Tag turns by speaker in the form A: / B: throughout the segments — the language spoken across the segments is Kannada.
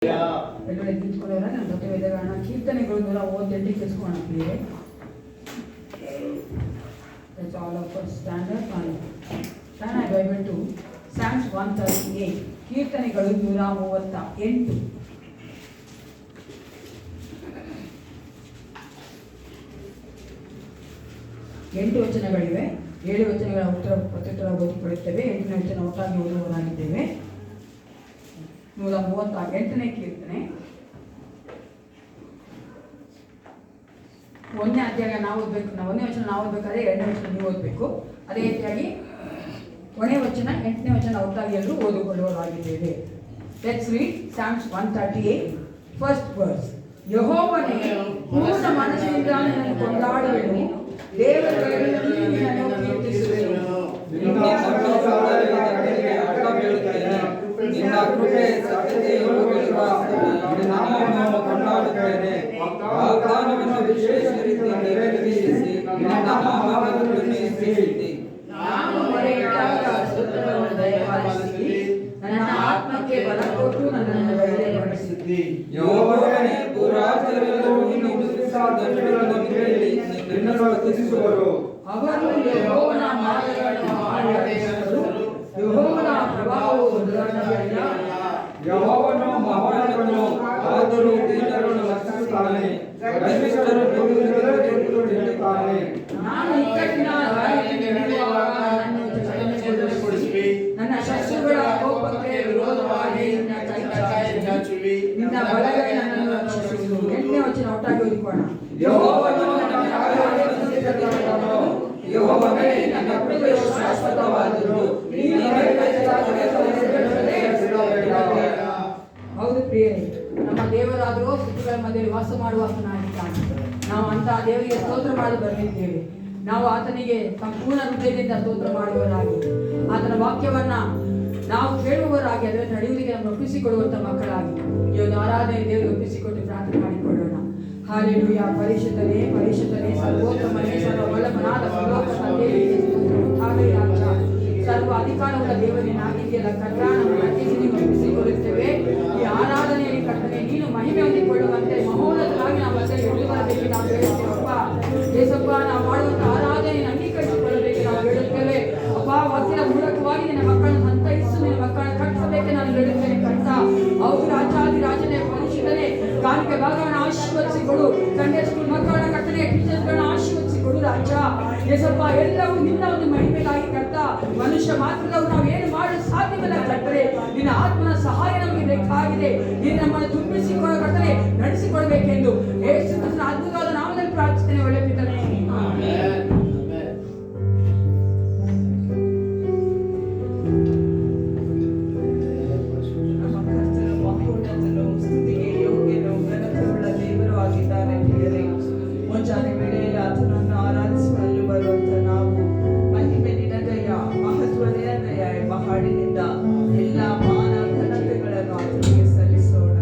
A: ಎಲ್ಲರೂ ನಿಂತ್ಕೊಂಡವರ ನನ್ನ ಜೊತೆ ವೇದಗಾನ ಕೀರ್ತನೆಗಳು 158 ಕೇಳಿಸ್ಕೋಣ ಪ್ರಿಯರೇ. Let's all of us stand up and turn our Bible to Psalms 138. ಕೀರ್ತನೆಗಳು 138. ಎಂಟು ವಚನಗಳಿವೆ. 7 ವಚನಗಳ ಪ್ರತ್ಯುತ್ತರ ಓದಿಕೊಳ್ಳುತ್ತೇವೆ. 8ನೇ ವಚನ ಒಟ್ಟಾಗಿ ಓದುವವರಾಗಿದ್ದೇವೆ. 138ನೇ ಕೀರ್ತನೆ. 1ನೇ ಅಧ್ಯಾಯ ನಾವು ಓದಬೇಕು. 1ನೇ ವಚನ ನಾವು ಓದಬೇಕಾದ್ರೆ 2ನೇ ವಚನ ನೀವು ಓದಬೇಕು. ಅದೇ ರೀತಿಯಾಗಿ 1ನೇ ವಚನ 8ನೇ ವಚನ ಒಟ್ಟಾಗಿ ಎಲ್ಲರೂ ಓದಿಕೊಳ್ಳುವವರಾಗಿದ್ದೇವೆ. Let's read Psalms 138, first verse. ಯೆಹೋವನೇ, ಪೂರ್ಣ ಮನಸ್ಸಿನಿಂದ ನಿನ್ನನ್ನು ಕೊಂಡಾಡುವೆನು, ದೇವರುಗಳಲ್ಲಿ ನಿನ್ನನ್ನು ಕೀರ್ತಿಸುವೆನು.
B: ನಿನ್ನ ಕೃಪೆ ಸತ್ಯತೆಯು ನಿನ್ನ ನಾಮವನ್ನು ಕೊಂಡಾಡುತ್ತೇನೆ. ವಾಗ್ದಾನವನ್ನು ವಿಶೇಷ ರೀತಿ ನೆರವೇರಿಸಿ ನಿನ್ನ ನಾಮವನ್ನು ಸ್ತುತಿಸಿ.
A: ನಾನು ಮೊರೆಯಿಟ್ಟಾಗ ಸ್ತೋತ್ರವನ್ನು ದಯಪಾಲಿಸಿ ನನ್ನ ಆತ್ಮಕ್ಕೆ ಬಲ ಕೊಟ್ಟು ನನ್ನನ್ನು ಧೈರ್ಯಪಡಿಸಿದಿ.
B: ಯೆಹೋವನೇ, ಭೂರಾಜರೆಲ್ಲರೂ ನಿನ್ನ ಸ್ತುತಿಸುವುದನ್ನು ಕೇಳಿ ನಿನ್ನನ್ನು ಸ್ತುತಿಸುವರು.
A: ಅವರು ಯೆಹೋವನ ಮಾರ್ಗಗಳನ್ನು ಆರಾಧಿಸುವರು. ಯೆಹೋವನ ಪ್ರಭಾವವು ದೊಡ್ಡದಾಗಿಲ್ಲ.
B: ಯೆಹೋವನು ಮಹಾನನು, ಆದರೂ ದೀನರನ್ನು ರಕ್ಷಿಸುತ್ತಾನೆ, ಗರ್ವಿಷ್ಠರನ್ನು ತಿನ್ನುತ್ತಾನೆ.
A: ನಾನು ಇಕ್ಕಟ್ಟಿನ ದಾರಿಯಲ್ಲಿ ನಡೆಯುವಾಗ ನನ್ನನ್ನು ಚೈತನ್ಯಗೊಳಿಸುವಿ. ನನ್ನ ಶತ್ರುಗಳ ಕೋಪಕ್ಕೆ ವಿರೋಧವಾಗಿ ನಿನ್ನ ಕೈ ಚಾಚುವಿ. ನಿನ್ನ ಬಲಗೈ ನನ್ನನ್ನು ರಕ್ಷಿಸುವುದು. 8ನೇ ವಚನ ಒಟ್ಟಾಗಿ ಓದಿಕೊಳ್ಳೋಣ.
B: ಯೆಹೋವನು ನನ್ನ ಕಾರ್ಯಗಳನ್ನು ಸಿದ್ಧಪಡಿಸಿದನು. ಯೆಹೋವನೇ, ನನ್ನ ಕೃಪೆಯು ಶಾಶ್ವತವಾದುದು.
A: ಹೌದು ಪ್ರಿಯರೇ, ನಮ್ಮ ದೇವರಾದರೂ ಸುತ್ತುಗಳ ಮಧ್ಯೆ ವಾಸ ಮಾಡುವ ಆತನಾಗಿದ್ದಾನೆ. ನಾವು ಅಂತಹ ದೇವರಿಗೆ ಸ್ತೋತ್ರ ಮಾಡಿ ಬಂದಿದ್ದೇವೆ. ನಾವು ಆತನಿಗೆ ಸಂಪೂರ್ಣ ಹೃದಯದಿಂದ ಸ್ತೋತ್ರ ಮಾಡುವವರಾಗಿ, ಆತನ ವಾಕ್ಯವನ್ನ ನಾವು ಕೇಳುವವರಾಗಿ ಅದರ ನಡೆಯುವುದಕ್ಕೆ ನಮ್ಮನ್ನು ಒಪ್ಪಿಸಿಕೊಡುವಂತ ಮಕ್ಕಳಾಗಿ ಈ ಒಂದು ಆರಾಧನೆ ದೇವರಿಗೆ ಒಪ್ಪಿಸಿಕೊಟ್ಟು ಪ್ರಾರ್ಥನೆ ಮಾಡಿಕೊಳ್ಳೋಣ. ಹಾಲೆಲೂಯಾ. ಪರಿಶುದ್ಧನೇ, ಪರಿಶುದ್ಧನೇ, ಸರ್ವೋತ್ತಮನೇ, ಸರ್ವಬಲಮನಾದ ಸರ್ವೋತ್ತಮ ತಂದೆಯೇ, ರಾಜ, ಸರ್ವ ಅಧಿಕಾರವುಳ್ಳ ದೇವರನ್ನಾಗಿದೆಯಲ್ಲ ಕರ್ತ, ನಮ್ಮ ನೀವು ಒಪ್ಪಿಸಿಕೊಳ್ಳುತ್ತೇವೆ. ಈ ಆರಾಧನೆಯಲ್ಲಿ ಕರ್ತನೆ ನೀನು ಮಹಿಮೆ ಹೊಂದಿಕೊಳ್ಳುವಂತೆ ಮಹೋನ್ನತರಾಗಿ ನಾವು ಅದನ್ನು ಹಿಡಿದುಕೊಳ್ಳಬೇಕು ನಾವು ಹೇಳುತ್ತೇವಪ್ಪ. ಯೇಸಪ್ಪ, ನಾವು ಮಾಡುವಂತ ಆರಾಧನೆಯನ್ನು ಅಂಗೀಕರಿಸಿಕೊಳ್ಳಬೇಕು ನಾವು ಹೇಳುತ್ತೇವೆ ಅಪ್ಪ. ವಾಕ್ಯದ ಮೂಲಕವಾಗಿ ನಿನ್ನ ಮಕ್ಕಳನ್ನು ಸಂತೈಸು, ನಿನ್ನ ಮಕ್ಕಳನ್ನು ಕಟ್ಟಿಸಬೇಕೆ ನಾನು ಹೇಳುತ್ತೇನೆ ಕರ್ತ. ಹೌದು ರಾಜಾದಿ ರಾಜನೇ, ಪರಿಶುದ್ಧನೇ, ಕಾಣಿಕೆ ಭಾಗವನ್ನು ಆಶೀರ್ವದಿಸಿಕೊಡು. ಸಂಡೇ ಸ್ಕೂಲ್ ಮಕ್ಕಳನ್ನ ಕಟ್ಟನೆ ಟೀಚರ್ಸ್ಗಳನ್ನ ಆಶೀರ್ವದಿಸಿಕೊಡು ರಾಜ. ಯೇಸಪ್ಪ, ಎಲ್ಲವೂ ನಿನ್ನ ಒಂದು ಮಹಿಮೆಗಾಗಿ ಕರ್ತ. ಮನುಷ್ಯ ಮಾತ್ರದವರು ನಾವು ಏನು ಮಾಡಲು ಸಾಧ್ಯವಿಲ್ಲ ಕರ್ತನೆ. ನಿನ್ನ ಆತ್ಮನ ಸಹಾಯ ನಮಗೆ ಬೇಕಾಗಿದೆ. ನೀನು ನಮ್ಮನ್ನು ತುಂಬಿಸಿಕೊಳ್ಳ ಕರ್ತನೆ, ನಡೆಸಿಕೊಳ್ಬೇಕೆಂದು ಯೇಸು ಕ್ರಿಸ್ತನ ಅದ್ಭುತವಾದ ನಾಮದಲ್ಲಿ ಪ್ರಾರ್ಥಿಸುತ್ತೇನೆ. ಒಳ್ಳೆ ಪಿತನೇ, ಆಮೆನ್.
C: ಮುಂಜಾನೆ ವೇಳೆಯಲ್ಲಿ ಆತನನ್ನು ಆರಾಧಿಸಲು ಬರುವಂತ ನಾವು ಮಹಿಮೆ ನಿನಗಯ್ಯ, ಮಹತ್ವ ನಿನಗಯ್ಯ ಎಂಬ ಹಾಡಿನಿಂದ ಎಲ್ಲ ಮಾನ ಘನತೆಗಳನ್ನು ಆತನಿಗೆ ಸಲ್ಲಿಸೋಣ.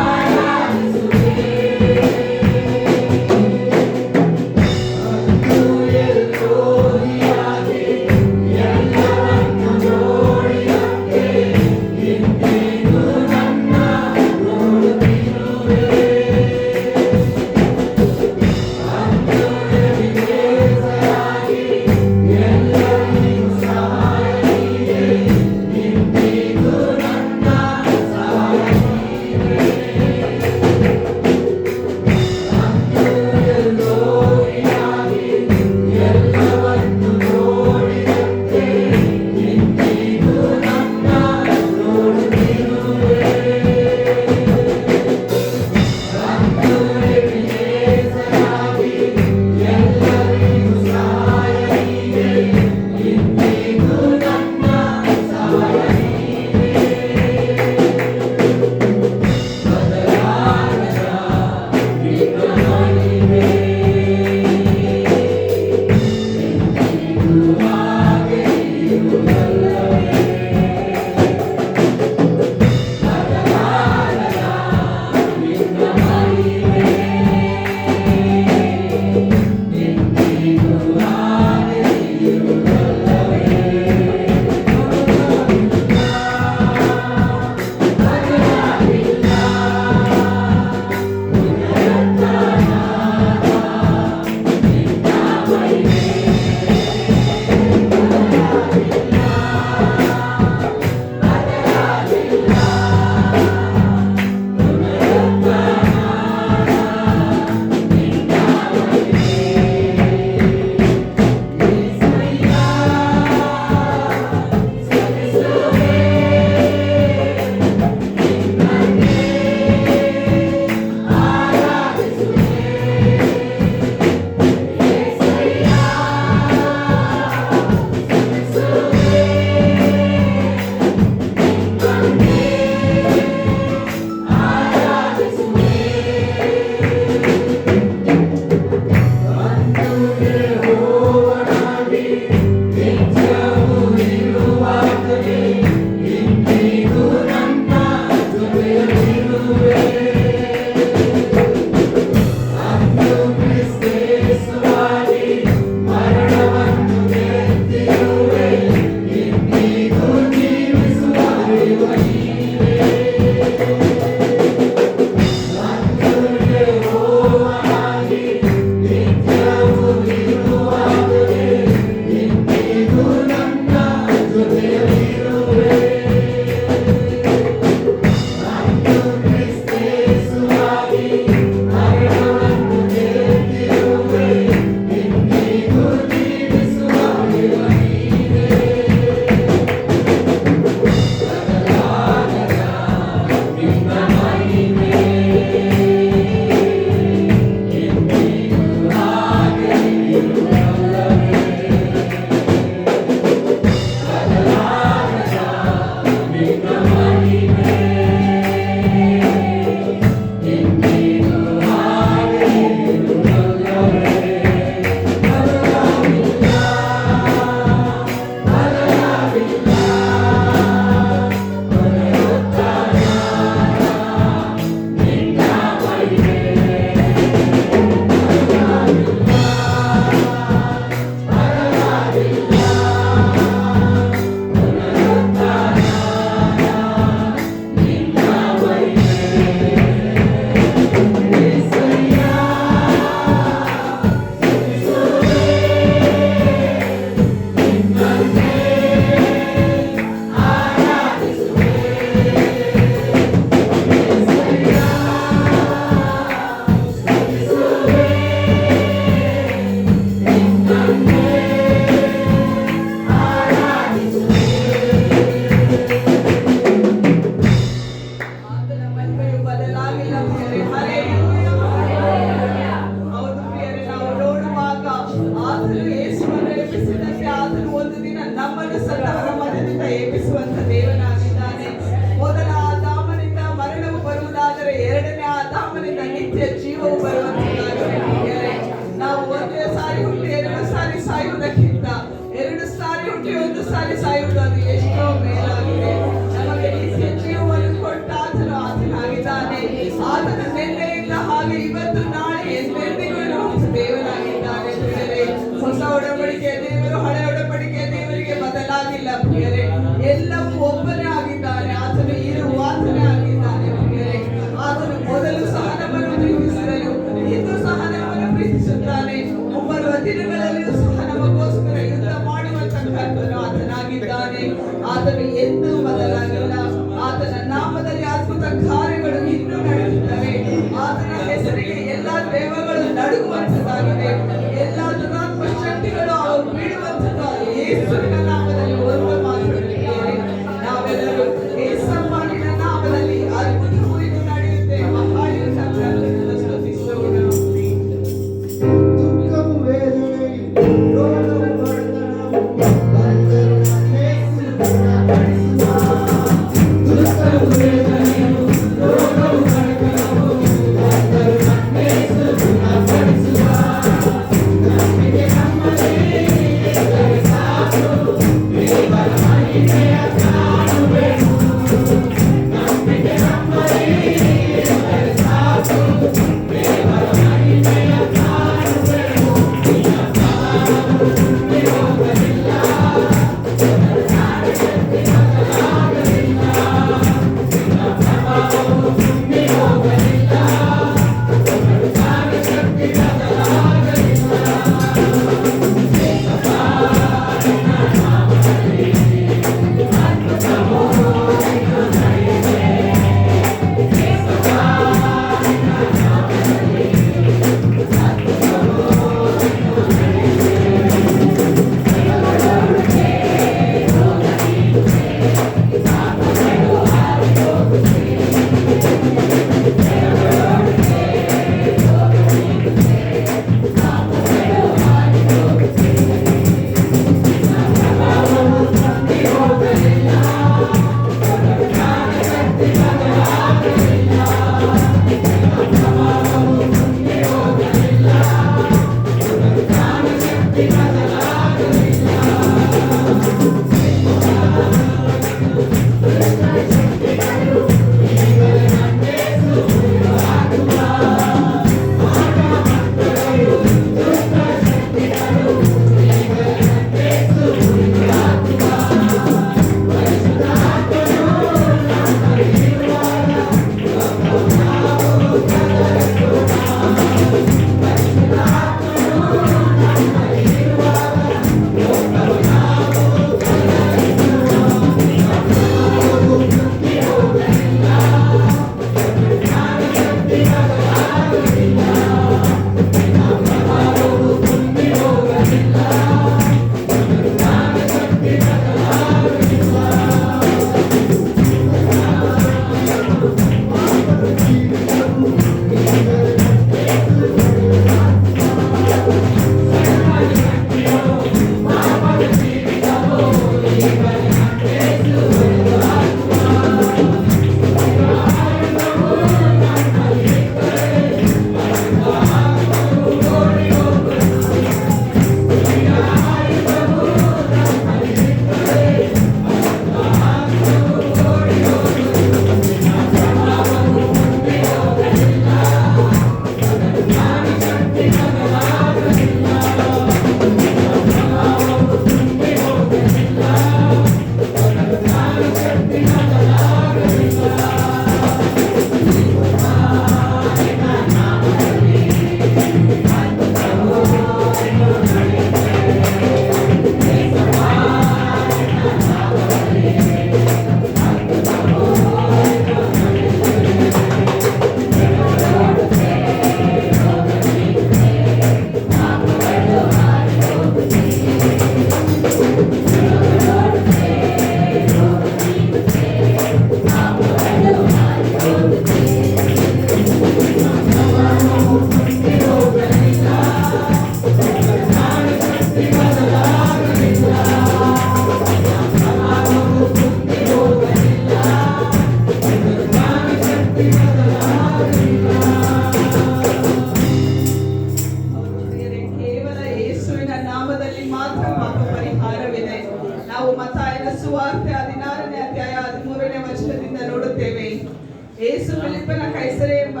C: ಯೇಸು ಫಿಲಿಪ್ಪನ ಕೈಸರೆ ಎಂಬ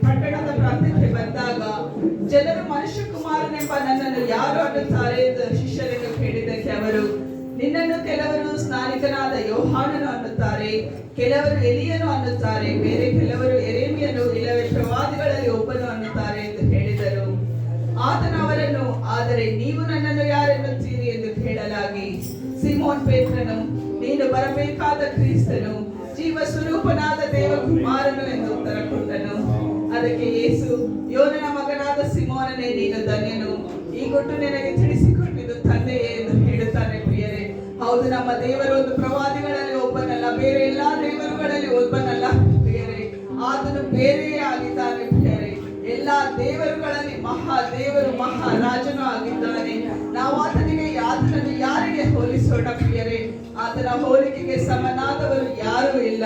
C: ಪಟ್ಟಣದ ಪ್ರಾಂತ್ಯಕ್ಕೆ ಬಂದಾಗ ಜನರು ಮನುಷ್ಯಕುಮಾರನೆಂಬ ನನ್ನನ್ನು ಯಾರು ಅನ್ನುತ್ತಾರೆ ಎಂದು ಶಿಷ್ಯರನ್ನು ಕೇಳಿದ್ದಕ್ಕೆ ಅವರು, ನಿನ್ನನ್ನು ಕೆಲವರು ಸ್ನಾನಿಕನಾದ ಯೋಹಾನನು ಅನ್ನುತ್ತಾರೆ, ಕೆಲವರು ಎಲಿಯನು ಅನ್ನುತ್ತಾರೆ, ಬೇರೆ ಕೆಲವರು ಎರೇಮಿಯನು ಇಲ್ಲವೇ ಪ್ರವಾದಿಗಳಲ್ಲಿ ಒಬ್ಬನು ಅನ್ನುತ್ತಾರೆ ಎಂದು ಹೇಳಿದರು. ಆತನು ಅವರನ್ನು, ಆದರೆ ನೀವು ನನ್ನನ್ನು ಯಾರೆನ್ನುತ್ತೀರಿ ಎಂದು ಕೇಳಲಾಗಿ, ಸಿಮೋನ್ ಪೇತ್ರನು, ನೀನು ಬರಬೇಕಾದ ಕ್ರಿಸ್ತನು, ಜೀವ ಸ್ವರೂಪನಾದ ದೇವಕುಮಾರನು ಎಂದು ಉತ್ತರ ಕೊಟ್ಟನು. ಅದಕ್ಕೆ ಯೇಸು, ಯೋನನ ಮಗನಾದ ಸಿಮೋನನೇ, ನೀನು ಧನ್ಯನು, ಈ ಕೊಟ್ಟು ನಿನಗೆ ತಿಳಿಸಿಕೊಟ್ಟಿದ್ದು ತಂದೆಯೇ ಎಂದು ಹೇಳುತ್ತಾನೆ. ಪ್ರಿಯರೇ, ಹೌದು, ನಮ್ಮ ದೇವರು ಒಂದು ಪ್ರವಾದಿಗಳಲ್ಲಿ ಒಬ್ಬನಲ್ಲ, ಬೇರೆ ಎಲ್ಲಾ ದೇವರುಗಳಲ್ಲಿ ಒಬ್ಬನಲ್ಲ ಪ್ರಿಯರೇ. ಆತನು ಬೇರೆಯೇ ಆಗಿದ್ದಾನೆ ಪ್ರಿಯರೇ. ಎಲ್ಲಾ ದೇವರುಗಳಲ್ಲಿ ಮಹಾದೇವರು, ಮಹಾರಾಜನು ಆಗಿದ್ದಾನೆ. ನಾವು ಆತನಿಗೆ ಆತನನ್ನು ಯಾರಿಗೆ ಹೋಲಿಸೋಣ ಪ್ರಿಯರೇ? ಆತನ ಹೋಲಿಕೆಗೆ ಸಮನಾದವರು ಯಾರೂ ಇಲ್ಲ.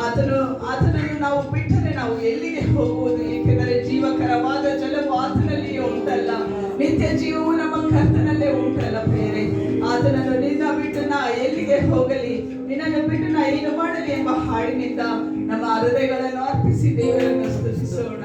C: ಆತನನ್ನು ನಾವು ಬಿಟ್ಟರೆ ನಾವು ಎಲ್ಲಿಗೆ ಹೋಗುವುದು? ಏಕೆಂದರೆ ಜೀವಕರವಾದ ಜಲವು ಆತನಲ್ಲಿಯೇ ಉಂಟಲ್ಲ, ನಿತ್ಯ ಜೀವವು ನಮ್ಮ ಕರ್ತನಲ್ಲೇ ಉಂಟಲ್ಲ ಪ್ರಿಯರೇ. ಆತನನ್ನು ನಿನ್ನ ಬಿಟ್ಟು ನಾ ಎಲ್ಲಿಗೆ ಹೋಗಲಿ, ನಿನ್ನನ್ನು ಬಿಟ್ಟು ನಾ ಏನು ಮಾಡಲಿ ಎಂಬ ಹಾಡಿನಿಂದ ನಮ್ಮ ಹೃದಯಗಳನ್ನು ಅರ್ಪಿಸಿ ದೇವರನ್ನು ಸ್ತುತಿಸೋಣ.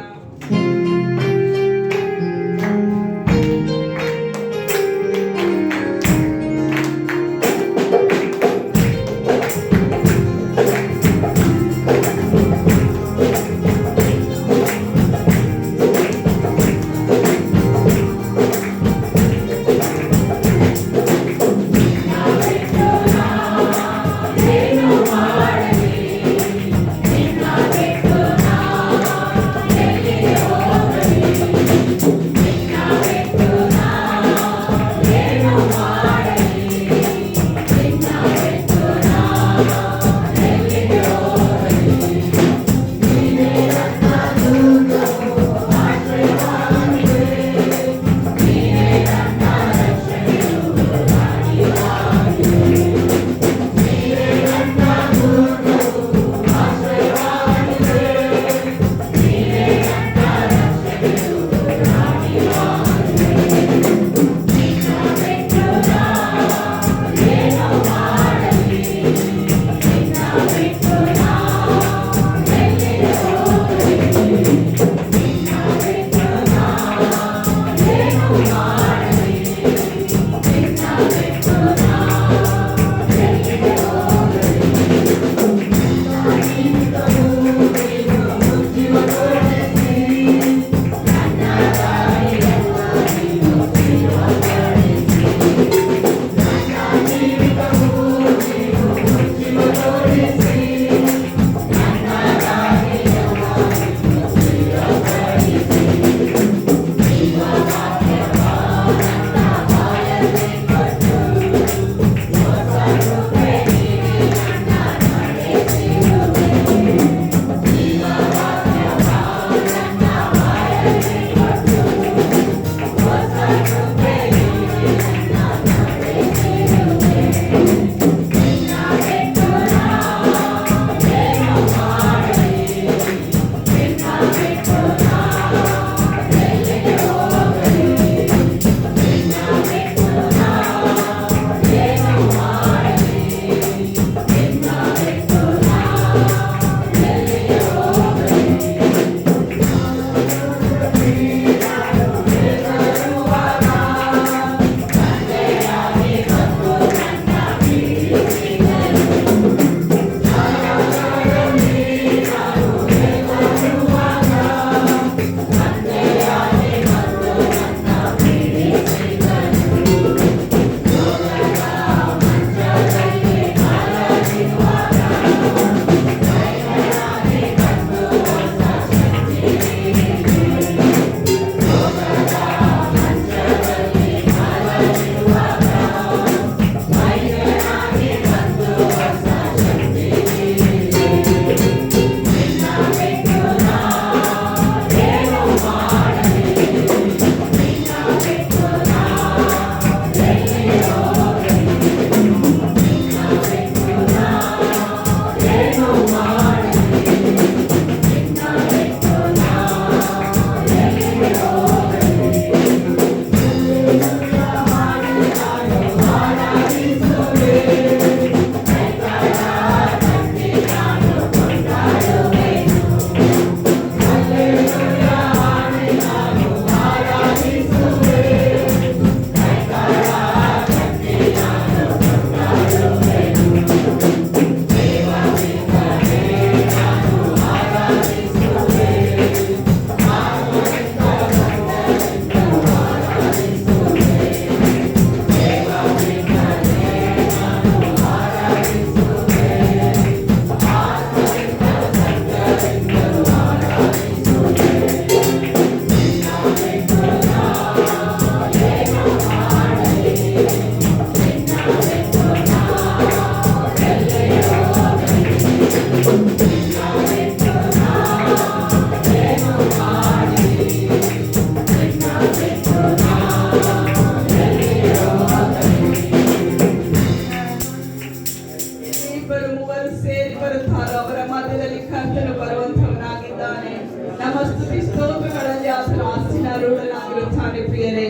C: ಮೂವರು ಸೇರಿ ಬರುತ್ತಾರೋ ಅವರ ಮಧ್ಯದಲ್ಲಿ ಕರ್ತನು ಬರುವಂತವನಾಗಿದ್ದಾನೆ. ನಮ್ಮ ಸ್ತುತಿ ಸ್ತೋತ್ರಗಳಲ್ಲಿ ಆತನು ಆಸೀನಾರೂಢನಾಗಿರುತ್ತಾನೆ. ಪ್ರಿಯರೇ,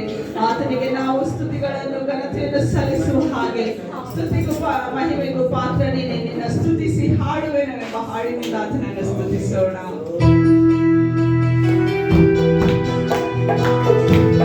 C: ಆತನಿಗೆ ನಾವು ಸ್ತುತಿಗಳನ್ನು ಘನತೆಯನ್ನು ಸಲ್ಲಿಸುವ ಹಾಗೆ ಸ್ತುತಿಗೂ ಮಹಿಮೆಗೂ ಪಾತ್ರನೇ ನಿನ್ನ ಸ್ತುತಿಸಿ ಹಾಡುವೆನೆಂಬ ಹಾಡಿನಿಂದ ಆತನನ್ನು ಸ್ತುತಿಸೋಣ.
D: Thank you.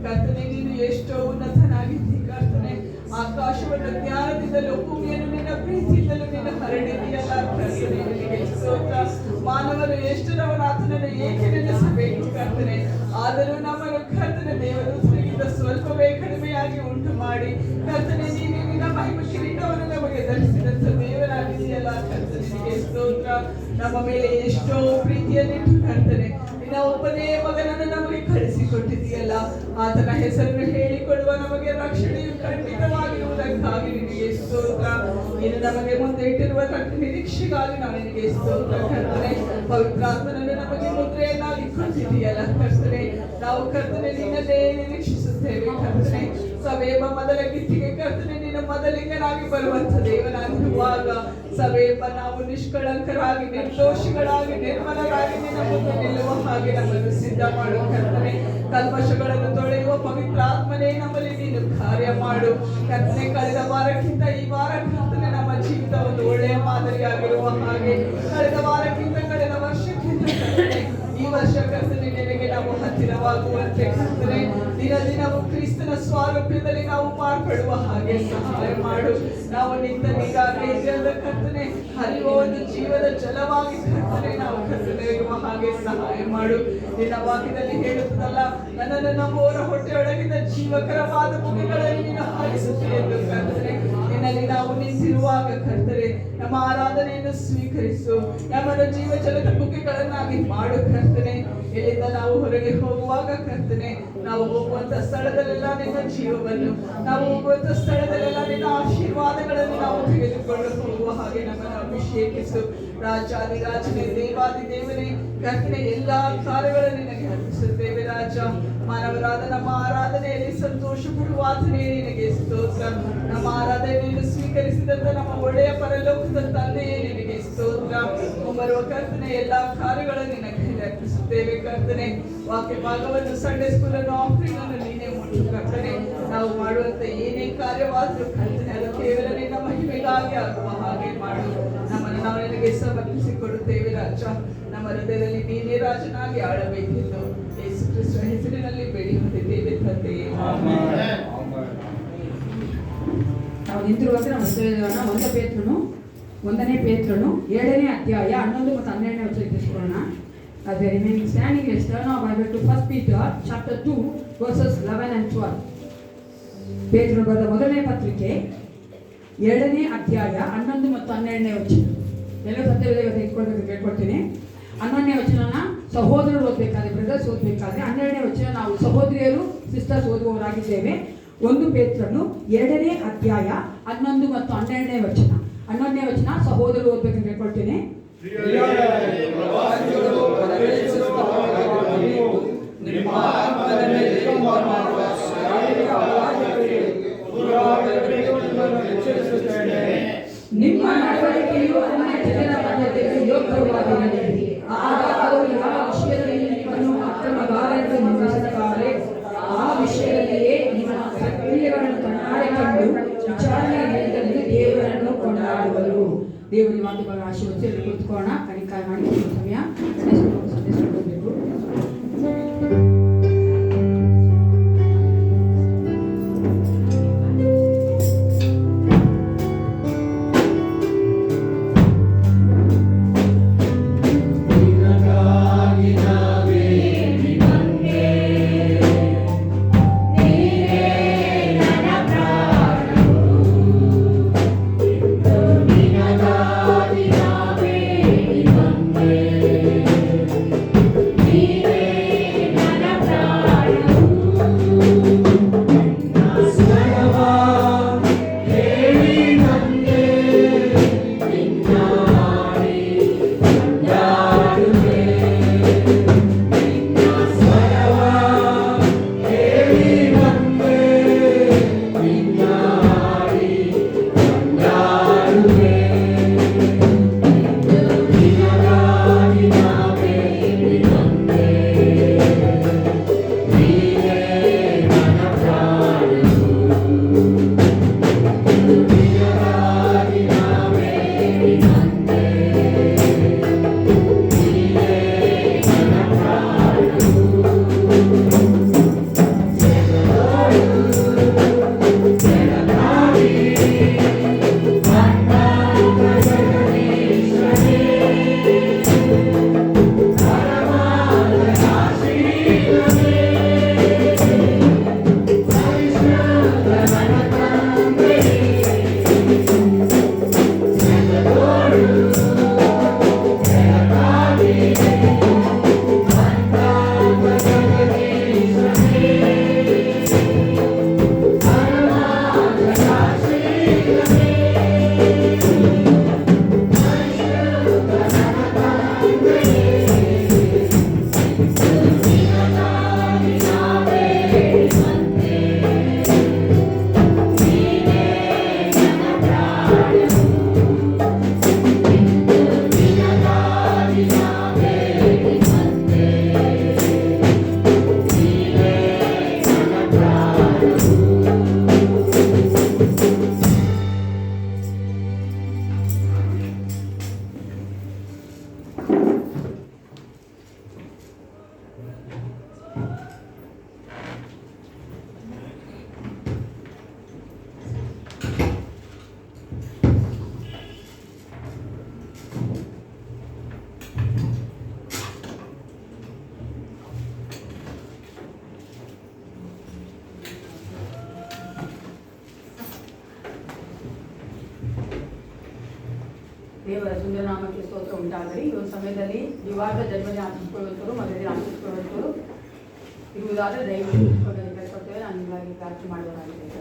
C: ಕರ್ತನೆ ನೀನು ಎಷ್ಟೋ ಉನ್ನತನಾಗಿದ್ದಿ ಕರ್ತನೆ, ಆಕಾಶವನ್ನು ಜ್ಞಾನದಿಂದಲೂ ಭೂಮಿಯನ್ನು ನಿನ್ನ ಪ್ರೀತಿಯಿಂದಲೂ ನಿನ್ನ ಹರಡಿದೆಯಲ್ಲ ಕರ್ತನೆ, ನಿನಗೆ ಸ್ತೋತ್ರ. ಮಾನವರು ಎಷ್ಟರವನಾತನನ್ನು ಏಕೆ ನೆನೆಸಬೇಕು ಕರ್ತನೆ, ಆದರೂ ನಮ್ಮನ್ನು ಕರ್ತನೆ ದೇವದೂತರಿಗಿಂತ ಸ್ವಲ್ಪವೇ ಕಡಿಮೆಯಾಗಿ ಉಂಟು ಮಾಡಿ ಕರ್ತನೆ ನೀನು ನಿನ್ನ ಮಹಿಮ ಕಿರೀಟವನ್ನು ನಮಗೆ ಧರಿಸಿದಂತ ದೇವರಾಗಿದೆಯಲ್ಲ ಕರ್ತನೆ, ನಿನಗೆ ಸ್ತೋತ್ರ. ನಮ್ಮ ಮೇಲೆ ಎಷ್ಟೋ ಪ್ರೀತಿಯನ್ನಿಟ್ಟು ಕರ್ತನೆ ನಿನ್ನ ಒಬ್ಬನೇ ಮಗನನ್ನು ನಮಗೆ ಕಳಿಸಿಕೊಟ್ಟಿದೆಯಲ್ಲ, ಆತನ ಹೆಸರನ್ನು ಹೇಳಿಕೊಳ್ಳುವ ನಮಗೆ ರಕ್ಷಣೆಯು ಖಂಡಿತವಾಗಿರುವುದಕ್ಕಾಗಿ ನಿನಗೆ ಸ್ತೋತ್ರ. ನೀನು ನಮಗೆ ಮುಂದೆ ಇಟ್ಟಿರುವ ನಿರೀಕ್ಷೆಗಾಗಿ ನಾವು ನಿನಗೆ ಸ್ತೋತ್ರ ಕರ್ತನೆ. ಪವಿತ್ರಾತ್ಮನನ್ನು ನಮಗೆ ಮುದ್ರೆಯನ್ನಾಗಿ ಕೊಟ್ಟಿದೆಯಲ್ಲ ಕರ್ತನೆ, ನಾವು ಕರ್ತನೆ ನಿನ್ನದೇ ನಿರೀಕ್ಷಿಸುತ್ತೇವೆ ಕರ್ತನೆ. ಸಭೆಯ ಮೊದಲ ಗಿತ್ತಿಗೆ ಕರ್ತನೆ ನಿನ್ನ ಮೊದಲಿಗನಾಗಿ ಬರುವಂತ ದೇವನಾಗಿರುವಾಗ ಸಭೆಯೆಂಬ ನಾವು ನಿಷ್ಕಳಂಕರಾಗಿ ನಿರ್ದೋಷಿಗಳಾಗಿ ನಿರ್ಮಲರಾಗಿ ನಿನ್ನ ಮುಂದೆ ನಿಲ್ಲುವ ಹಾಗೆ ನಮ್ಮನ್ನು ಸಿದ್ಧ ಮಾಡು ಕರ್ತನೆ. ಕಲ್ಮಶಗಳನ್ನು ತೊಳೆಯುವ ಪವಿತ್ರ ಆತ್ಮನೇ ನಮ್ಮಲ್ಲಿ ನೀನು ಕಾರ್ಯ ಮಾಡು ಕರ್ತನೆ. ಕಳೆದ ವಾರಕ್ಕಿಂತ ಈ ವಾರ ಕರ್ತನೆ ನಮ್ಮ ಜೀವಿತ ಒಂದು ಒಳ್ಳೆಯ ಮಾದರಿಯಾಗಿರುವ ಹಾಗೆ, ಕಳೆದ ವಾರಕ್ಕಿಂತ ಕಳೆದ ವರ್ಷಕ್ಕಿಂತ ಕರ್ತನೆ ಈ ವರ್ಷ ಕರ್ತನೆ ನಿನಗೆ ನಾವು ಹತ್ತಿರವಾಗುವಂತೆ ಕರ್ತನೆ ದಿನ ದಿನವೂ ಕ್ರಿಸ್ತನ ಸ್ವಾರೂಪ್ಯದಲ್ಲಿ ನಾವು ಮಾರ್ಪಡುವ ಹಾಗೆ ಸಹಾಯ ಮಾಡು. ನಾವು ನಿಂತ ನೀರಾಗ ಕರ್ತನೆ ಹರಿಯುವ ಒಂದು ಜೀವದ ಜಲವಾಗಿ ಕರ್ತನೆ ನಾವು ಕರ್ತನೆ ಇರುವ ಹಾಗೆ ಸಹಾಯ ಮಾಡು. ನಿನ್ನ ವಾಕ್ಯದಲ್ಲಿ ಹೇಳುತ್ತದಲ್ಲ, ನನ್ನನ್ನು ನಮ್ಮವರ ಹೊಟ್ಟೆಯೊಳಗಿನ ಜೀವಕರವಾದ ಮುಗಿಗಳಲ್ಲಿ ನೀನು ಹಾರಿಸುತ್ತೆ ಎಂದು ಕರ್ತನೆ. ನಿನ್ನಲ್ಲಿ ನಾವು ನಿಂತಿರುವಾಗ ಕರ್ತನೆ ನಮ್ಮ ಆರಾಧನೆಯನ್ನು ಸ್ವೀಕರಿಸು, ನಮ್ಮನ್ನು ಜೀವ ಜಲದ ಬುಗ್ಗೆಗಳನ್ನಾಗಿ ಮಾಡು ಕರ್ತನೆ. ಇಲ್ಲಿಂದ ನಾವು ಹೊರಗೆ ಹೋಗುವಾಗ ಕರ್ತನೆ ನಾವು ಹೋಗುವಂತ ಸ್ಥಳದಲ್ಲೆಲ್ಲ ನಿನ್ನ ಜೀವವನ್ನು, ನಾವು ಹೋಗುವಂತ ಸ್ಥಳದಲ್ಲೆಲ್ಲ ನಿನ್ನ ಆಶೀರ್ವಾದಗಳನ್ನು ನಾವು ತೆಗೆದುಕೊಂಡು ಹೋಗುವ ಹಾಗೆ ನಮ್ಮನ್ನು ಅಭಿಷೇಕಿಸು. ರಾಜಾದಿರಾಜನೇ ದೇವಾದಿ ದೇವನೇ ಕರ್ತನೆ ಎಲ್ಲಾ ಕಾರ್ಯಗಳನ್ನು ನಿನಗೆ ಅರ್ಪಿಸುತ್ತೇವೆ ರಾಜ. ಮಾನವರಾದ ನಮ್ಮ ಆರಾಧನೆಯಲ್ಲಿ ಸಂತೋಷ ಪಡುವಾತನೇ ನಿನಗೆ ಸ್ತೋತ್ರ. ನಮ್ಮ ಆರಾಧನೆಯನ್ನು ಸ್ವೀಕರಿಸಿದಂತ ನಮ್ಮ ಒಳ್ಳೆಯ ಪರಲೋಕದ ತಂದೆಯೇ ನಿನಗೆ ಸ್ತೋತ್ರ. ಮುಂಬರುವ ಕರ್ತನೆ ಎಲ್ಲಾ ಕಾರ್ಯಗಳನ್ನು ನಿನಗೆ ಅರ್ಪಿಸುತ್ತೇವೆ ಕರ್ತನೆ. ವಾಕ್ಯ ಭಾಗವನ್ನು ಸಂಡೇ ಸ್ಕೂಲ್ ಅನ್ನು ಆಫರಿಂಗ್ ಅನ್ನು ನೀನೇ ಮುಟ್ಟು ಕರ್ತನೆ. ನಾವು ಮಾಡುವಂತ ಏನೇ ಕಾರ್ಯವಾದರೂ ಕರ್ತನೆ ಅದು ಕೇವಲ ನಿನ್ನ ಮಹಿಮೆಗಾಗಿ ಆಗುವ ಹಾಗೆ ಮಾಡು. ನಮ್ಮನ್ನು ನಾವು ನಿನಗೆ ಸಮರ್ಪಿಸಿಕೊಡುತ್ತೇವೆ ರಾಜ. ನಮ್ಮ ಹೃದಯದಲ್ಲಿ ನೀನೇ ರಾಜನಾಗಿ ಆಳಬೇಕೆಂದು ಯೇಸು ಕ್ರಿಸ್ತನ ಹೆಸರಿನಲ್ಲಿ ಬೇಡಿಕೊಂಡಿದ್ದೇವೆ ತಂದೆಯೇ.
A: ನಾವು ನಿಂತಿರುವಂತೆ ನಮ್ಮ ಒಂದನೇ ಪೇತ್ರನು 7ನೇ ಅಧ್ಯಾಯ 11 ಮತ್ತು 12ನೇ ವಚನ ತಿಳಿಸ್ಕೊಳ್ಳೋಣ. As they remain standing, let's turn our Bible to 1 Peter chapter 2 verses 11 and 12. ಪೇತ್ರನು ಬರೆದ ಮೊದಲನೇ ಪತ್ರಿಕೆ 2ನೇ ಅಧ್ಯಾಯ 11 ಮತ್ತು 12ನೇ ವಚನ. ಎಲ್ಲ ಸತ್ಯವೇದ ತೆಗೆದುಕೊಳ್ಬೇಕು ಕೇಳ್ಕೊಳ್ತೀನಿ. 11ನೇ ವಚನನ ಸಹೋದರರು ಓದಬೇಕಾದ್ರೆ, ಬ್ರದರ್ಸ್ ಓದಬೇಕಾದ್ರೆ, 12ನೇ ವಚನ ನಾವು ಸಹೋದರಿಯರು ಸಿಸ್ಟರ್ಸ್ ಓದುವವರಾಗಿದ್ದೇವೆ. 1 ಪೇತ್ರನು 2ನೇ ಅಧ್ಯಾಯ 11 ಮತ್ತು 12ನೇ ವಚನ. 11ನೇ ವಚನ ಸಹೋದರರು ಓದಬೇಕಂತ ಕೇಳ್ಕೊಳ್ತೀನಿ.
B: ನಿಮ್ಮ ಆತ್ಮದ ಮೇಲೆ ಮಾಡುವ ಶಾರೀರಿಕ ಅಪರಾಧಗಳಿಗೆ
A: ನಿಮ್ಮ ನಡವಳಿಕೆಯು ಅನ್ಯ ಜನರ ಪದ್ಧತಿಗೆ ಯೋಗ್ಯವಾಗಿರಲಿ. ಆಗ ಅವರು ಯಾವ ವಿಷಯದಲ್ಲಿ ನಿಮ್ಮನ್ನು ಅಕ್ರಮಗಾರರೆಂದು ನಿಂದಿಸುತ್ತಾರೆ, ಆ ವಿಷಯದಲ್ಲಿಯೇ ನಿಮ್ಮ ಸಕ್ರಿಯಗಳನ್ನು ಕಣ್ಣಾರೆ ಕಂಡು ವಿಚಾರಣೆಯಲ್ಲಿ ದೇವರನ್ನು ಕೊಂಡಾಡುವರು. ದೇವರ ಮಾತುಗಳ ಆಶೀರ್ವದಿಸಿ ಕುಳಿತುಕೋಣ. ಕಣಿಕಾಯ ಮಾಡಿ ಸಮಯ ಸಂದೇಶ ಕೊಡಬೇಕು. ದೇವರ ಸುಂದರ ನಾಮಕ್ಕೆ ಸ್ತೋತ್ರ ಉಂಟಾಗಲಿ. ಈ ಒಂದು ಸಮಯದಲ್ಲಿ ನಿವಾರದ ಜನ್ಮದಿನ ಆಚರಿಸಿಕೊಳ್ಳುವಂಥವ್ರು, ಮದುವೆ ಆಚರಿಸಿಕೊಳ್ಳುವಂಥವ್ರು ಇರುವುದಾದರೆ ದಯವಿಟ್ಟು ಕೇಳ್ಕೊಳ್ತೇವೆ. ನಾನು ನಿಮಗಾಗಿ ಪ್ರಾರ್ಥನೆ ಮಾಡುವವರಾಗಿದ್ದೇವೆ.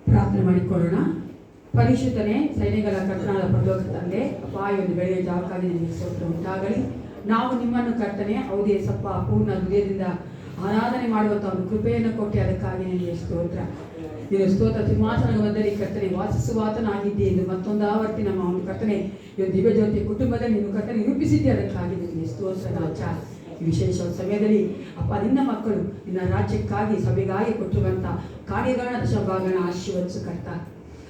A: ಪ್ರಾರ್ಥನೆ ಮಾಡಿಕೊಳ್ಳೋಣ. ಪರಿಶುದ್ಧನೇ, ಸೈನ್ಯಗಳ ಕರ್ತನಾದ ಪರಲೋಕ ತಂದೆ, ಒಂದು ಬೆಳೆಯ ಜಾಗಕ್ಕಾಗಿ ನಿಮಗೆ ಸ್ತೋತ್ರ ಉಂಟಾಗಲಿ. ನಾವು ನಿಮ್ಮನ್ನು ಕರ್ತನೆ ಹೌದೇ ಸಪ್ಪ ಪೂರ್ಣ ಹೃದಯದಿಂದ ಆರಾಧನೆ ಮಾಡುವಂಥ ಒಂದು ಕೃಪೆಯನ್ನು ಕೊಟ್ಟು ಅದಕ್ಕಾಗಿ ನಿಮಗೆ ಸ್ತೋತ್ರ. ನೀನು ಸ್ತೋತ್ರ ಸಿಂಹಾಸನ ಬಂದಲ್ಲಿ ಕರ್ತನೆ ವಾಸಿಸುವಾತನಾಗಿದ್ದೆ ಎಂದು ಮತ್ತೊಂದು ಆವರ್ತಿ ನಮ್ಮ ಒಂದು ಕರ್ತನೆ ಈ ದಿವ್ಯ ಜ್ಯೋತಿ ಕುಟುಂಬದಲ್ಲಿ ನೀನು ಕರ್ತನೆ ನಿರೂಪಿಸಿದ್ದೆ. ಅದಕ್ಕಾಗಿ ನಿಮಗೆ ಸ್ತೋತ್ರ ನಾಚ. ಈ ವಿಶೇಷ ಸಮಯದಲ್ಲಿ ಅಪ್ಪ ನಿನ್ನ ಮಕ್ಕಳು ನಿನ್ನ ರಾಜ್ಯಕ್ಕಾಗಿ ಸಭೆಗಾಗಿ ಕೊಟ್ಟಿರುವಂಥ ಕಾರ್ಯಗಳನ್ನ ದಶಭಾಗನ ಆಶೀರ್ವದಿಸು ಕರ್ತ.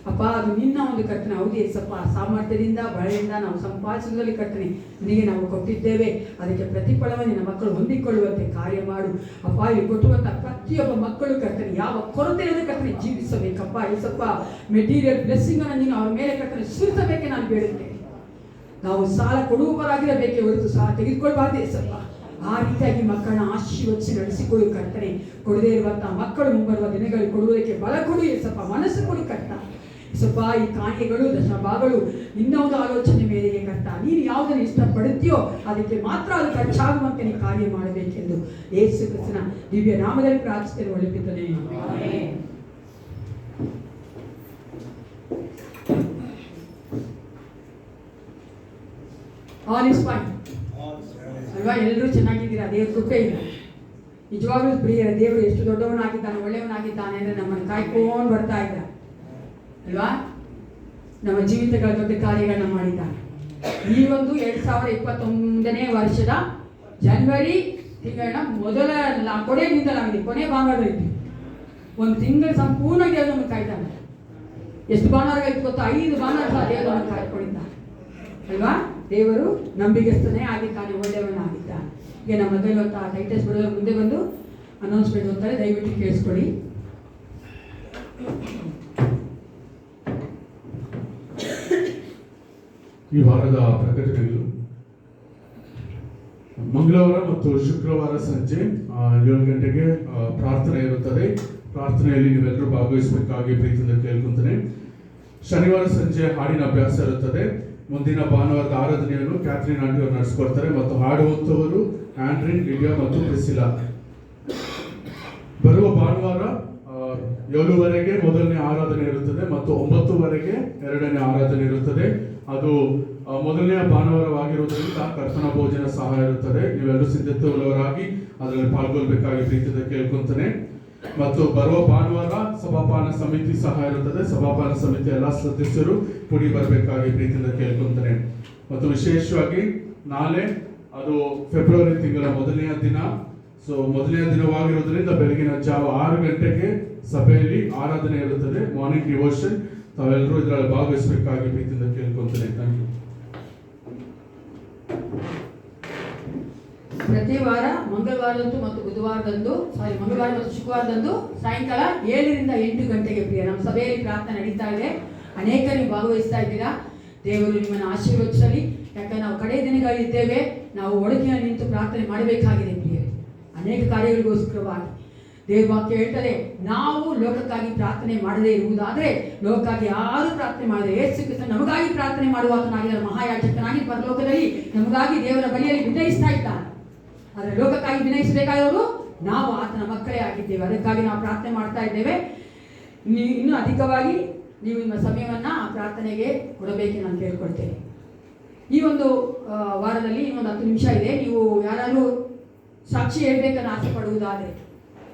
A: ಅಪ್ಪ ಅದು ನಿನ್ನ ಒಂದು ಕರ್ತನೆ ಹೌದೇ ಸಪ್ಪ ಸಾಮರ್ಥ್ಯದಿಂದ ಬಳೆಯಿಂದ ನಾವು ಸಂಪಾದಿಸುವುದರಲ್ಲಿ ಕರ್ತನೆ ನಿನಗೆ ನಾವು ಕೊಟ್ಟಿದ್ದೇವೆ. ಅದಕ್ಕೆ ಪ್ರತಿಫಲವನ್ನು ನಿನ್ನ ಮಕ್ಕಳು ಹೊಂದಿಕೊಳ್ಳುವಂತೆ ಕಾರ್ಯ ಮಾಡು. ಅಪ್ಪ ಇಲ್ಲಿ ಕೊಟ್ಟುವಂಥ ಪ್ರತಿಯೊಬ್ಬ ಮಕ್ಕಳು ಕರ್ತನೆ ಯಾವ ಕೊರತೆಯನ್ನು ಕರ್ತನೆ ಜೀವಿಸಬೇಕಪ್ಪ. ಅಪ್ಪ ಏಸಪ್ಪ ಮೆಟೀರಿಯಲ್ ಬ್ಲೆಸ್ಸಿಂಗ್ ಅನ್ನು ನೀನು ಅವ್ರ ಮೇಲೆ ಕಟ್ಟಲು ಸುರಿಸಬೇಕೆ ನಾನು ಬೇಡುತ್ತೇನೆ. ನಾವು ಸಾಲ ಕೊಡುವವರಾಗಿರಬೇಕೇ ಹೊರತು ಸಾಲ ತೆಗೆದುಕೊಳ್ಬಾರ್ದು ಏಸಪ್ಪ. ಆ ರೀತಿಯಾಗಿ ಮಕ್ಕಳನ್ನ ಆಶೀರ್ವದಿಸಿ ನಡೆಸಿಕೊಳ್ಳು ಕರ್ತನೆ. ಕೊಡದೇ ಇರುವಂತಹ ಮಕ್ಕಳು ಮುಂಬರುವ ದಿನಗಳಲ್ಲಿ ಕೊಡುವುದಕ್ಕೆ ಬಲ ಕೊಡು ಏಸಪ್ಪ, ಮನಸ್ಸು ಕೊಡಿ ಕರ್ತ. ಏಸಪ್ಪ ಈ ಕಾಣಿಕೆಗಳು ದಶಭಾಗಗಳು ನಿನ್ನ ಒಂದು ಆಲೋಚನೆ ಮೇರೆಗೆ ಕರ್ತ. ನೀನು ಯಾವುದನ್ನು ಇಷ್ಟಪಡುತ್ತೀಯೋ ಅದಕ್ಕೆ ಮಾತ್ರ ಅದು ಖರ್ಚಾಗುವಂತೆ ನೀನು ಕಾರ್ಯ ಮಾಡಬೇಕೆಂದು ಯೇಸು ಕ್ರಿಸ್ತನ ದಿವ್ಯ ನಾಮದಲ್ಲಿ ಪ್ರಾರ್ಥಿಸುತ್ತೇನೆ. ಒಳ್ಳೆಪಿತನೇ ಆಲ್ ಇಸ್ ಫೈನ್ ಅಲ್ವಾ? ಎಲ್ಲರೂ ಚೆನ್ನಾಗಿದ್ದೀರಾ? ದೇವ್ರ ಕೃಪೆ ಇಲ್ಲ. ನಿಜವಾಗ್ಲೂ ಪ್ರಿಯರ, ದೇವರು ಎಷ್ಟು ದೊಡ್ಡವನಾಗಿದ್ದಾನೆ, ಒಳ್ಳೆಯವನಾಗಿದ್ದಾನೆ ಅಂದರೆ ನಮ್ಮನ್ನು ಕಾಯ್ಕೊಂಡು ಬರ್ತಾ ಇದ್ದ ಅಲ್ವಾ? ನಮ್ಮ ಜೀವಿತಗಳ ದೊಡ್ಡ ಕಾರ್ಯಗಳನ್ನ ಮಾಡಿದ್ದಾನೆ. ಈ ಒಂದು 2021ನೇ ವರ್ಷದ ಜನವರಿ ತಿಂಗಳ ಮೊದಲ ಕೊನೆ ದಿನದಲ್ಲಿ ಕೊನೆ ಭಾನುವಾರ ಇದ್ವಿ. ಒಂದು ತಿಂಗಳು ಸಂಪೂರ್ಣ ದೇವರನ್ನು ಕಾಯ್ತಾನೆ. ಎಷ್ಟು ಭಾನುವಾರ ಇತ್ತು ಗೊತ್ತಾ? 5 ಭಾನುವಾರ ದೇವರನ್ನು ಕಾಯ್ಕೊಂಡಿದ್ದಾನೆ ಅಲ್ವಾ? ದೇವರು ನಂಬಿಗಸ್ತನೇ ಆಗಿದ್ದಾನೆ, ಒಳ್ಳೆಯವನಾಗಿದ್ದಾನೆ. ಈಗ ನಮ್ಮ ಮೊದಲು ಟೈಟಸ್ ಬ್ರದರ್ ಮುಂದೆ ಬಂದು ಅನೌನ್ಸ್ಮೆಂಟ್ ಹೋಗ್ತಾರೆ, ದಯವಿಟ್ಟು ಕೇಳಿಸ್ಕೊಳ್ಳಿ.
B: ಈ ವಾರದ ಪ್ರಕಟಣೆಗಳು ಮಂಗಳವಾರ ಮತ್ತು ಶುಕ್ರವಾರ ಸಂಜೆ 7 ಗಂಟೆಗೆ ಪ್ರಾರ್ಥನೆ ಇರುತ್ತದೆ. ಪ್ರಾರ್ಥನೆಯಲ್ಲಿ ನೀವೆಲ್ಲರೂ ಭಾಗವಹಿಸಬೇಕಾಗಿ ಪ್ರೀತಿಯಿಂದ ಕೇಳ್ಕೊಂತಾನೆ. ಶನಿವಾರ ಸಂಜೆ ಹಾಡಿನ ಅಭ್ಯಾಸ ಇರುತ್ತದೆ. ಮುಂದಿನ ಭಾನುವಾರದ ಆರಾಧನೆಯನ್ನು ಕ್ಯಾಥರಿನ್ ಆಂಟಿ ಅವರು ನಡೆಸಿಕೊಡ್ತಾರೆ ಮತ್ತು ಹಾಡುವಂಥವರು ಆಂಡ್ರಿನ್, ಲಿಡಿಯಾ ಮತ್ತು ಪ್ರಿಸಿಲಾ. ಬರುವ ಭಾನುವಾರ 7ವರೆಗೆ ಮೊದಲನೇ ಆರಾಧನೆ ಇರುತ್ತದೆ ಮತ್ತು 9ವರೆಗೆ ಎರಡನೇ ಆರಾಧನೆ ಇರುತ್ತದೆ. ಅದು ಮೊದಲನೆಯ ಭಾನುವಾರವಾಗಿರುವುದರಿಂದ ಕರ್ತನ ಭೋಜನ ಸಹ ಇರುತ್ತದೆ. ನೀವೆಲ್ಲರೂ ಸಿದ್ಧತೆ ಉಳ್ಳವರಾಗಿ ಅದರಲ್ಲಿ ಪಾಲ್ಗೊಳ್ಬೇಕಾಗಿ ಪ್ರೀತಿಯಿಂದ ಕೇಳ್ಕೊಂತಾನೆ. ಮತ್ತು ಬರುವ ಭಾನುವಾರ ಸಭಾಪಾನ ಸಮಿತಿ ಸಹ ಇರುತ್ತದೆ. ಸಭಾಪಾನ ಸಮಿತಿ ಎಲ್ಲ ಸದಸ್ಯರು ಕೂಡಿ ಬರಬೇಕಾಗಿ ಪ್ರೀತಿಯಿಂದ ಕೇಳ್ಕೊಂತಾನೆ. ಮತ್ತು ವಿಶೇಷವಾಗಿ ನಾಳೆ ಅದು ಫೆಬ್ರವರಿ ತಿಂಗಳ ಮೊದಲನೆಯ ದಿನ. ಸೊ ಮೊದಲನೆಯ ದಿನವಾಗಿರುವುದರಿಂದ ಬೆಳಗಿನ ಜಾವ 6 ಗಂಟೆಗೆ ಸಭೆಯಲ್ಲಿ ಆರಾಧನೆ ಇರುತ್ತದೆ, ಮಾರ್ನಿಂಗ್ ಡಿವೋಷನ್. ತಾವೆಲ್ಲರೂ ಇದರಲ್ಲಿ ಭಾಗವಹಿಸಬೇಕಾಗಿ ಪ್ರೀತಿಯಿಂದ ಕೇಳ್ಕೊಂತಾನೆ. Thank you.
A: ಪ್ರತಿ ವಾರ ಮಂಗಳವಾರದಂದು ಮತ್ತು ಮಂಗಳವಾರ ಮತ್ತು ಶುಕ್ರವಾರದಂದು ಸಾಯಂಕಾಲ 7ರಿಂದ 8 ಗಂಟೆಗೆ ಪ್ರಿಯ ನಮ್ಮ ಸಭೆಯಲ್ಲಿ ಪ್ರಾರ್ಥನೆ ನಡೀತಾ ಇದೆ. ಅನೇಕ ನೀವು ಭಾಗವಹಿಸ್ತಾ ಇದ್ದೀರಾ. ದೇವರು ನಿಮ್ಮನ್ನು ಆಶೀರ್ವದಿಸಲಿ. ಯಾಕಂದ್ರೆ ನಾವು ಕಡೆ ದಿನಗಳಿದ್ದೇವೆ. ನಾವು ಒಳಗಿನ ನಿಂತು ಪ್ರಾರ್ಥನೆ ಮಾಡಬೇಕಾಗಿದೆ ಪ್ರಿಯರೇ, ಅನೇಕ ಕಾರ್ಯಗಳಿಗೋಸ್ಕರವಾಗಿ. ದೇವ ವಾಕ್ಯ ಹೇಳ್ತದೆ, ನಾವು ಲೋಕಕ್ಕಾಗಿ ಪ್ರಾರ್ಥನೆ ಮಾಡದೇ ಇರುವುದಾದರೆ ಲೋಕಕ್ಕಾಗಿ ಯಾರು ಪ್ರಾರ್ಥನೆ ಮಾಡದೆ ಯೇಸು ಕ್ರಿಸ್ತ ನಮಗಾಗಿ ಪ್ರಾರ್ಥನೆ ಮಾಡುವಾತನಾಗಿ ಮಹಾಯಾಜಕನಾಗಿ ಪರಲೋಕದಲ್ಲಿ ನಮಗಾಗಿ ದೇವರ ಬಳಿಯಲ್ಲಿ ವಿನಯಿಸ್ತಾ ಇದ್ದಾನೆ. ಆದರೆ ಲೋಕಕ್ಕಾಗಿ ವಿನಯಿಸಬೇಕಾದವರು ನಾವು ಆತನ ಮಕ್ಕಳೇ ಆಗಿದ್ದೇವೆ. ಅದಕ್ಕಾಗಿ ನಾವು ಪ್ರಾರ್ಥನೆ ಮಾಡ್ತಾ ಇದ್ದೇವೆ. ಇನ್ನೂ ಅಧಿಕವಾಗಿ ನೀವು ನಿಮ್ಮ ಸಮಯವನ್ನು ಆ ಪ್ರಾರ್ಥನೆಗೆ ಕೊಡಬೇಕು ನಾನು ಕೇಳ್ಕೊಳ್ತೇನೆ. ಈ ಒಂದು ವಾರದಲ್ಲಿ ಇನ್ನೊಂದು 10 ನಿಮಿಷ ಇದೆ. ನೀವು ಯಾರಾದರೂ ಸಾಕ್ಷಿ ಹೇಳ್ಬೇಕನ್ನು ಆಸೆ ಪಡುವುದಾದರೆ,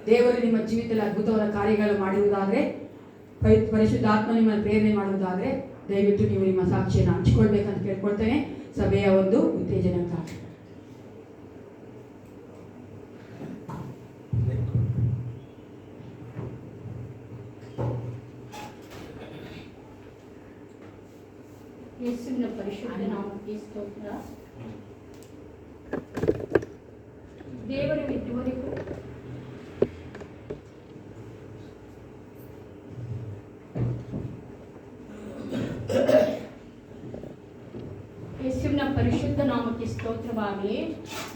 A: ದೇವರು ನಿಮ್ಮ ಜೀವಿತದಲ್ಲಿ ಅದ್ಭುತವಾದ ಕಾರ್ಯಗಳು ಮಾಡಿರುವುದಾದರೆ, ಪರಿಶುದ್ಧಾತ್ಮ ನಿಮ್ಮನ್ನು ಪ್ರೇರಣೆ ಮಾಡುವುದಾದರೆ ದಯವಿಟ್ಟು ನೀವು ನಿಮ್ಮ ಸಾಕ್ಷಿಯನ್ನು ಹಂಚಿಕೊಳ್ಬೇಕಂತ ಕೇಳ್ಕೊಳ್ತೇನೆ. ಸಭೆಯ ಒಂದು ಉತ್ತೇಜನಕ್ಕಾಗಿ
D: ಯೇಸುವಿನ ಪರಿಶುದ್ಧ ನಾಮಕ್ಕೆ ಸ್ತೋತ್ರ. ದೇವರು ಇದುವರೆಗೂ ಯೇಸುವಿನ ಪರಿಶುದ್ಧ ನಾಮಕ್ಕೆ ಸ್ತೋತ್ರವಾಗಲಿ.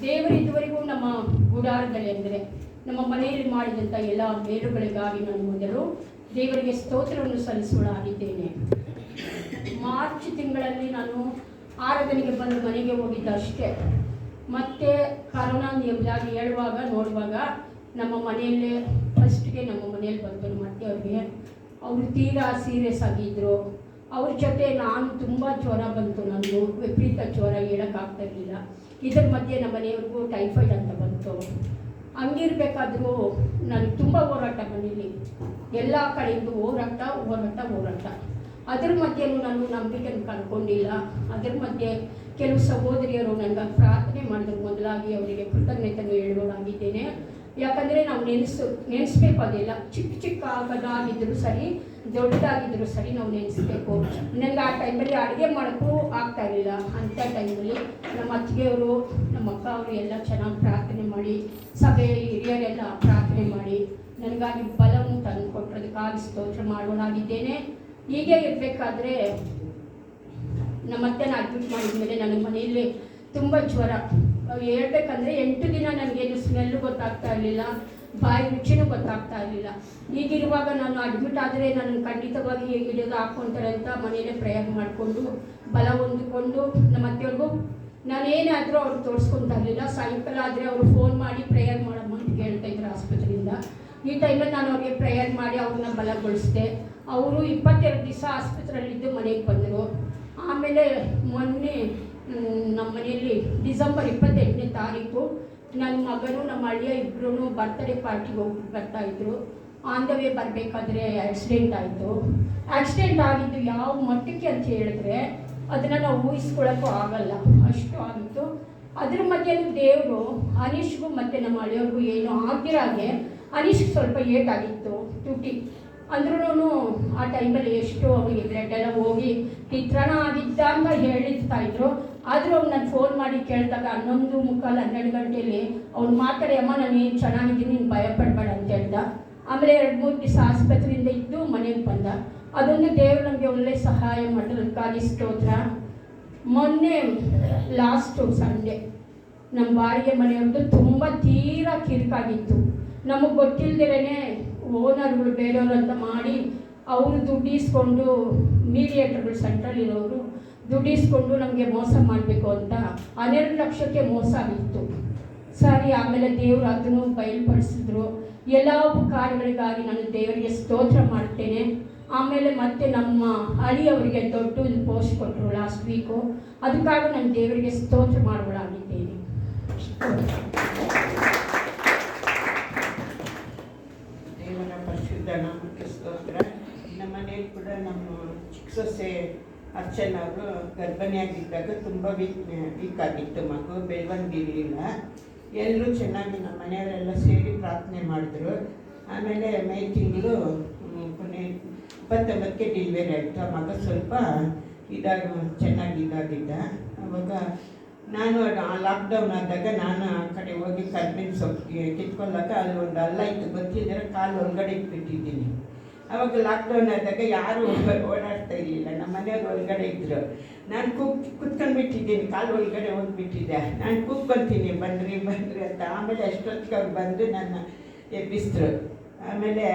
D: ದೇವರು ಇದುವರೆಗೂ ನಮ್ಮ ಗುಡಾರದಲ್ಲಿ ಅಂದರೆ ನಮ್ಮ ಮನೆಯಲ್ಲಿ ಮಾಡಿದಂಥ ಎಲ್ಲ ಮೇಲುಗಳಿಗಾಗಿ ನಾನು ಮೊದಲು ದೇವರಿಗೆ ಸ್ತೋತ್ರವನ್ನು ಸಲ್ಲಿಸುವಳಾಗಿದ್ದೇನೆ. ಮಾರ್ಚ್ ತಿಂಗಳಲ್ಲಿ ನಾನು ಆರಾಧನೆಗೆ ಬಂದು ಮನೆಗೆ ಹೋಗಿದ್ದಷ್ಟೇ. ಮತ್ತೆ ಕರೋನಾ ಎಂಬುದಾಗಿ ನೋಡುವಾಗ ನಮ್ಮ ಮನೆಯಲ್ಲೇ ಫಸ್ಟ್ಗೆ ನಮ್ಮ ಮನೆಯಲ್ಲಿ ಬಂದರು. ಮತ್ತೆ ಅವರು ತೀರಾ ಸೀರಿಯಸ್ ಆಗಿದ್ದರು. ಅವ್ರ ಜೊತೆ ನಾನು ತುಂಬ ಜ್ವರ ಬಂತು. ನನಗೂ ವಿಪರೀತ ಜ್ವರ, ಹೇಳೋಕ್ಕಾಗ್ತಾ ಇರಲಿಲ್ಲ. ಇದರ ಮಧ್ಯೆ ನಮ್ಮ ಮನೆಯವ್ರಿಗೂ ಟೈಫಾಯ್ಡ್ ಅಂತ ಬಂತು. ಹಂಗಿರ್ಬೇಕಾದ್ರೂ ನನಗೆ ತುಂಬ ಹೋರಾಟ ಮನೇಲಿ, ಎಲ್ಲ ಕಡೆಯಿಂದ ಹೋರಾಟ. ಅದರ ಮಧ್ಯೆನೂ ನಾನು ನಂಬಿಕೆಯನ್ನು ಕಳ್ಕೊಂಡಿಲ್ಲ. ಅದರ ಮಧ್ಯೆ ಕೆಲವು ಸಹೋದರಿಯರು ನನಗೆ ಪ್ರಾರ್ಥನೆ ಮಾಡಿದ್ರು. ಮೊದಲಾಗಿ ಅವರಿಗೆ ಕೃತಜ್ಞತೆಯನ್ನು ಹೇಳುವಳಾಗಿದ್ದೇನೆ. ಯಾಕಂದರೆ ನಾವು ನೆನೆಸ್ಬೇಕು. ಅದೆಲ್ಲ ಚಿಕ್ಕ ಆಗದಾಗಿದ್ದರೂ ಸರಿ, ದೊಡ್ಡದಾಗಿದ್ದರೂ ಸರಿ ನಾವು ನೆನೆಸ್ಬೇಕು. ನನಗೆ ಆ ಟೈಮಲ್ಲಿ ಅಡುಗೆ ಮಾಡೋಕ್ಕೂ ಆಗ್ತಾ ಇರಲಿಲ್ಲ. ಅಂಥ ಟೈಮಲ್ಲಿ ನಮ್ಮ ಅತ್ತಿಗೆಯವರು, ನಮ್ಮ ಅಕ್ಕ ಅವರು ಎಲ್ಲ ಚೆನ್ನಾಗಿ ಪ್ರಾರ್ಥನೆ ಮಾಡಿ, ಸಭೆ ಹಿರಿಯರೆಲ್ಲ ಪ್ರಾರ್ಥನೆ ಮಾಡಿ ನನಗಾಗಿ ಬಲವನ್ನು ತಂದು ಕೊಟ್ಟರು. ಅದಕ್ಕಾಗಿ ಸ್ತೋತ್ರ ಮಾಡೋಣಾಗಿದ್ದೇನೆ. ಹೀಗೆ ಇರಬೇಕಾದ್ರೆ ನಮ್ಮತ್ತೆ ಅಡ್ಮಿಟ್ ಮಾಡಿದ ಮೇಲೆ ನನ್ನ ಮನೆಯಲ್ಲಿ ತುಂಬ ಜ್ವರ. ಹೇಳ್ಬೇಕಂದ್ರೆ 8 ದಿನ ನನಗೇನು ಸ್ಮೆಲ್ಲು ಗೊತ್ತಾಗ್ತಾ ಇರಲಿಲ್ಲ, ಬಾಯಿ ರುಚಿನೂ ಗೊತ್ತಾಗ್ತಾ ಇರಲಿಲ್ಲ. ಹೀಗಿರುವಾಗ ನಾನು ಅಡ್ಮಿಟ್ ಆದರೆ ನನ್ನ ಖಂಡಿತವಾಗಿ ಹಿಡಿದು ಹಾಕ್ಕೊಂತಾರೆ ಅಂತ ಮನೆಯಲ್ಲೇ ಪ್ರಯೋಗ ಮಾಡಿಕೊಂಡು ಬಲ ಹೊಂದಿಕೊಂಡು ನಮ್ಮ ಅತ್ತೆಯವ್ರಿಗೂ ನಾನೇನಾದರೂ ಅವ್ರು ತೋರಿಸ್ಕೊತಾ ಇರಲಿಲ್ಲ. ಸಾಯಂಕಾಲ ಆದರೆ ಅವರು ಫೋನ್ ಮಾಡಿ ಪ್ರೇಯರ್ ಮಾಡಮ್ಮ ಅಂತ ಕೇಳ್ತಾಯಿದ್ರು ಆಸ್ಪತ್ರೆಯಿಂದ. ಈ ಟೈಮಲ್ಲಿ ನಾನು ಅವ್ರಿಗೆ ಪ್ರೇಯರ್ ಮಾಡಿ ಅವ್ರನ್ನ ಬಲಗೊಳಿಸಿದೆ. ಅವರು 22 ದಿವಸ ಆಸ್ಪತ್ರೆಯಲ್ಲಿದ್ದು ಮನೆಗೆ ಬಂದರು. ಆಮೇಲೆ ಮೊನ್ನೆ ನಮ್ಮ ಮನೆಯಲ್ಲಿ ಡಿಸೆಂಬರ್ 28ನೇ ತಾರೀಕು ನನ್ನ ಮಗನು ನಮ್ಮ ಅಳಿಯ ಇಬ್ಬರೂ ಬರ್ತ್ಡೇ ಪಾರ್ಟಿಗೆ ಹೋಗಿ ಬರ್ತಾಯಿದ್ರು. ಆನ್ ದ ವೇ ಬರಬೇಕಾದ್ರೆ ಆಕ್ಸಿಡೆಂಟ್ ಆಯಿತು. ಆಕ್ಸಿಡೆಂಟ್ ಆಗಿದ್ದು ಯಾವ ಮಟ್ಟಕ್ಕೆ ಅಂತ ಹೇಳಿದ್ರೆ ಅದನ್ನು ನಾವು ಊಹಿಸ್ಕೊಳ್ಳೋಕ್ಕೂ ಆಗಲ್ಲ, ಅಷ್ಟು ಆಗಿತ್ತು. ಅದ್ರ ಮಧ್ಯೆ ದೇವರು ಅನೀಶ್ಗೂ ಮತ್ತು ನಮ್ಮ ಅಳಿಯವ್ರಿಗೂ ಏನೋ ಆಗಿರಾಗೆ ಅನೀಶ್ಗೆ ಸ್ವಲ್ಪ ಏಟಾಗಿತ್ತು ತುಟಿ. ಅಂದ್ರೂ ಆ ಟೈಮಲ್ಲಿ ಎಷ್ಟು ಅವರಿಗೆ ಬ್ಲಡ್ ಎಲ್ಲ ಹೋಗಿ ಚಿತ್ರಣ ಆಗಿದ್ದ ಅಂತ ಹೇಳಿರ್ತಾಯಿದ್ರು. ಆದರೂ ಅವ್ನು ನಾನು ಫೋನ್ ಮಾಡಿ ಕೇಳಿದಾಗ 11:45 12 ಗಂಟೆಯಲ್ಲಿ ಅವ್ನು ಮಾತಾಡಿ, ಅಮ್ಮ ನಾನು ಏನು ಚೆನ್ನಾಗಿದ್ದೀನಿ, ನೀನು ಭಯಪಡಬೇಡ ಅಂತ ಹೇಳ್ದ. ಆಮೇಲೆ 2-3 ದಿವಸ ಆಸ್ಪತ್ರೆಯಿಂದ ಇದ್ದು ಮನೆಗೆ ಬಂದ. ಅದೊಂದು ದೇವರು ನಮಗೆ ಒಳ್ಳೆ ಸಹಾಯ ಮಾಡೋದಕ್ಕಾಗಿ ಸ್ತೋತ್ರ. ಮೊನ್ನೆ ಲಾಸ್ಟು ಸಂಡೇ ನಮ್ಮ ಬಾಡಿಗೆ ಮನೆಯವ್ರದ್ದು ತುಂಬ ತೀರಾ ಕಿರಿಕಾಗಿತ್ತು. ನಮಗೆ ಗೊತ್ತಿಲ್ಲದಿರೇ ಓನರ್ಗಳು ಬೇರೆಯವರು ಅಂತ ಮಾಡಿ ಅವರು ದುಡ್ಡಿಸ್ಕೊಂಡು ಮೀಡಿಯೇಟರ್ಗಳು ಸೆಂಟ್ರಲ್ಲಿರೋರು ದುಡ್ಡಿಸ್ಕೊಂಡು ನಮಗೆ ಮೋಸ ಮಾಡಬೇಕು ಅಂತ 12 ಲಕ್ಷಕ್ಕೆ ಮೋಸ ಆಗಿತ್ತು. ಸರಿ, ಆಮೇಲೆ ದೇವರು ಅದನ್ನು ಬಯಲುಪಡಿಸಿದ್ರು. ಎಲ್ಲ ಕಾರ್ಯಗಳಿಗಾಗಿ ನಾನು ದೇವರಿಗೆ ಸ್ತೋತ್ರ ಮಾಡ್ತೇನೆ. ಆಮೇಲೆ ಮತ್ತೆ ನಮ್ಮ ಅಳಿಯವರಿಗೆ ದೊಡ್ಡ ಪೋಸ್ಟ್ ಕೊಟ್ಟರು ಲಾಸ್ಟ್ ವೀಕು. ಅದಕ್ಕಾಗಿ ನಾನು ದೇವರಿಗೆ ಸ್ತೋತ್ರ ಮಾಡುವಳಾಗಿದ್ದೇನೆ.
E: ದೇವರ ಪರಿಶುದ್ಧ ನಾಮಕ್ಕೆ ಸ್ತೋತ್ರ. ನಮ್ಮ ಮನೆಯಲ್ಲಿ ಕೂಡ ನಮ್ಮ ಚಿಕ್ಕ ಸೊಸೆ ಅರ್ಚನಾ ಅವರು ಗರ್ಭಿಣಿಯಾಗಿದ್ದಾಗ ತುಂಬ ವೀಕ್ ಆಗಿತ್ತು, ಮಗು ಬೆಳವಣಿಗಿರಲಿಲ್ಲ. ಎಲ್ಲರೂ ಚೆನ್ನಾಗಿ ನಮ್ಮ ಮನೆಯವರೆಲ್ಲ ಸೇರಿ ಪ್ರಾರ್ಥನೆ ಮಾಡಿದ್ರು. ಆಮೇಲೆ ಮೇ ತಿಂಗಳು ಕೊನೆ 29ಕ್ಕೆ ಡೆಲಿವರಿ ಆಯಿತು. ಮಗ ಸ್ವಲ್ಪ ಚೆನ್ನಾಗಿ ಇದಾಗಿದ್ದ. ಅವಾಗ ನಾನು ಲಾಕ್ಡೌನ್ ಆದಾಗ ನಾನು ಆ ಕಡೆ ಹೋಗಿ ಕರ್ಬೇವಿನ ಸೊಪ್ಪು ಕಿತ್ಕೊಳ್ಳಾಗ ಅಲ್ಲಿ ಒಂದು ಹಳ್ಳ ಇತ್ತು, ಗೊತ್ತಿದ್ದರೆ ಕಾಲು ಒಳಗಡೆ ಇಟ್ಬಿಟ್ಟಿದ್ದೀನಿ. ಅವಾಗ ಲಾಕ್ಡೌನ್ ಆದಾಗ ಯಾರು ಓಡಾಡ್ತಾ ಇರಲಿಲ್ಲ, ನಮ್ಮ ಮನೆಯವ್ರು ಒಳಗಡೆ ಇದ್ದರು. ನಾನು ಕುತ್ಕೊಂಡ್ಬಿಟ್ಟಿದ್ದೀನಿ, ಕಾಲು ಒಳಗಡೆ ಹೋಗ್ಬಿಟ್ಟಿದ್ದೆ. ನಾನು ಕೂತ್ಕೊಳ್ತೀನಿ ಬನ್ನಿರಿ ಅಂತ. ಆಮೇಲೆ ಅಷ್ಟೊತ್ತಿಗೆ ಅವ್ರು ಬಂದು ನನ್ನ ಎಬ್ಬಿಸಿದ್ರು. ಆಮೇಲೆ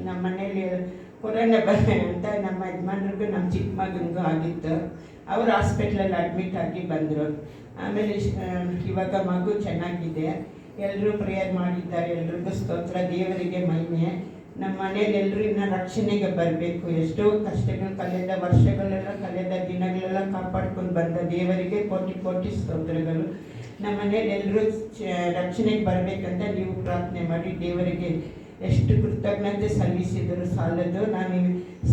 E: ನಮ್ಮ ಮನೇಲಿ ಕೊರೋನಾ ಅಂತ ನಮ್ಮ ಯಜಮಾನ್ರಿಗೂ ನಮ್ಮ ಚಿಕ್ಕ ಮಗನಿಗೂ ಆಗಿತ್ತು. ಅವರು ಹಾಸ್ಪಿಟ್ಲಲ್ಲಿ ಅಡ್ಮಿಟ್ ಆಗಿ ಬಂದರು. ಆಮೇಲೆ ಇವಾಗ ಮಗು ಚೆನ್ನಾಗಿದೆ. ಎಲ್ಲರೂ ಪ್ರೇಯರ್ ಮಾಡಿದ್ದಾರೆ. ಎಲ್ರಿಗೂ ಸ್ತೋತ್ರ, ದೇವರಿಗೆ ಮಹಿಮೆ. ನಮ್ಮ ಮನೇಲಿ ಎಲ್ಲರೂ ಇನ್ನೂ ರಕ್ಷಣೆಗೆ ಬರಬೇಕು. ಎಷ್ಟೋ ಕಷ್ಟಗಳು ಕಳೆದ ವರ್ಷಗಳೆಲ್ಲ ಕಳೆದ ದಿನಗಳೆಲ್ಲ ಕಾಪಾಡ್ಕೊಂಡು ಬಂದ ದೇವರಿಗೆ ಕೋಟಿ ಕೋಟಿ ಸ್ತೋತ್ರಗಳು. ನಮ್ಮ ಮನೇಲಿ ಎಲ್ಲರೂ ರಕ್ಷಣೆಗೆ ಬರಬೇಕಂತ ನೀವು ಪ್ರಾರ್ಥನೆ ಮಾಡಿ ದೇವರಿಗೆ ಎಷ್ಟು ಕೃತಜ್ಞತೆ ಸಲ್ಲಿಸಿದರೂ ಸಾಲದು. ನಾನು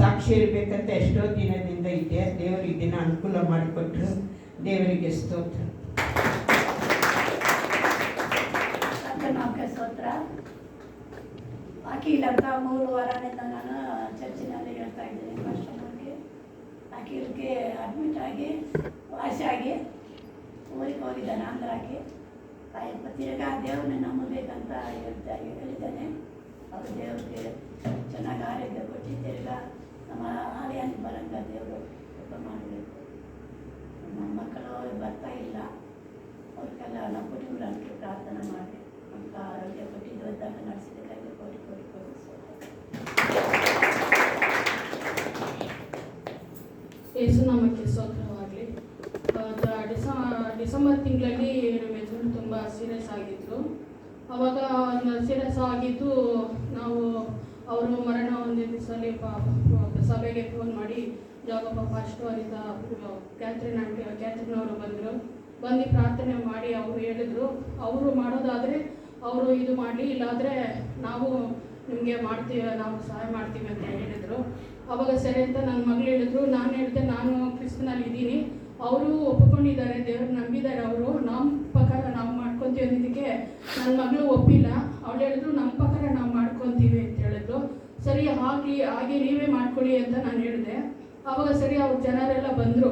E: ಸಾಕ್ಷಿ ಇರಬೇಕಂತ ಎಷ್ಟೋ ದಿನದಿಂದ ಇದೆ. ದೇವರು ಈ ದಿನ ಅನುಕೂಲ ಮಾಡಿಕೊಟ್ರು. ದೇವರಿಗೆ ಸ್ತೋತ್ರ.
F: ಸ್ತೋತ್ರ. ಅಖಿಲಂತ 3 ವಾರದಿಂದ ನಾನು ಚರ್ಚಿನಲ್ಲಿ ಹೇಳ್ತಾ ಇದ್ದೀನಿ. ಫಸ್ಟ್ಗೆ ಅಖಿಲ್ಗೆ ಅಡ್ಮಿಟ್ ಆಗಿ ವಾಸಿಯಾಗಿ ಊರಿಗೆ ಹೋಗಿದ್ದಾನೆ ಆಂಧ್ರಕ್ಕೆ. ತಿರ್ಗಾ ದೇವ್ರನ್ನ ನಂಬಬೇಕಂತ ಹೇಳಿದ್ದಾನೆ. ಅವರು ದೇವ್ರಿಗೆ ಚೆನ್ನಾಗಿ ಆರೋಗ್ಯ ಕೊಟ್ಟು ತಿರ್ಗಾ ನಮ್ಮ ಆಲಯಕ್ಕೆ ಬರಂಗ ದೇವರು ಕೃಪೆ ಮಾಡಬೇಕು. ನಮ್ಮ ಮಕ್ಕಳು ಬರ್ತಾ ಇಲ್ಲ, ಅವ್ರಿಗೆಲ್ಲ ನಮ್ಮ ಕುಟುಂಬಕ್ಕೆ ಪ್ರಾರ್ಥನೆ ಮಾಡಿ ಅಂತ ಆರೋಗ್ಯ ಕೊಟ್ಟಿದ್ದು ಇದ್ದಾಗ ನಡೆಸಿದ್ದಕ್ಕಾಗಿ ಕೋಟಿ ಕೋಟಿ ಕೋಟಿ
G: ಯೇಸುನಾಮಕ್ಕೆ ಸ್ತೋತ್ರವಾಗಲಿ. ಡಿಸೆಂಬರ್ ತಿಂಗಳಲ್ಲಿ ನಮ್ಮ ಯಜಮಾನ್ ತುಂಬ ಸೀರಿಯಸ್ ಆಗಿದ್ರು. ಅವಾಗ ಸೀರಿಯಸ್ ಆಗಿದ್ದು ನಾವು ಅವರು ಮರಣ ಹೊಂದಿದ ದಿವಸಲ್ಲಿ ಸಭೆಗೆ ಫೋನ್ ಮಾಡಿ ಜಾಗಪ್ಪ ಫಾಸ್ಟು ಅಂತ ಕ್ಯಾಥರಿನ್ ಅವರು ಬಂದು ಪ್ರಾರ್ಥನೆ ಮಾಡಿ ಅವರು ಹೇಳಿದ್ರು, ಅವರು ಮಾಡೋದಾದರೆ ಅವರು ಇದು ಮಾಡಲಿ, ಇಲ್ಲಾದರೆ ನಾವು ನಿಮಗೆ ಮಾಡ್ತೀವಿ, ನಾವು ಸಹಾಯ ಮಾಡ್ತೀವಿ ಅಂತ ಹೇಳಿದರು. ಅವಾಗ ಸರಿ ಅಂತ ನನ್ನ ಮಗಳು ಹೇಳಿದ್ರು. ನಾನು ಹೇಳಿದೆ, ನಾನು ಕ್ರಿಸ್ತನಲ್ಲಿ ಇದ್ದೀನಿ, ಅವರು ಒಪ್ಪಿಕೊಂಡಿದ್ದಾರೆ, ದೇವ್ರು ನಂಬಿದ್ದಾರೆ. ಅವರು ನಮ್ಮ ಪ್ರಕಾರ ನಾವು ಮಾಡ್ಕೊತೀವಿ ಅನ್ನೋದಕ್ಕೆ ನನ್ನ ಮಗಳು ಒಪ್ಪಿಲ್ಲ. ಅವಳು ಹೇಳಿದ್ರು, ನಮ್ಮ ಪ್ರಕಾರ ನಾವು ಮಾಡ್ಕೊತೀವಿ ಅಂತ ಹೇಳಿದ್ರು. ಸರಿ ಆಗಲಿ, ಹಾಗೆ ನೀವೇ ಮಾಡ್ಕೊಳ್ಳಿ ಅಂತ ನಾನು ಹೇಳಿದೆ. ಆವಾಗ ಸರಿ ಅವ್ರ ಜನರೆಲ್ಲ ಬಂದು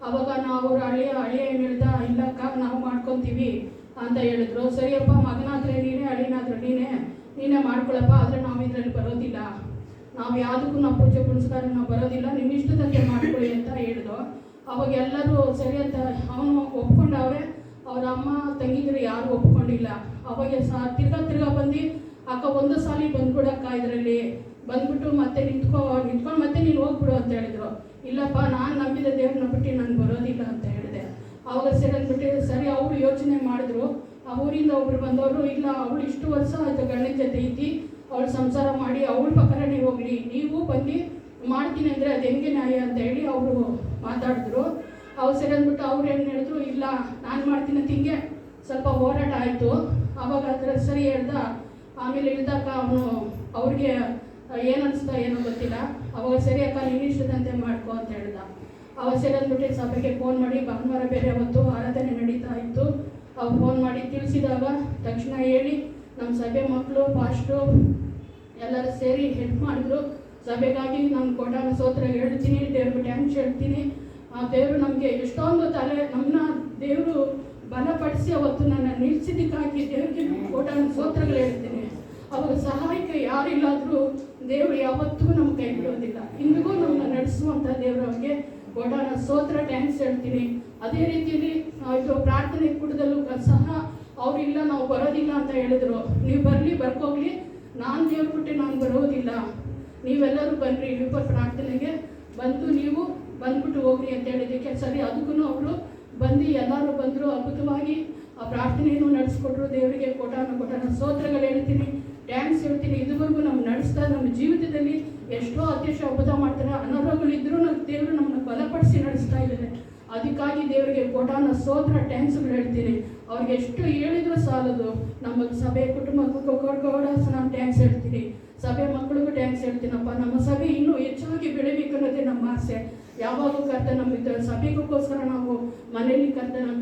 G: ಅವಾಗ ನಾವು ಹಳ್ಳಿಯ ಏನು ಹೇಳ್ದ, ಇಲ್ಲಕ್ಕ ನಾವು ಮಾಡ್ಕೊತೀವಿ ಅಂತ ಹೇಳಿದ್ರು. ಸರಿಯಪ್ಪ, ಮಗನಾದ್ರೆ ನೀನೇ, ಅಳಿನಾದ್ರೆ ನೀನೇ, ನೀನೇ ಮಾಡ್ಕೊಳಪ್ಪ, ಆದರೆ ನಾವು ಇದರಲ್ಲಿ ಬರೋದಿಲ್ಲ, ನಾವು ಯಾವುದಕ್ಕೂ ನಾವು ಪೂಜೆ ಪುನಸ್ಕಾರ ನಾವು ಬರೋದಿಲ್ಲ, ನಿಮ್ಮ ಇಷ್ಟದಂತೆ ಮಾಡ್ಕೊಳ್ಳಿ ಅಂತ ಹೇಳಿದ್ರು. ಅವಾಗ ಎಲ್ಲರೂ ಸರಿ ಅಂತ ಅವನು ಒಪ್ಕೊಂಡವ್ರೆ. ಅವ್ರ ಅಮ್ಮ ತಂಗಿದ್ರು ಯಾರು ಒಪ್ಕೊಂಡಿಲ್ಲ. ಅವಾಗ ತಿರ್ಗಾ ಬಂದು ಅಕ್ಕ ಒಂದು ಸಾಲಿ ಬಂದ್ಬಿಡಕ್ಕ ಇದರಲ್ಲಿ ಬಂದ್ಬಿಟ್ಟು ಮತ್ತೆ ನಿಂತ್ಕೊಂಡು ಮತ್ತೆ ನೀನು ಹೋಗ್ಬಿಡು ಅಂತ ಹೇಳಿದ್ರು. ಇಲ್ಲಪ್ಪ, ನಾನು ನಂಬಿದ ದೇವ್ರನ್ನ ಬಿಟ್ಟು ನಾನು ಬರೋದಿಲ್ಲ ಅಂತ ಹೇಳಿದೆ. ಅವಾಗ ಸರಿ ಅಂದ್ಬಿಟ್ಟು ಸರಿ ಅವರು ಯೋಚನೆ ಮಾಡಿದ್ರು. ಆ ಊರಿಂದ ಒಬ್ರು ಬಂದವರು, ಇಲ್ಲ ಅವಳು ಇಷ್ಟು ವರ್ಷ ಆಯ್ತು ಗಂಡನ ಜೊತೆ ಐತಿ, ಅವಳು ಸಂಸಾರ ಮಾಡಿ ಅವಳ ಪಕ್ಕನೇ ಹೋಗ್ಲಿ, ನೀವು ಬಂದು ಮಾಡ್ತೀನಿ ಅಂದರೆ ಅದು ಹೆಂಗೆ ನ್ಯಾಯ ಅಂತ ಹೇಳಿ ಅವರು ಮಾತಾಡಿದ್ರು. ಅವ್ರು ಸರಿ ಅಂದ್ಬಿಟ್ಟು ಅವ್ರು ಏನು ಹೇಳಿದ್ರು, ಇಲ್ಲ ನಾನು ಮಾಡ್ತೀನಿ ಅಂತ ಹಿಂಗೆ ಸ್ವಲ್ಪ ಹೋರಾಟ ಆಯಿತು. ಆವಾಗ ಅದರ ಸರಿ ಹೇಳ್ದ. ಆಮೇಲೆ ಇಳ್ದಾಗ ಅವನು ಅವ್ರಿಗೆ ಏನು ಅನಿಸ್ತಾ ಏನೋ ಗೊತ್ತಿಲ್ಲ. ಅವಾಗ ಸರಿ ಅಕ್ಕ ನೀನು ಇಷ್ಟದಂತೆ ಮಾಡ್ಕೊ ಅಂತ ಹೇಳ್ದ. ಅವಾಗ ಸರಿ ಅಂದ್ಬಿಟ್ಟು ಸಭೆಗೆ ಫೋನ್ ಮಾಡಿ, ಭಾನುವಾರ ಬೇರೆ ಅವತ್ತು ಆರಾಧನೆ ನಡೀತಾ ಇತ್ತು, ಅವ್ರು ಫೋನ್ ಮಾಡಿ ತಿಳಿಸಿದಾಗ ತಕ್ಷಣ ಹೇಳಿ ನಮ್ಮ ಸಭೆ ಮಕ್ಕಳು ಪಾಸ್ಟು ಎಲ್ಲರೂ ಸೇರಿ ಹೆಲ್ಪ್ ಮಾಡಿದ್ರು. ಸಭೆಗಾಗಿ ನಾನು ಕೊಟ್ಟಾಗ ಸ್ತೋತ್ರ ಹೇಳ್ತೀನಿ, ದೇವ್ರಿಗೆ ಥ್ಯಾಂಕ್ಸ್ ಹೇಳ್ತೀನಿ. ಆ ದೇವರು ನಮಗೆ ಎಷ್ಟೊಂದು ನಮ್ಮನ್ನ ದೇವರು ಬಲಪಡಿಸಿ ಅವತ್ತು ನನ್ನ ನಿಲ್ಸಿದ್ದಕ್ಕಾಗಿ ದೇವರಿಗೆ ಕೊಟ್ಟಾಗ ಸ್ತೋತ್ರಗಳು ಹೇಳ್ತೀನಿ. ಅವಾಗ ಸಹಾಯಕ್ಕೆ ಯಾರಿಲ್ಲಾದರೂ ದೇವರು ಯಾವತ್ತೂ ನಮ್ಮ ಕೈ ಬಿಡೋದಿಲ್ಲ. ಇಂದಿಗೂ ನಮ್ಮನ್ನ ನಡೆಸುವಂಥ ದೇವರವ್ರಿಗೆ ಕೊಟ್ಟಾಗ ಸ್ತೋತ್ರ ಥ್ಯಾಂಕ್ಸ್ ಹೇಳ್ತೀನಿ. ಅದೇ ರೀತಿಯಲ್ಲಿ ಇದು ಪ್ರಾರ್ಥನೆ ಕೂಟದಲ್ಲೂ ಸಹ ಅವರಿಲ್ಲ ನಾವು ಬರೋದಿಲ್ಲ ಅಂತ ಹೇಳಿದ್ರು. ನೀವು ಬರ್ಕೋಗ್ಲಿ, ನಾನು ದೇವ್ರ ಬಿಟ್ಟು ನಾನು ಬರೋದಿಲ್ಲ, ನೀವೆಲ್ಲರೂ ಬನ್ನಿರಿ ವಿಪ ಪ್ರಾರ್ಥನೆಗೆ ಬಂದು ನೀವು ಬಂದ್ಬಿಟ್ಟು ಹೋಗ್ರಿ ಅಂತ ಹೇಳಿದ್ದಕ್ಕೆ ಸರಿ ಅದಕ್ಕೂ ಅವರು ಬಂದು ಎಲ್ಲರೂ ಬಂದರು. ಅದ್ಭುತವಾಗಿ ಆ ಪ್ರಾರ್ಥನೆಯನ್ನು ನಡೆಸ್ಕೊಟ್ರು. ದೇವರಿಗೆ ಕೊಟ್ಟಾನ ಸ್ತೋತ್ರಗಳು ಹೇಳ್ತೀನಿ, ಥ್ಯಾಂಕ್ಸ್ ಹೇಳ್ತೀನಿ. ಇದುವರೆಗೂ ನಮ್ಮ ನಡೆಸ್ತಾ ನಮ್ಮ ಜೀವಿತದಲ್ಲಿ ಎಷ್ಟೋ ಅಧ್ಯಕ್ಷ ಅದ್ಭುತ ಮಾಡ್ತಾರೆ. ಅನಾರೋಗ್ಯಗಳಿದ್ರೂ ದೇವರು ನಮ್ಮನ್ನ ಬಲಪಡಿಸಿ ನಡೆಸ್ತಾ ಇದ್ದಾರೆ. ಅದಕ್ಕಾಗಿ ದೇವರಿಗೆ ಕೊಟ್ಟಾನ ಸ್ತೋತ್ರ ಥ್ಯಾಂಕ್ಸ್ಗಳು ಹೇಳ್ತೀನಿ. ಅವ್ರಿಗೆ ಎಷ್ಟು ಹೇಳಿದ್ರು ಸಾಲದು. ನಮ್ಮ ಸಭೆ ಕುಟುಂಬಕ್ಕೂ ಕೂಡ ನಾನು ಥ್ಯಾಂಕ್ಸ್ ಹೇಳ್ತೀನಿ. ಸಭೆ ಮಕ್ಕಳಿಗೂ ಥ್ಯಾಂಕ್ಸ್ ಹೇಳ್ತೀನಪ್ಪ. ನಮ್ಮ ಸಭೆ ಇನ್ನೂ ಹೆಚ್ಚಾಗಿ ಬೆಳಿಬೇಕು ಅನ್ನೋದೇ ನಮ್ಮ ಆಸೆ. ಯಾವಾಗೂ ನಮ್ಮ ಸಭೆಗೋಸ್ಕರ ನಾವು ಮನೆಯಲ್ಲಿ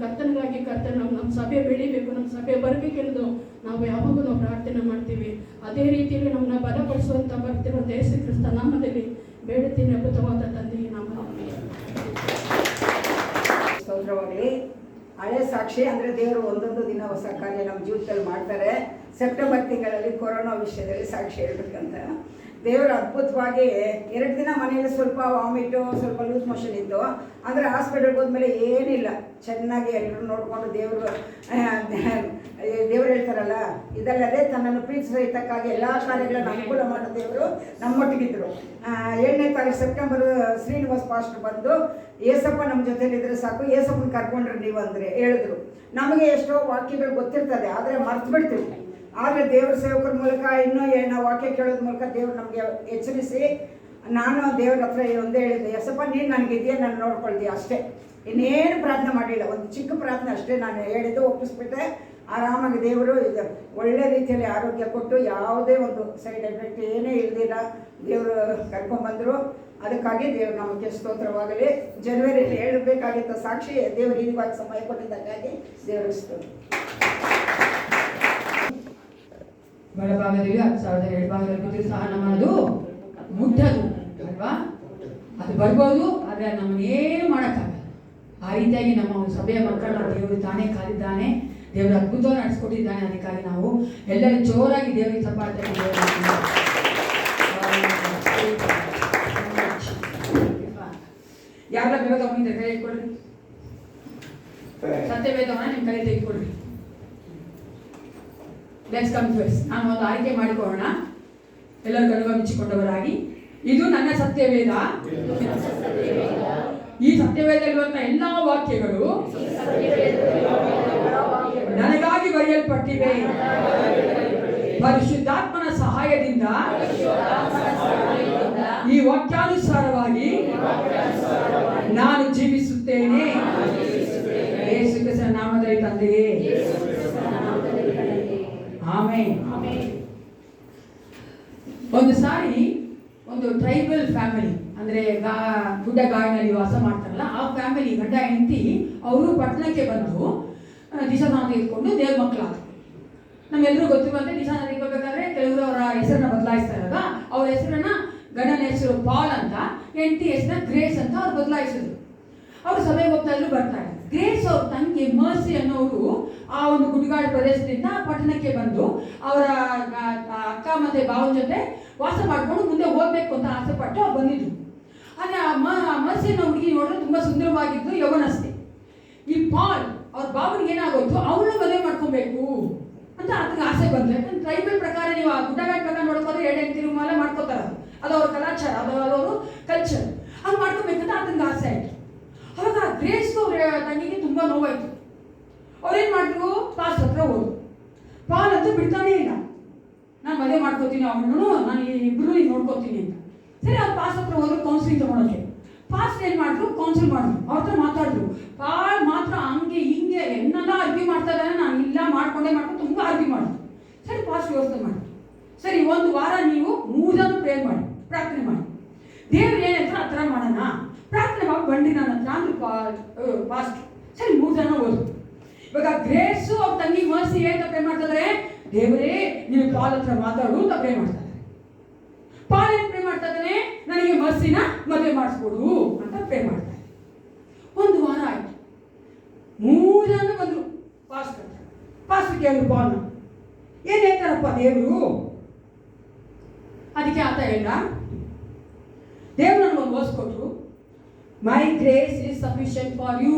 G: ಕರ್ತನಿಗಾಗಿ ನಮ್ಮ ಸಭೆ ಬೆಳಿಬೇಕು, ನಮ್ಮ ಸಭೆ ಬರಬೇಕೆಂದು ನಾವು ಯಾವಾಗೂ ನಾವು ಪ್ರಾರ್ಥನೆ ಮಾಡ್ತೀವಿ. ಅದೇ ರೀತಿಯಲ್ಲಿ ನಮ್ಮನ್ನ ಬಲಪಡಿಸುವಂತ ಬರ್ತಿರೋ ಯೇಸು ಕ್ರಿಸ್ತ ನಾಮದಲ್ಲಿ ಬೇಡುತ್ತೀನಿ. ಅದ್ಭುತವಾದ ತಂದೆಯ ನಾಮದಲ್ಲಿ
H: ಸ್ತೋತ್ರವಾಗಲಿ. ಹಳೆ ಸಾಕ್ಷಿ ಅಂದರೆ ದೇವರು ಒಂದೊಂದು ದಿನ ಹೊಸ ಕಾರ್ಯ ನಮ್ಮ ಜೀವಿತದಲ್ಲಿ ಮಾಡ್ತಾರೆ. ಸೆಪ್ಟೆಂಬರ್ ತಿಂಗಳಲ್ಲಿ ಕೊರೋನಾ ವಿಷಯದಲ್ಲಿ ಸಾಕ್ಷಿ ಹೇಳ್ಬೇಕಂತ ದೇವರು ಅದ್ಭುತವಾಗಿ 2 ದಿನ ಮನೆಯಲ್ಲಿ ಸ್ವಲ್ಪ ವಾಮಿಟು, ಸ್ವಲ್ಪ ಲೂಸ್ ಮೋಷನ್ ಇತ್ತು. ಅಂದರೆ ಹಾಸ್ಪಿಟಲ್ಗೆ ಹೋದ್ಮೇಲೆ ಏನಿಲ್ಲ, ಚೆನ್ನಾಗಿ ಎಲ್ಲರೂ ನೋಡಿಕೊಂಡು ದೇವರು ಹೇಳ್ತಾರಲ್ಲ, ಇದಲ್ಲದೆ ತನ್ನನ್ನು ಪ್ರೀತಿಸತಕ್ಕಾಗಿ ಎಲ್ಲ ಕಾರ್ಯಗಳನ್ನು ಅನುಕೂಲ ಮಾಡೋ ದೇವರು ನಮ್ಮೊಟ್ಟಿಗಿದ್ರು. 7ನೇ ತಾರೀಕು ಸೆಪ್ಟೆಂಬರ್ ಶ್ರೀನಿವಾಸ್ ಪಾಸ್ಟರ್ ಬಂದು, ಏಸಪ್ಪ ನಮ್ಮ ಜೊತೆಲಿದ್ರೆ ಸಾಕು, ಏಸಪ್ಪನ ಕರ್ಕೊಂಡ್ರೆ ನೀವು ಅಂದರೆ ಹೇಳಿದ್ರು. ನಮಗೆ ಎಷ್ಟೋ ವಾಕ್ಯಗಳು ಗೊತ್ತಿರ್ತದೆ, ಆದರೆ ಮರ್ತು ಬಿಡ್ತೀವಿ. ಆದರೆ ದೇವ್ರ ಸೇವಕರ ಮೂಲಕ ಇನ್ನೂ ನಾವು ವಾಕ್ಯ ಕೇಳೋದ್ರ ಮೂಲಕ ದೇವ್ರು ನಮಗೆ ಎಚ್ಚರಿಸಿ, ನಾನು ದೇವ್ರ ಹತ್ರ ಒಂದೇ ಹೇಳಿದ್ದೆ, ಯಸಪ್ಪ ನೀನು ನನಗಿದೆಯಾ, ನಾನು ನೋಡ್ಕೊಳ್ತೀಯ ಅಷ್ಟೇ, ಇನ್ನೇನು ಪ್ರಾರ್ಥನೆ ಮಾಡಲಿಲ್ಲ. ಒಂದು ಚಿಕ್ಕ ಪ್ರಾರ್ಥನೆ ಅಷ್ಟೇ ನಾನು ಹೇಳಿದ್ದು, ಒಪ್ಪಿಸ್ಬಿಟ್ಟೆ. ಆರಾಮಾಗಿ ದೇವರು ಇದು ಒಳ್ಳೆ ರೀತಿಯಲ್ಲಿ ಆರೋಗ್ಯ ಕೊಟ್ಟು ಯಾವುದೇ ಒಂದು ಸೈಡ್ ಎಫೆಕ್ಟ್ ಏನೇ ಇಲ್ದಿಲ್ಲ ದೇವರು ಕರ್ಕೊಂಡ್ಬಂದರು. ಅದಕ್ಕಾಗಿ ದೇವರು ನಮಗೆ ಸ್ತೋತ್ರವಾಗಲಿ. ಜನವರಿಯಲ್ಲಿ ಹೇಳಬೇಕಾಗಿದ್ದ ಸಾಕ್ಷಿ ದೇವರು ಇವಾಗ ಸಮಯ ಕೊಟ್ಟಿದ್ದಕ್ಕಾಗಿ ದೇವರು ಸ್ತೋತ್ರ.
A: ಬಡಭಾಗದಲ್ಲಿ 10,000 ಎಡಭಾಗದಲ್ಲಿ ಸಹ ನಮ್ಮದು ಮುಟ್ಟದು ಅಲ್ವಾ? ಅದು ಬರ್ಬೋದು, ಆದರೆ ನಮ್ಮನ್ನೇನು ಮಾಡೋಕ್ಕಾಗಲ್ಲ. ಆ ರೀತಿಯಾಗಿ ನಮ್ಮ ಸಭೆಯ ಮಕ್ಕಳನ್ನ ದೇವರು ತಾನೇ ಕಾದಿದ್ದಾನೆ, ದೇವರು ಅದ್ಭುತವಾಗಿ ನಡೆಸ್ಕೊಟ್ಟಿದ್ದಾನೆ. ಅದಕ್ಕಾಗಿ ನಾವು ಎಲ್ಲರೂ ಜೋರಾಗಿ ದೇವರಿಗೆ ಸಪಾಟ ಯಾರ ಬೇಗ ತಗೊಂಡಿದ್ರೆ ಕೈ ಇಟ್ಕೊಳ್ರಿ. ಸತ್ಯವೇದವನ್ನ ನಿಮ್ಮ ಕೈ ತೆಗೆದುಕೊಳ್ರಿ. Let's come first. ನಾನು ಒಂದು ಆಯ್ಕೆ ಮಾಡಿಕೊಳ್ಳೋಣ. ಎಲ್ಲರೂ ಕಣ್ಣುಗಳು ಮುಚ್ಚಿಕೊಂಡವರಾಗಿ, ಇದು ನನ್ನ ಸತ್ಯವೇದ, ಈ ಸತ್ಯವೇದಲ್ಲಿರುವಂಥ ಎಲ್ಲ ವಾಕ್ಯಗಳು ನನಗಾಗಿ ಬರೆಯಲ್ಪಟ್ಟಿವೆ. ಪರಿಶುದ್ಧಾತ್ಮನ ಸಹಾಯದಿಂದ ಈ ವಾಕ್ಯಾನುಸಾರವಾಗಿ ನಾನು ಜೀವಿಸುತ್ತೇನೆ. ಯೇಸು ಕ್ರಿಸ್ತನ ನಾಮದಲ್ಲಿ ತಂದೆಯೇ, ಆಮೆನ್. ಒಂದು ಸಾರಿ ಒಂದು ಟ್ರೈಬಲ್ ಫ್ಯಾಮಿಲಿ, ಅಂದರೆ ಗುಡ್ಡಗಾಡಿನಲ್ಲಿ ವಾಸ ಮಾಡ್ತಾರಲ್ಲ, ಆ ಫ್ಯಾಮಿಲಿ ಗಂಡ ಹೆಂಡತಿ ಅವರು ಪಟ್ಟಣಕ್ಕೆ ಬಂದು ದಿಶಾನ ತೆಗೆದುಕೊಂಡು ದೇವ್ರ ಮಕ್ಕಳಾದ್ರು. ನಮ್ಮೆಲ್ಲರೂ ಗೊತ್ತಿರುವಂತೆ ದಿಶಾನ ತೆಗೆದುಕೋಬೇಕಾದ್ರೆ ಕೆಲವರು ಅವರ ಹೆಸರನ್ನ ಬದಲಾಯಿಸ್ತಾ ಇರೋದ. ಅವ್ರ ಹೆಸರನ್ನ, ಗಂಡನ ಹೆಸರು ಪಾಲ್ ಅಂತ, ಹೆಂಡತಿ ಹೆಸರನ್ನ ಗ್ರೇಸ್ ಅಂತ ಅವ್ರು ಬದಲಾಯಿಸಿದ್ರು. ಅವರು ಸಭೆಗೆ ಹೋಗ್ತಾ ಇದ್ರು, ಬರ್ತಾ ಇದ್ರು. ಗ್ರೇಸ್ ಅವ್ರ ತಂಗಿ ಮರ್ಸಿ ಅನ್ನೋರು ಆ ಒಂದು ಗುಡ್ಗಾಡು ಪ್ರದೇಶದಿಂದ ಪಟ್ಟಣಕ್ಕೆ ಬಂದು ಅವರ ಅಕ್ಕ ಮತ್ತೆ ಭಾವನ ಜೊತೆ ವಾಸ ಮಾಡ್ಕೊಂಡು ಮುಂದೆ ಹೋಗ್ಬೇಕು ಅಂತ ಆಸೆ ಪಟ್ಟು ಅವ್ರು ಬಂದಿದ್ರು. ಆದರೆ ಆ ಮರ್ಸಿ ಅನ್ನೋ ಹುಡುಗಿ ನೋಡಿದ್ರೆ ತುಂಬಾ ಸುಂದರವಾಗಿದ್ದು ಯೌವನಸ್ಥೆ. ಈ ಪಾಲ್ ಅವ್ರ ಭಾವನಿಗೆ ಏನಾಗೋಯ್ತು, ಅವಳು ಮದುವೆ ಮಾಡ್ಕೊಬೇಕು ಅಂತ ಅದಕ್ಕೆ ಆಸೆ ಬಂತು. ಯಾಕಂದ್ರೆ ಟ್ರೈಬಲ್ ಪ್ರಕಾರ ನೀವು ಆ ಗುಡ್ಡಗಾಡು ಪ್ರಕಾರ ನೋಡ್ಕೋದ್ರೆ 2 ತಿರುಮಲ ಮಾಡ್ಕೋತಾರೆ, ಅದು ಅವ್ರ ಕಲಾಚಾರ, ಅದು ಅವರು ಕಲ್ಚರ್. ಹಂಗೆ ಮಾಡ್ಕೋಬೇಕಂತ ಅದಕ್ಕೆ ಆಸೆ ಆಯ್ತು. ಅವಾಗ ಗ್ರೇಸ್ಗೂ ಅವ್ರ ತಂಗಿಗೆ ತುಂಬಾ ನೋವಾಯ್ತು. ಅವ್ರೇನ್ ಮಾಡಿದ್ರು, ಪಾಸ್ ಹತ್ರ ಹೋದ್ರು. ಪಾಲ್ ಅಂತೂ ಬಿಡ್ತಾನೇ ಇಲ್ಲ, ನಾನು ಮದುವೆ ಮಾಡ್ಕೋತೀನಿ ಅವನು, ನಾನು ಇಬ್ರು ನೋಡ್ಕೋತೀನಿ ಅಂತ. ಸರಿ, ಅವ್ರು ಪಾಸ್ ಹತ್ರ ಹೋದ್ರು ಕೌನ್ಸಿಲಿಂಗ್ ತಗೊಳಕ್ಕೆ. ಪಾಸ್ ಏನ್ ಮಾಡಿದ್ರು, ಕೌನ್ಸಿಲ್ ಮಾಡಿದ್ರು, ಅವ್ರ ಹತ್ರ ಮಾತಾಡಿದ್ರು. ಪಾಲ್ ಮಾತ್ರ ಹಂಗೆ ಹಿಂಗೆ ಎನ್ನೆಲ್ಲ ಅರ್ಬಿ ಮಾಡ್ತಾ ಇದ್ದಾನೆ, ನಾನು ಇಲ್ಲ ಮಾಡ್ಕೊಂಡೆ ತುಂಬಾ ಅರ್ಬಿ ಮಾಡಿದ್ರು. ಸರಿ, ಪಾಸ್ ವ್ಯವಸ್ಥೆ ಮಾಡಿದ್ರು. ಸರಿ, 1 ವಾರ ನೀವು 3 ಜನ ಪ್ರೇಯರ್ ಮಾಡಿ, ಪ್ರಾರ್ಥನೆ ಮಾಡಿ. ದೇವ್ರು ಏನಂತ ಆ ಥರ ಮಾಡೋಣ, ಪ್ರಾರ್ಥನೆ ಮಾಡಿ ಬಂಡಿ ನನ್ನ ಹತ್ರ ಅಂದ್ರೆ ಪಾಸ್ಟ್. ಸರಿ, 3 ಜನ ಹೋದ್ರು. ಇವಾಗ ಗ್ರೇಸು ಅವ್ರ ತಂಗಿ ಮರ್ಸಿ ಅಂತ ಪ್ರೇ ಮಾಡ್ತಿದ್ದಾರೆ, ದೇವರೇ ನೀನು ಪಾಲ್ ಹತ್ರ ಮಾತಾಡು ಅಂತ ಪ್ರೇ ಮಾಡ್ತಾರೆ. ಪಾಲ್ ಏನ್ ಪ್ರೇ ಮಾಡ್ತಾ ಇದ್ದಾನೆ, ನನಗೆ ಮರ್ಸಿನ ಮದುವೆ ಮಾಡಿಸ್ಕೊಡು ಅಂತ ಪ್ರೇ ಮಾಡ್ತಾರೆ. 1 ವಾರ ಆಯ್ತು. 3 ಜನ ಬಂದ್ರು ಪಾಸ್ಟ್ ಹತ್ರ. ಪಾಸ್ಟ್ ಕೇಳಿದ್ರು ಪಾಲ್ನ, ಏನ್ ಹೇಳ್ತಾರಪ್ಪ ದೇವರು? ಅದಕ್ಕೆ ಆತ ಹೇಳ್ದ, ದೇವ್ರು ನನಗೊಂದು ವರ್ಸ್ ಕೊಟ್ರು, my grace is sufficient for you.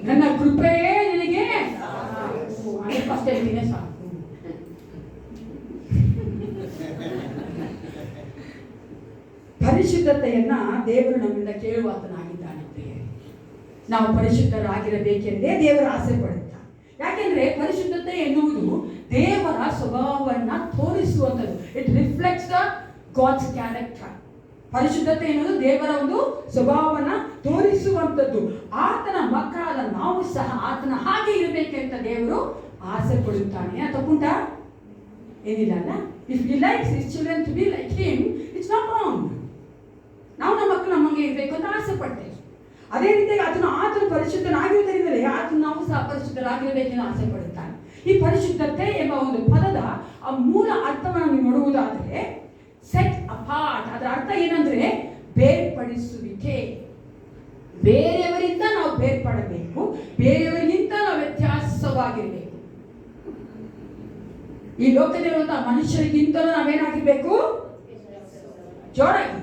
A: ನನ್ನ ಕೃಪೆಯೇ ನಿನಗೆ ಫಸ್ಟ್ ಹೇಳ್ತೀನಿ ಸಾಕು. ಪರಿಶುದ್ಧತೆಯನ್ನ ದೇವರು ನಮ್ಮಿಂದ ಕೇಳುವಾತನಾಗಿದ್ದಾನೆ. ನಾವು ಪರಿಶುದ್ಧರಾಗಿರಬೇಕೆಂದೇ ದೇವರು ಆಸೆ ಪಡುತ್ತಾರೆ. ಯಾಕೆಂದ್ರೆ ಪರಿಶುದ್ಧತೆ ಎನ್ನುವುದು ದೇವರ ಸ್ವಭಾವವನ್ನ ತೋರಿಸುವಂಥದ್ದು. It reflects the God's character. ಪರಿಶುದ್ಧತೆ ಎನ್ನುವುದು ದೇವರ ಒಂದು ಸ್ವಭಾವವನ್ನ ತೋರಿಸುವಂಥದ್ದು. ಆತನ ಮಕ್ಕಳಾದ ನಾವು ಸಹ ಆತನ ಹಾಗೆ ಇರಬೇಕೆಂತ ದೇವರು ಆಸೆ ಪಡುತ್ತಾನೆ. ತಪ್ಪುಂಟಾ? ಏನಿಲ್ಲ ಅಲ್ಲ. If he likes his children to be like him, it's not wrong. ನಾವು ನಮ್ಮ ಮಕ್ಕಳು ನಮಗೆ ಇರಬೇಕು ಅಂತ ಆಸೆ ಪಡ್ತೇವೆ. ಅದೇ ರೀತಿಯಾಗಿ ಆತನ ಪರಿಶುದ್ಧನಾಗಿರುವುದರಿಂದಲೇ ಆತನ ನಾವು ಸಹ ಪರಿಶುದ್ಧರಾಗಿರಬೇಕೆಂದು ಆಸೆ ಪಡುತ್ತಾನೆ. ಈ ಪರಿಶುದ್ಧತೆ ಎಂಬ ಒಂದು ಪದದ ಆ ಮೂಲ ಅರ್ಥವನ್ನು ನೀವು ನೋಡುವುದಾದರೆ ಸೆಟ್ ಅಪಾರ್ಟ್, ಅದರ ಅರ್ಥ ಏನಂದ್ರೆ ಬೇರ್ಪಡಿಸುವಿಕೆ. ಬೇರೆಯವರಿಂದ ನಾವು ಬೇರ್ಪಡಬೇಕು, ಬೇರೆಯವರಿಗಿಂತ ನಾವು ವ್ಯತ್ಯಾಸವಾಗಿರಬೇಕು. ಈ ಲೋಕದಲ್ಲಿರುವಂತಹ ಮನುಷ್ಯರಿಗಿಂತಲೂ ನಾವೇನಾಗಿರ್ಬೇಕು? ಜೋರಾಗಿ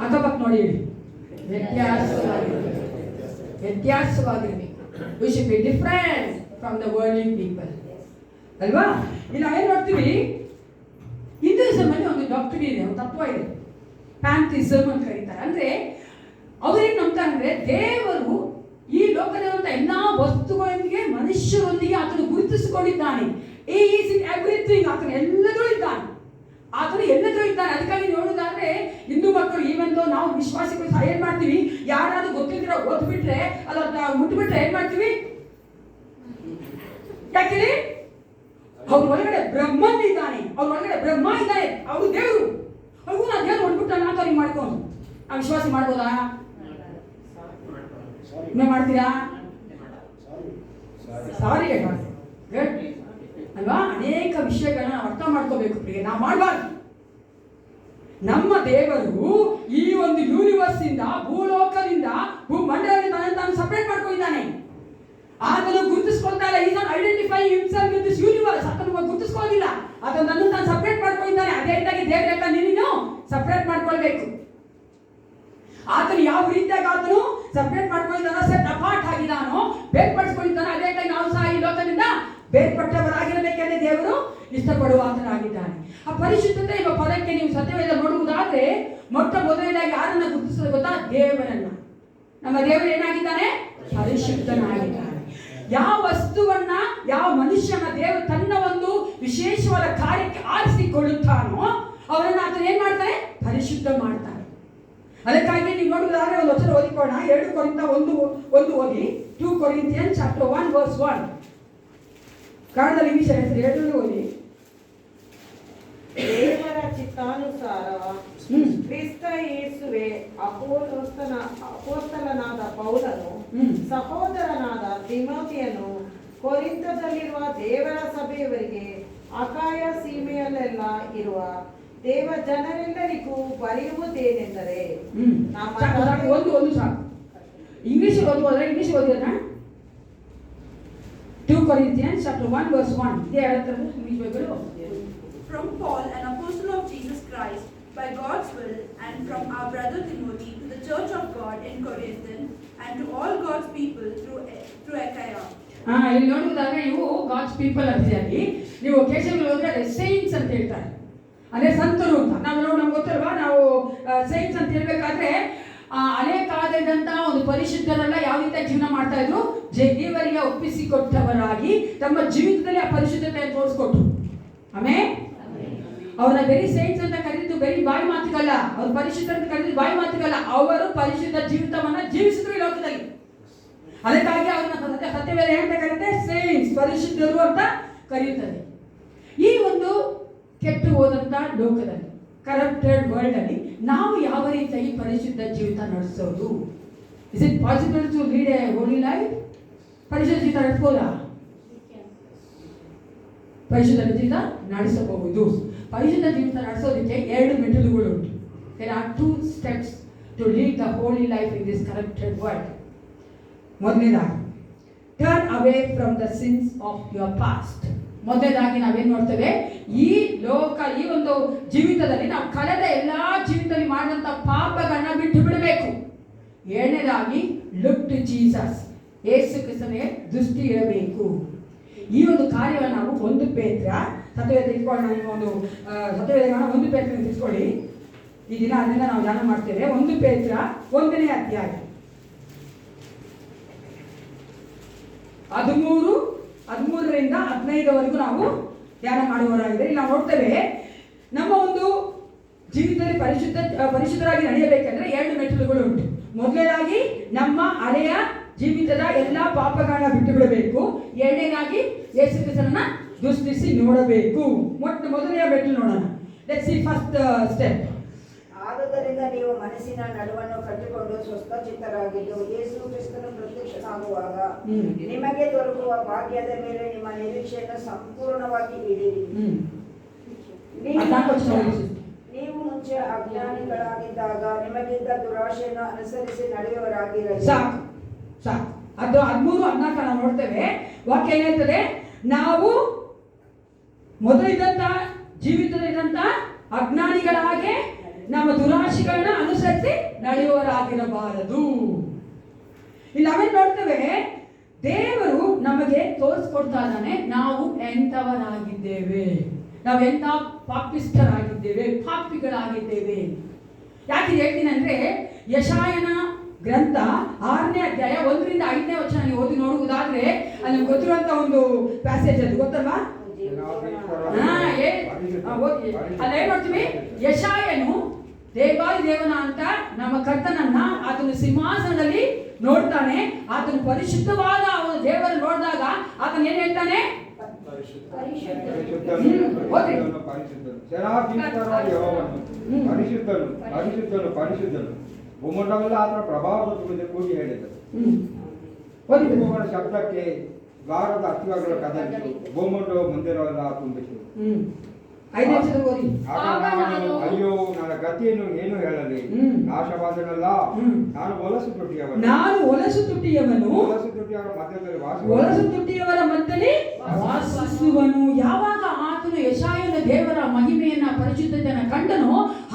A: ಅಕ್ಕಪಕ್ಕ ನೋಡಿ, ವ್ಯತ್ಯಾಸವಾಗಿರಬೇಕು. We should be different from the worldly people. ಅಲ್ವಾ? ಇಲ್ಲಿ ನಾವೇನ್ ನೋಡ್ತೀವಿ, ಹಿಂದೂಯಿಸಮ್ ಅಲ್ಲಿ ಒಂದು ಡಾಕ್ಟರ್ ಇದೆ, ಒಂದು ತತ್ವ ಇದೆ, ಪ್ಯಾಂಥಿಸಮ್ ಅಂತ ಕರೀತಾರೆ. ಅಂದ್ರೆ ಅವ್ರೇನ್ ನಂಬ್ತಾರೆ ಅಂದ್ರೆ ದೇವರು ಈ ಲೋಕದಲ್ಲಿರುವಂತ ಎಲ್ಲಾ ವಸ್ತುಗಳೊಂದಿಗೆ ಮನುಷ್ಯರೊಂದಿಗೆ ಆತನು ಗುರುತಿಸಿಕೊಂಡಿದ್ದಾನೆ. ಈಸ್ ಇನ್ ಎವ್ರಿಥಿಂಗ್, ಆತನು ಎಲ್ಲದೂ ಇದ್ದಾನೆ, ಆತನು ಎಲ್ಲದೂ ಇದ್ದಾನೆ. ಅದಕ್ಕಾಗಿ ನೋಡುವುದಾದ್ರೆ ಹಿಂದೂ ಮಕ್ಕಳು ಈವೆಂದು ನಾವು ವಿಶ್ವಾಸಿಗಳು ಸಹ ಏನ್ ಮಾಡ್ತೀವಿ, ಯಾರಾದ್ರೂ ಗೊತ್ತಿದ್ರೆ ಓದ್ಬಿಟ್ರೆ ಅಲ್ಲ ಮುಟ್ಬಿಟ್ರೆ ಏನ್ ಮಾಡ್ತೀವಿ? ಯಾಕೆ? ಅವ್ರ ಒಳಗಡೆ ಬ್ರಹ್ಮನ್ ಇದ್ದಾನೆ, ಅವ್ರ ಒಳಗಡೆ ಬ್ರಹ್ಮ ಇದ್ದಾನೆ, ಅವರು ದೇವರು. ಅವ್ರಿಗೂ ನಾ ದೇವ್ರು ಹೊಂದ್ಬಿಟ್ಟ ಅಂತ ಅವ್ರಿಗೆ ಮಾಡ್ಕೊಂಡು ನಾವು ವಿಶ್ವಾಸ ಮಾಡ್ಬೋದಾ? ನೀವು ಮಾಡ್ತೀರಾ? ಸಾರಿ ಅಲ್ವಾ? ಅನೇಕ ವಿಷಯಗಳನ್ನ ನಾವು ಅರ್ಥ ಮಾಡ್ಕೋಬೇಕು. ನಾವು ಮಾಡಬಾರ್ದು. ನಮ್ಮ ದೇವರು ಈ ಒಂದು ಯೂನಿವರ್ಸ್ ಇಂದ, ಭೂಲೋಕದಿಂದ, ಭೂಮಂಡಲದಿಂದ ತಾನು ಸಪರೇಟ್ ಮಾಡ್ಕೊಂಡಿದ್ದಾನೆ. ಆತನು ಗುರುತಿಸ್ಕೊಳ್ತಾ ಇಲ್ಲ. Is not identify himself with this universe. ಆತನು ಗುರುತಿಸ್ಕೊಳ್ಳೋದಿಲ್ಲ, ಆತನು ನನ್ನನ್ನು ತಾನು ಸಪರೇಟ್ ಮಾಡ್ಕೊಂಡಿದ್ದಾನೆ. ಅದೇ ರೀತಿಯಾಗಿ ದೇವರೆಲ್ಲ ನೀನು ಸಪರೇಟ್ ಮಾಡ್ಕೊಳ್ಬೇಕು. ಆತನು ಯಾವ ರೀತಿಯಾಗಿ ಆತನು ಸಪರೇಟ್ ಮಾಡ್ಕೊಂಡಿದ್ದಾನೋ, ಸೆಟ್ ಅಪಾರ್ಟ್ ಆಗಿದ್ದಾನೋ, ಬೇರ್ಪಡಿಸ್ಕೊಂಡಿದ್ದಾನೋ, ಅದೇ ರೀತಿಯಾಗಿ ನಾವು ಸಹ ಈ ಲೋಕದಿಂದ ಬೇರ್ಪಟ್ಟವರಾಗಿರಬೇಕೆಂದೇ ದೇವರು ಇಷ್ಟಪಡುವ ಆತನಾಗಿದ್ದಾನೆ. ಆ ಪರಿಶುದ್ಧತೆ ಎಂಬ ಪದಕ್ಕೆ ನೀವು ಸತ್ಯವೇದ ನೋಡುವುದಾದ್ರೆ ಮೊಟ್ಟ ಮೊದಲನೇದಾಗಿ ಯಾರನ್ನ ಗುರುತಿಸೋದು ಗೊತ್ತಾ? ದೇವರನ್ನ. ನಮ್ಮ ದೇವರು ಏನಾಗಿದ್ದಾನೆ? ಪರಿಶುದ್ಧನಾಗಿದ್ದಾನೆ. ಯಾವ ವಸ್ತುವನ್ನ, ಯಾವ ಮನುಷ್ಯನ ದೇವರು ತನ್ನ ಒಂದು ವಿಶೇಷವಾದ ಕಾರ್ಯಕ್ಕೆ ಆರಿಸಿಕೊಳ್ಳುತ್ತಾನೋ ಅವರನ್ನ ಆತನು ಏನ್ ಮಾಡ್ತಾನೆ? ಪರಿಶುದ್ಧ ಮಾಡ್ತಾನೆ. ಅದಕ್ಕಾಗಿ ನೀವು ನೋಡುವುದಾದ್ರೆ ಒಂದು ವಚನ ಓದಿಕೊಳ್ಳೋಣ. 2 ಕೊರಿಂಥ 1 ಓದಿ. 2 Corinthians chapter 1 verse 1. ಕನ್ನಡದಲ್ಲಿ ಇಂಗ್ಲಿಷ್ ಹೆಸರು 2 ಓದಿ.
E: ದೇವರ ಚಿತ್ತಾನುಸಾರ ಕ್ರಿಸ್ತ ಯೇಸುವೆ ಅಪೊಸ್ತಲನಾದ ಪೌಲನು, ಸಹೋದರನಾದ ತಿಮೋಥಿಯನು ಕೊರಿಂಥದಲ್ಲಿರುವ ದೇವರ ಸಭೆಯವರಿಗೆ ಅಕಾಯ ಸೀಮೆಯಲ್ಲೆಲ್ಲ ಇರುವ ದೇವ ಜನರೆಲ್ಲರಿಗೂ ಬರೆಯುವುದೇನೆಂದರೆ,
A: ಒಂದು ಸಾಕು. ಇಂಗ್ಲಿಷ್ ಓದೋದ್ರೆ ಇಂಗ್ಲಿಷ್ ಓದಿರೋಣ. 2 Corinthians chapter 1 verse 1. ಇದೇ ಹೇಳ್ತಾರೆ English Bible.
I: From Paul, an apostle of Jesus Christ, by God's will, and from our brother Timothy, to the church of God in Corinth, and to all God's people through Achaia.
A: ಇಲ್ಲಿ ನೋಡುವುದಾದ್ರೆ ಇವು ಗಾಡ್ಸ್ ಪೀಪಲ್ ಅಂತಿದೆ. ನೀವು ಕೇಶಗಳು ಹೋದ್ರೆ ಸೈನ್ಸ್ ಅಂತ ಹೇಳ್ತಾರೆ, ಅದೇ ಸಂತರು ಅಂತ. ನಮ್ಗೆ ಗೊತ್ತಲ್ವಾ, ನಾವು ಸೈನ್ಸ್ ಅಂತ ಹೇಳ್ಬೇಕಾದ್ರೆ ಹಳೆ ಕಾಲದಂತ ಒಂದು ಪರಿಶುದ್ಧರೆಲ್ಲ ಯಾವ ರೀತಿ ಜೀವನ ಮಾಡ್ತಾ ಇದ್ರು, ದೇವರಿಗೆ ಒಪ್ಪಿಸಿಕೊಟ್ಟವರಾಗಿ ತಮ್ಮ ಜೀವಿತದಲ್ಲಿ ಆ ಪರಿಶುದ್ಧತೆಯನ್ನು ತೋರಿಸ್ಕೊಟ್ರು. ಆಮೇಲೆ ಅವ್ರನ್ನ ಬರೀ ಸೈನ್ಸ್ ಅಂತ ಕರೆದಿದ್ದು ಬರೀ ಬಾಯಿ ಮಾತುಗಲ್ಲ, ಅವ್ರು ಪರಿಶುದ್ಧ ಅಂತ ಕರೆದಿದ್ದು ಬಾಯಿ ಮಾತುಗಲ್ಲ, ಅವರು ಪರಿಶುದ್ಧ ಜೀವಿತವನ್ನ ಜೀವಿಸಿದ್ರು ಈ ಲೋಕದಲ್ಲಿ. ಅದಕ್ಕಾಗಿ ಅವ್ರನ್ನ ಸತ್ಯವೇದ ಅಂತ ಕರೀತೆ, ಸೈನ್ಸ್, ಪರಿಶುದ್ಧರು ಅಂತ ಕರೆಯುತ್ತದೆ. ಈ ಒಂದು ಕೆಟ್ಟು ಹೋದಂತ ಲೋಕದಲ್ಲಿ, ಕರಪ್ಟೆಡ್ ವರ್ಲ್ಡ್ ಅಲ್ಲಿ ನಾವು ಯಾವ ರೀತಿಯಾಗಿ ಪರಿಶುದ್ಧ ಜೀವಿತ ನಡೆಸೋದು? Is it possible to lead a holy life? ಪರಿಶುದ್ಧ ಜೀವಿತ ನಡೆಸಬಹುದಾ? ಪರಿಶುದ್ಧ ಜೀವಿತ ನಡೆಸಬಹುದು. ಪರಿಶುದ್ಧ ಜೀವಿತ ನಡೆಸೋದಕ್ಕೆ 2 ಮೆಟ್ಟಿಲುಗಳು ಉಂಟು. There are 2 steps to lead the holy life in this corrupted world. ಮೊದಲನೇದಾಗಿ turn away from the since of your past. ಮೊದಲನೇದಾಗಿ ನಾವೇನು ನೋಡ್ತೇವೆ, ಈ ಲೋಕ ಈ ಒಂದು ಜೀವಿತದಲ್ಲಿ ನಾವು ಕಳೆದ ಎಲ್ಲ ಜೀವಿತದಲ್ಲಿ ಮಾಡಿದಂಥ ಪಾಪಗಳನ್ನ ಬಿಟ್ಟು ಬಿಡಬೇಕು. 7ನೇದಾಗಿ ಲುಕ್ ಟು ಜೀಸಸ್, ಯೇಸು ಕ್ರಿಸ್ತನಿಗೆ ದೃಷ್ಟಿ ಇರಬೇಕು. ಈ ಒಂದು ಕಾರ್ಯವನ್ನು ನಾವು 1 ಪೇತ್ರ ಸತ್ಯವೇದ ತಿಳ್ಕೊಳ್ಳೋಣ. ಒಂದು ಸತ್ಯವೇದಗಳನ್ನ 1 ಪೇತ್ರ ತಿಳ್ಕೊಳ್ಳಿ. ಈ ದಿನ ಅದರಿಂದ ನಾವು ಧ್ಯಾನ ಮಾಡ್ತೇವೆ. 1 ಪೇತ್ರ 1ನೇ ಅಧ್ಯಾಯ 13ರಿಂದ 15ವರೆಗೂ ನಾವು ಧ್ಯಾನ ಮಾಡುವವರಾಗಿದೆ. ಇಲ್ಲಿ ನಾವು ನೋಡ್ತೇವೆ, ನಮ್ಮ ಒಂದು ಜೀವಿತದಲ್ಲಿ ಪರಿಶುದ್ಧರಾಗಿ ನಡೆಯಬೇಕೆಂದ್ರೆ 2 ಮೆಟ್ಟಿಲುಗಳು ಉಂಟು. ಮೊದಲನೇದಾಗಿ ನಮ್ಮ ಹಳೆಯ ಜೀವಿತದ ಎಲ್ಲ ಪಾಪಗಳನ್ನ ಬಿಟ್ಟು ಬಿಡಬೇಕು. 2ನೇದಾಗಿ ಯೇಸು ಕ್ರಿಸ್ತನನ್ನ ದೃಷ್ಟಿಸಿ ನೋಡಬೇಕು. ಮೊದಲನೆಯ ಮೆಟ್ಟಿಲು ನೋಡೋಣ. Let's see first step.
H: ಆದುದರಿಂದ ನೀವು ಮನಸ್ಸಿನ ನಡುವನ್ನು ಕಟ್ಟಿಕೊಂಡು ಸ್ವಸ್ಥಚಿತ್ತರಾಗಿದ್ದು ಯೇಸು ಕ್ರಿಸ್ತನು ಪ್ರತ್ಯಕ್ಷನಾಗುವಾಗ ನಿಮಗೆ ದೊರಕುವ ಭಾಗ್ಯದ ಮೇಲೆ ನಿಮ್ಮ ನಿರೀಕ್ಷೆಯನ್ನು ಸಂಪೂರ್ಣವಾಗಿ ಇಡಿರಿ. ನೀವು ಮುಂಚೆ ಅಜ್ಞಾನಿಗಳಾಗಿದ್ದಾಗ ನಿಮಗಿದ್ದ ದುರಾಶೆಯನ್ನು ಅನುಸರಿಸಿ ನಡೆಯುವವರಾಗಿರಲಿ.
A: ಸಾಕು. ಅದು 13-14 ನಾವು ನೋಡ್ತೇವೆ. ವಾಕ್ಯ ಏನ್ ಹೇಳ್ತದೆ? ನಾವು ಮೊದಲಿದ್ದಂತ ಜೀವಿತದಲ್ಲಿದ್ದಂತ ಅಜ್ಞಾನಿಗಳಾಗೆ ನಮ್ಮ ದುರಾಶೆಗಳನ್ನ ಅನುಸರಿಸಿ ನಡೆಯುವವರಾಗಿರಬಾರದು. ಇಲ್ಲಿ ನಾವೇನ್ ನೋಡ್ತೇವೆ, ದೇವರು ನಮಗೆ ತೋರಿಸ್ಕೊಡ್ತಾ ಇದ್ದಾನೆ ನಾವು ಎಂಥವರಾಗಿದ್ದೇವೆ, ನಾವು ಎಂಥ ಪಾಪಿಷ್ಠರಾಗಿದ್ದೇವೆ, ಪಾಪಿಗಳಾಗಿದ್ದೇವೆ. ಯಾಕೆ ಹೇಳ್ತೀನಿ ಅಂದ್ರೆ, ಯೆಶಾಯನ ಗ್ರಂಥ 6ನೇ ಅಧ್ಯಾಯ 1ರಿಂದ 5ನೇ ವಚನ ನೀವು ಓದಿ ನೋಡುವುದಾದ್ರೆ ಅಲ್ಲಿ ನಮ್ಗೆ ಗೊತ್ತಿರುವಂತ ಒಂದು ಪ್ಯಾಸೇಜ್ ಅದು ಗೊತ್ತಲ್ವಾ? ಅಲ್ಲೇನ್ ನೋಡ್ತೀವಿ, ಯೆಶಾಯನು ದೇವನ ಅಂತ ನಮ್ಮ ಕರ್ತನನ್ನ ಆತನು ಸಿಂಹಾಸನದಲ್ಲಿ ನೋಡ್ತಾನೆ. ಆತನು ಪರಿಶುದ್ಧವಾದ ಅವನು ದೇವರನ್ನು ನೋಡಿದಾಗ ಆತನ ಏನ್ ಹೇಳ್ತಾನೆ?
J: ಪರಿಶುದ್ಧನು ಭೂಮಂಡಲ ಆತನ ಪ್ರಭಾವದ ಕೂಗಿ ಹೇಳಿದರು. ಶಬ್ದಕ್ಕೆ ಗಾಢದ ಅರ್ಥಗಳು ಕದಲಿತು, ಭೂಮಂಡಲ ಮಂದಿರವೆಲ್ಲ ತುಂಬಿತು. ಅಯ್ಯೋ, ನನ್ನ ಗತಿಯನ್ನು ಏನು ಹೇಳಲಿ, ನಾಶವಾದನಲ್ಲ, ನಾನು ಹೊಲಸು ತುಟ್ಟಿಯವನು
A: ತುಟ್ಟಿಯವರ ಮಧ್ಯದಲ್ಲಿ ವಾಸಿಸುವನು. ಯಾವಾಗ ಆತನು ಯೆಶಾಯನ ದೇವರ ಮಹಿಮೆಯನ್ನ ಪರಿಶುದ್ಧತೆಯನ್ನ ಕಂಡನು,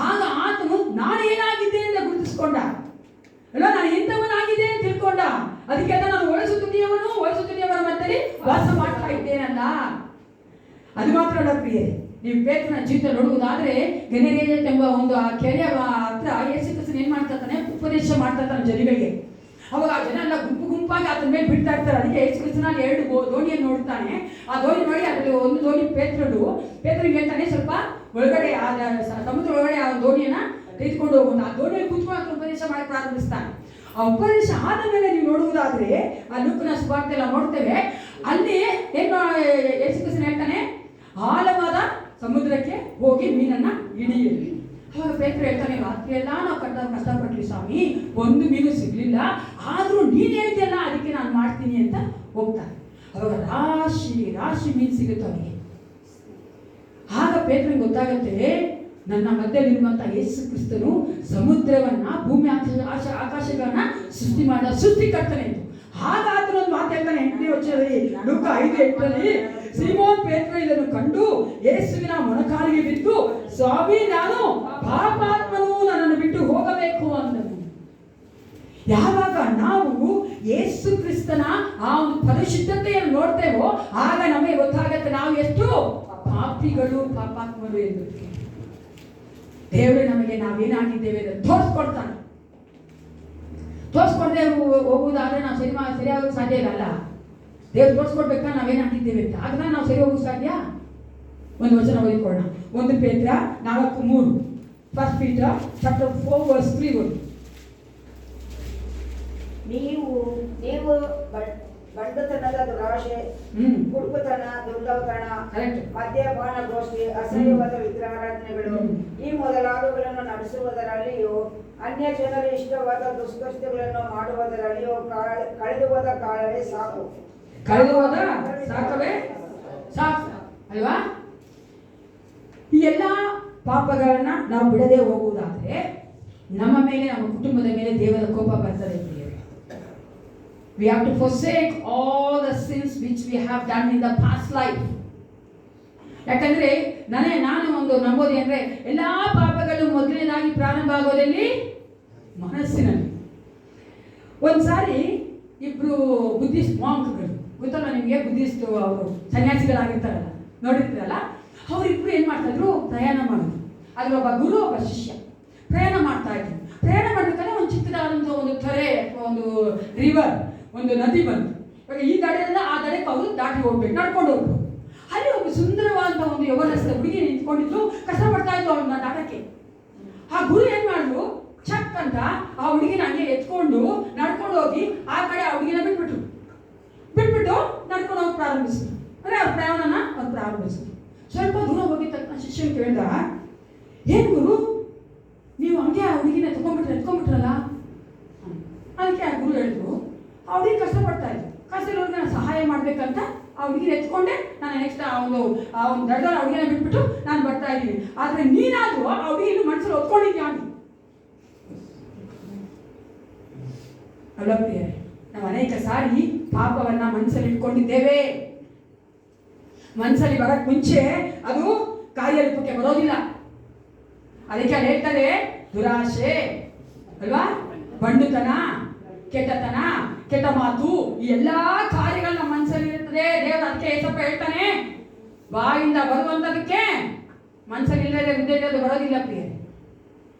A: ಆಗ ಆತನು ನಾನೇನಾಗಿದ್ದೆ ಅಂತ ಗುರುತಿಸಿಕೊಂಡ. ಅಲ್ಲ, ನಾನು ಎಂಥವನಾಗಿದೆ ಅಂತ ತಿಳ್ಕೊಂಡ. ಅದಕ್ಕೆ ನಾನು ಹೊಲಸು ತುಟ್ಟಿಯವರ ಮಧ್ಯದಲ್ಲಿ ವಾಸ ಮಾಡ್ತಾ ಇದ್ದೇನಲ್ಲ. ಅದು ಮಾತ್ರ ಅಲ್ಲ ಪ್ರಿಯರೇ, ನೀವು ಪೇತ್ರನ ಜೀವಿತ ನೋಡುವುದಾದ್ರೆ ಗೆನೆರೇಜ್ ಎಂಬ ಒಂದು ಆ ಕೆರೆಯ ಹತ್ರ ಯೇಸು ಕ್ರಿಸ್ತನು ಏನ್ ಮಾಡ್ತಾ ಇರ್ತಾನೆ? ಉಪದೇಶ ಮಾಡ್ತಾ ಇರ್ತಾನೆ ಜನಗಳಿಗೆ. ಅವಾಗ ಆ ಜನ ಎಲ್ಲ ಗುಂಪಾಗಿ ಆತನ ಮೇಲೆ ಬಿಡ್ತಾ ಇರ್ತಾರೆ. ಅದಕ್ಕೆ ಯೇಸು ಕ್ರಿಸ್ತನಲ್ಲಿ 2 ದೋಣಿಯನ್ನು ನೋಡ್ತಾನೆ. ಆ ದೋಣಿ ನೋಡಿ, ಅದರಲ್ಲಿ ಒಂದು ದೋಣಿ ಪೇತ್ರನಿಗೆ ಹೇಳ್ತಾನೆ, ಸ್ವಲ್ಪ ಒಳಗಡೆ ಆ ಸಮುದ್ರ ಒಳಗಡೆ ಆ ದೋಣಿಯನ್ನ ತೆಗೆದುಕೊಂಡು ಹೋಗೋದು. ಆ ದೋಣಿಯಲ್ಲಿ ಕೂತ್ಕೊಂಡು ಉಪದೇಶ ಮಾಡಿ ಪ್ರಾರಂಭಿಸ್ತಾನೆ. ಆ ಉಪದೇಶ ಆದ ಮೇಲೆ ನೀವು ನೋಡುವುದಾದ್ರೆ ಆ ಲೂಕನ ಸುವಾರ್ತೆ ಎಲ್ಲ ನೋಡ್ತೇವೆ. ಅಲ್ಲಿ ಏನು ಯೇಸು ಕ್ರಿಸ್ತನು ಹೇಳ್ತಾನೆ, ಆಳವಾದ ಸಮುದ್ರಕ್ಕೆ ಹೋಗಿ ಮೀನನ್ನ ಹಿಡಿಯಿರಿ. ಅವಾಗ ಪೇತ್ರ ಹೇಳ್ತಾನೆ, ರಾತ್ರಿ ಎಲ್ಲ ನಾವು ಕಷ್ಟಪಟ್ವಿ ಸ್ವಾಮಿ, ಒಂದು ಮೀನು ಸಿಗ್ಲಿಲ್ಲ, ಆದ್ರೂ ನೀನ್ ಹೇಳ್ತಿಯಲ್ಲ ಅದಕ್ಕೆ ನಾನು ಮಾಡ್ತೀನಿ ಅಂತ ಹೋಗ್ತಾನೆ. ಅವಾಗ ರಾಶಿ ಮೀನು ಸಿಗುತ್ತೆ ಅವನಿಗೆ. ಆಗ ಪೇತ್ರನಿಗೆ ಗೊತ್ತಾಗತ್ತೆ, ನನ್ನ ಮಧ್ಯದಲ್ಲಿರುವಂಥ ಯೇಸು ಕ್ರಿಸ್ತನು ಸಮುದ್ರವನ್ನ, ಭೂಮಿ, ಆಕಾಶಗಳನ್ನ ಸೃಷ್ಟಿ ಮಾಡಿದ ಸೃಷ್ಟಿಕರ್ತನೆ ಎಂದು. ಹಾಗಾದ್ರೆ ಒಂದು ಮಾತು ಹೇಳ್ತಾನೆ 8ನೇ ವಚನದಲ್ಲಿ, ಲೂಕ 5:8ರಲ್ಲಿ, ಸೀಮೋನ್ ಪೇತ್ರ ಇದನ್ನು ಕಂಡು ಯೇಸುವಿನ ಮೊಣಕಾಲಿಗೆ ಬಿದ್ದು, ಸ್ವಾಮಿ, ನಾನು ಪಾಪಾತ್ಮನು, ನನ್ನನ್ನು ಬಿಟ್ಟು ಹೋಗಬೇಕು ಅಂದನು. ಯಾವಾಗ ನಾವು ಯೇಸು ಕ್ರಿಸ್ತನ ಆ ಒಂದು ಪರಿಶುದ್ಧತೆಯನ್ನು ನೋಡ್ತೇವೋ ಆಗ ನಮಗೆ ಗೊತ್ತಾಗತ್ತೆ ನಾವು ಎಷ್ಟು ಪಾಪಿಗಳು, ಪಾಪಾತ್ಮರು ಎಂದು. ದೇವರು ನಮಗೆ ನಾವೇನಾಗಿದ್ದೇವೆ ಅಂತ ತೋರಿಸ್ಕೊಡ್ತಾನೆ. ತೋರಿಸ್ಕೊಡ್ದೆ ಹೋಗುವುದಾದ್ರೆ ನಾವು ಸರಿಯಾಗೋದು ಸಾಧ್ಯ ಇಲ್ಲ. ದೇವ್ರು ತೋರಿಸ್ಕೊಡ್ಬೇಕಾ ನಾವೇನಾಗಿದ್ದೇವೆ ಅಂತ. ಆಗ ನಾವು ಸರಿ ಹೋಗೋದು ಸಾಧ್ಯ? ಒಂದು ವಚನ ಓದಿಕೊಳ್ಳೋಣ. 1 ಪೇತ್ರ 4:3. 1 Peter chapter 4 verse 3.
H: ನೀವು ಗಂಡುತನದ ದುರಾಶೆ, ಕುಡುಕುತನ, ದುರ್ಲಭತನ, ಮದ್ಯಪಾನ ಗೋಷ್ಠಿ, ಅಸಹ್ಯವಾದ ವಿಗ್ರಹಾರಾಧನೆಗಳು ಈ ಮೊದಲಾದವುಗಳನ್ನು ನಡೆಸುವುದರಲ್ಲಿಯೂ ಅನ್ಯ ಜನರು ಇಷ್ಟವಾದ ದುಷ್ಕೃತ್ಯಗಳನ್ನು ಮಾಡುವುದರಲ್ಲಿಯೂ ಕಳೆದು ಹೋದ ಕಾಲವೇ ಸಾಕು.
A: ಕಳೆದು ಹೋದ ಸಾಕವೇ ಸಾಕು ಅಲ್ವಾ? ಈ ಎಲ್ಲ ಪಾಪಗಳನ್ನ ನಾವು ಬಿಡದೆ ಹೋಗುವುದಾದ್ರೆ ನಮ್ಮ ಮೇಲೆ, ನಮ್ಮ ಕುಟುಂಬದ ಮೇಲೆ ದೇವರ ಕೋಪ ಬರ್ತದೆ. We have to forsake all the sins which we have done in the past life. ಯಾಕಂದ್ರೆ ನಾನು ಒಂದು ನಂಬೋದು ಅಂದ್ರೆ ಎಲ್ಲಾ ಪಾಪಗಳು ಮೊದಲನೇದಾಗಿ ಪ್ರಾರಂಭ ಆಗೋದಲ್ಲಿ ಮನಸ್ಸಿನಲ್ಲಿ. ಒಂದ್ಸಾರಿ ಇಬ್ರು ಬುದ್ಧಿಸ್ಟ್ ಮಾಂಕ್ಗಳು, ಗೊತ್ತಲ್ಲ ನಿಮಗೆ, ಬುದ್ಧಿಸ್ಟ್ ಅವರು ಸನ್ಯಾಸಿಗಳಾಗಿರ್ತಾರಲ್ಲ, ನೋಡಿರ್ತಾರಲ್ಲ, ಅವರಿಬ್ರು ಏನ್ ಮಾಡ್ತಾ ಇದ್ರು, ಪ್ರಯಾಣ ಮಾಡಿದ್ರು. ಅದ್ರ ಒಬ್ಬ ಗುರು, ಒಬ್ಬ ಶಿಷ್ಯ ಪ್ರಯಾಣ ಮಾಡ್ತಾ ಇದ್ರು. ಪ್ರಯಾಣ ಮಾಡ್ಬೇಕಾದ್ರೆ ಒಂದು ಚಿಕ್ಕದಾದಂಥ ಒಂದು ತೊರೆ, ಒಂದು ರಿವರ್, ಒಂದು ನದಿ ಬಂತು. ಇವಾಗ ಈ ದಡೆಯಿಂದ ಆ ದಡಕ್ಕೆ ಅವರು ದಾಟಿ ಹೋಗ್ಬೇಕು, ನಡ್ಕೊಂಡು ಹೋಗ್ಬೇಕು. ಅಲ್ಲಿ ಒಬ್ಬ ಸುಂದರವಾದಂಥ ಒಂದು ಯೌವನಸ್ಥ ಹುಡುಗಿ ನಿಂತ್ಕೊಂಡಿದ್ರು, ಕಷ್ಟಪಡ್ತಾ ಇತ್ತು ಅವಳನ್ನ ದಾಟಕ್ಕೆ. ಆ ಗುರು ಏನ್ ಮಾಡಿದ್ರು, ಚಕ್ ಅಂತ ಆ ಹುಡುಗಿನ ಹಂಗೆ ಎತ್ಕೊಂಡು ನಡ್ಕೊಂಡು ಹೋಗಿ ಆ ಕಡೆ ಆ ಹುಡುಗಿನ ಬಿಟ್ಬಿಟ್ಟು ನಡ್ಕೊಂಡು ಹೋಗಿ ಪ್ರಾರಂಭಿಸಿದ್ರು. ಅಂದ್ರೆ ಅವ್ರ ಪ್ರಯಾಣನ ಅವ್ರು ಪ್ರಾರಂಭಿಸಿದ್ರು. ಸ್ವಲ್ಪ ದೂರ ಹೋಗಿದ ತಕ್ಷಣ ಶಿಷ್ಯನ್ ಕೇಳ್ದ, ಏನ್ ಗುರು ನೀವು ಹಂಗೆ ಆ ಹುಡುಗಿನ ಎತ್ಕೊಂಡ್ಬಿಟ್ರಲ್ಲ? ಅದಕ್ಕೆ ಆ ಗುರು ಹೇಳಿದ್ರು, ಆ ಹುಡುಗಿ ಕಷ್ಟಪಡ್ತಾ ಇದ್ರು, ಕಷ್ಟದವ್ರಿಗೆ ನಾನು ಸಹಾಯ ಮಾಡ್ಬೇಕಂತ ಆ ಹುಡುಗಿನ ಎತ್ಕೊಂಡೆ ನಾನು ನೆಕ್ಸ್ಟ್ ಆ ಒಂದು ದಡದಲ್ಲಿ ಆ ಹುಡುಗಿನ ಬಿಟ್ಬಿಟ್ಟು ನಾನು ಬರ್ತಾ ಇದ್ದೀನಿ. ಆದ್ರೆ ನೀನಾದ್ರೂ ಆ ಹುಡುಗಿನ ಮನಸ್ಸಲ್ಲಿ ಹೊತ್ಕೊಂಡಿದ್ಯಾ ಅಲ್ಲ ಪ್ರಿಯರೇ? ನಾವು ಅನೇಕ ಸಾರಿ ಪಾಪವನ್ನ ಮನಸ್ಸಲ್ಲಿ ಇಟ್ಕೊಂಡಿದ್ದೇವೆ. ಮನಸ್ಸಲ್ಲಿ ಬರಕ್ ಮುಂಚೆ ಅದು ಕಾರ್ಯರೂಪಕ್ಕೆ ಬರೋದಿಲ್ಲ. ಅದಕ್ಕೆ ಅಲ್ಲಿ ಹೇಳ್ತಾರೆ, ದುರಾಶೆ ಅಲ್ವಾ, ಬಂಡುತನ, ಕೆಟ್ಟತನ, ಕೆಟ್ಟ ಮಾತು, ಈ ಎಲ್ಲಾ ಕಾರ್ಯಗಳು ನಮ್ಮ ಮನಸ್ಸಲ್ಲಿ ಇರ್ತದೆ. ದೇವರು ಅದಕ್ಕೆ ಏಸಪ್ಪ ಹೇಳ್ತಾನೆ, ಬಾಯಿಂದ ಬರುವಂತದಕ್ಕೆ ಮನಸ್ಸಲ್ಲಿ ಇಲ್ಲದೆ ಹೃದಯದಲ್ಲಿ ಬರೋದಿಲ್ಲ ಪ್ರಿಯ.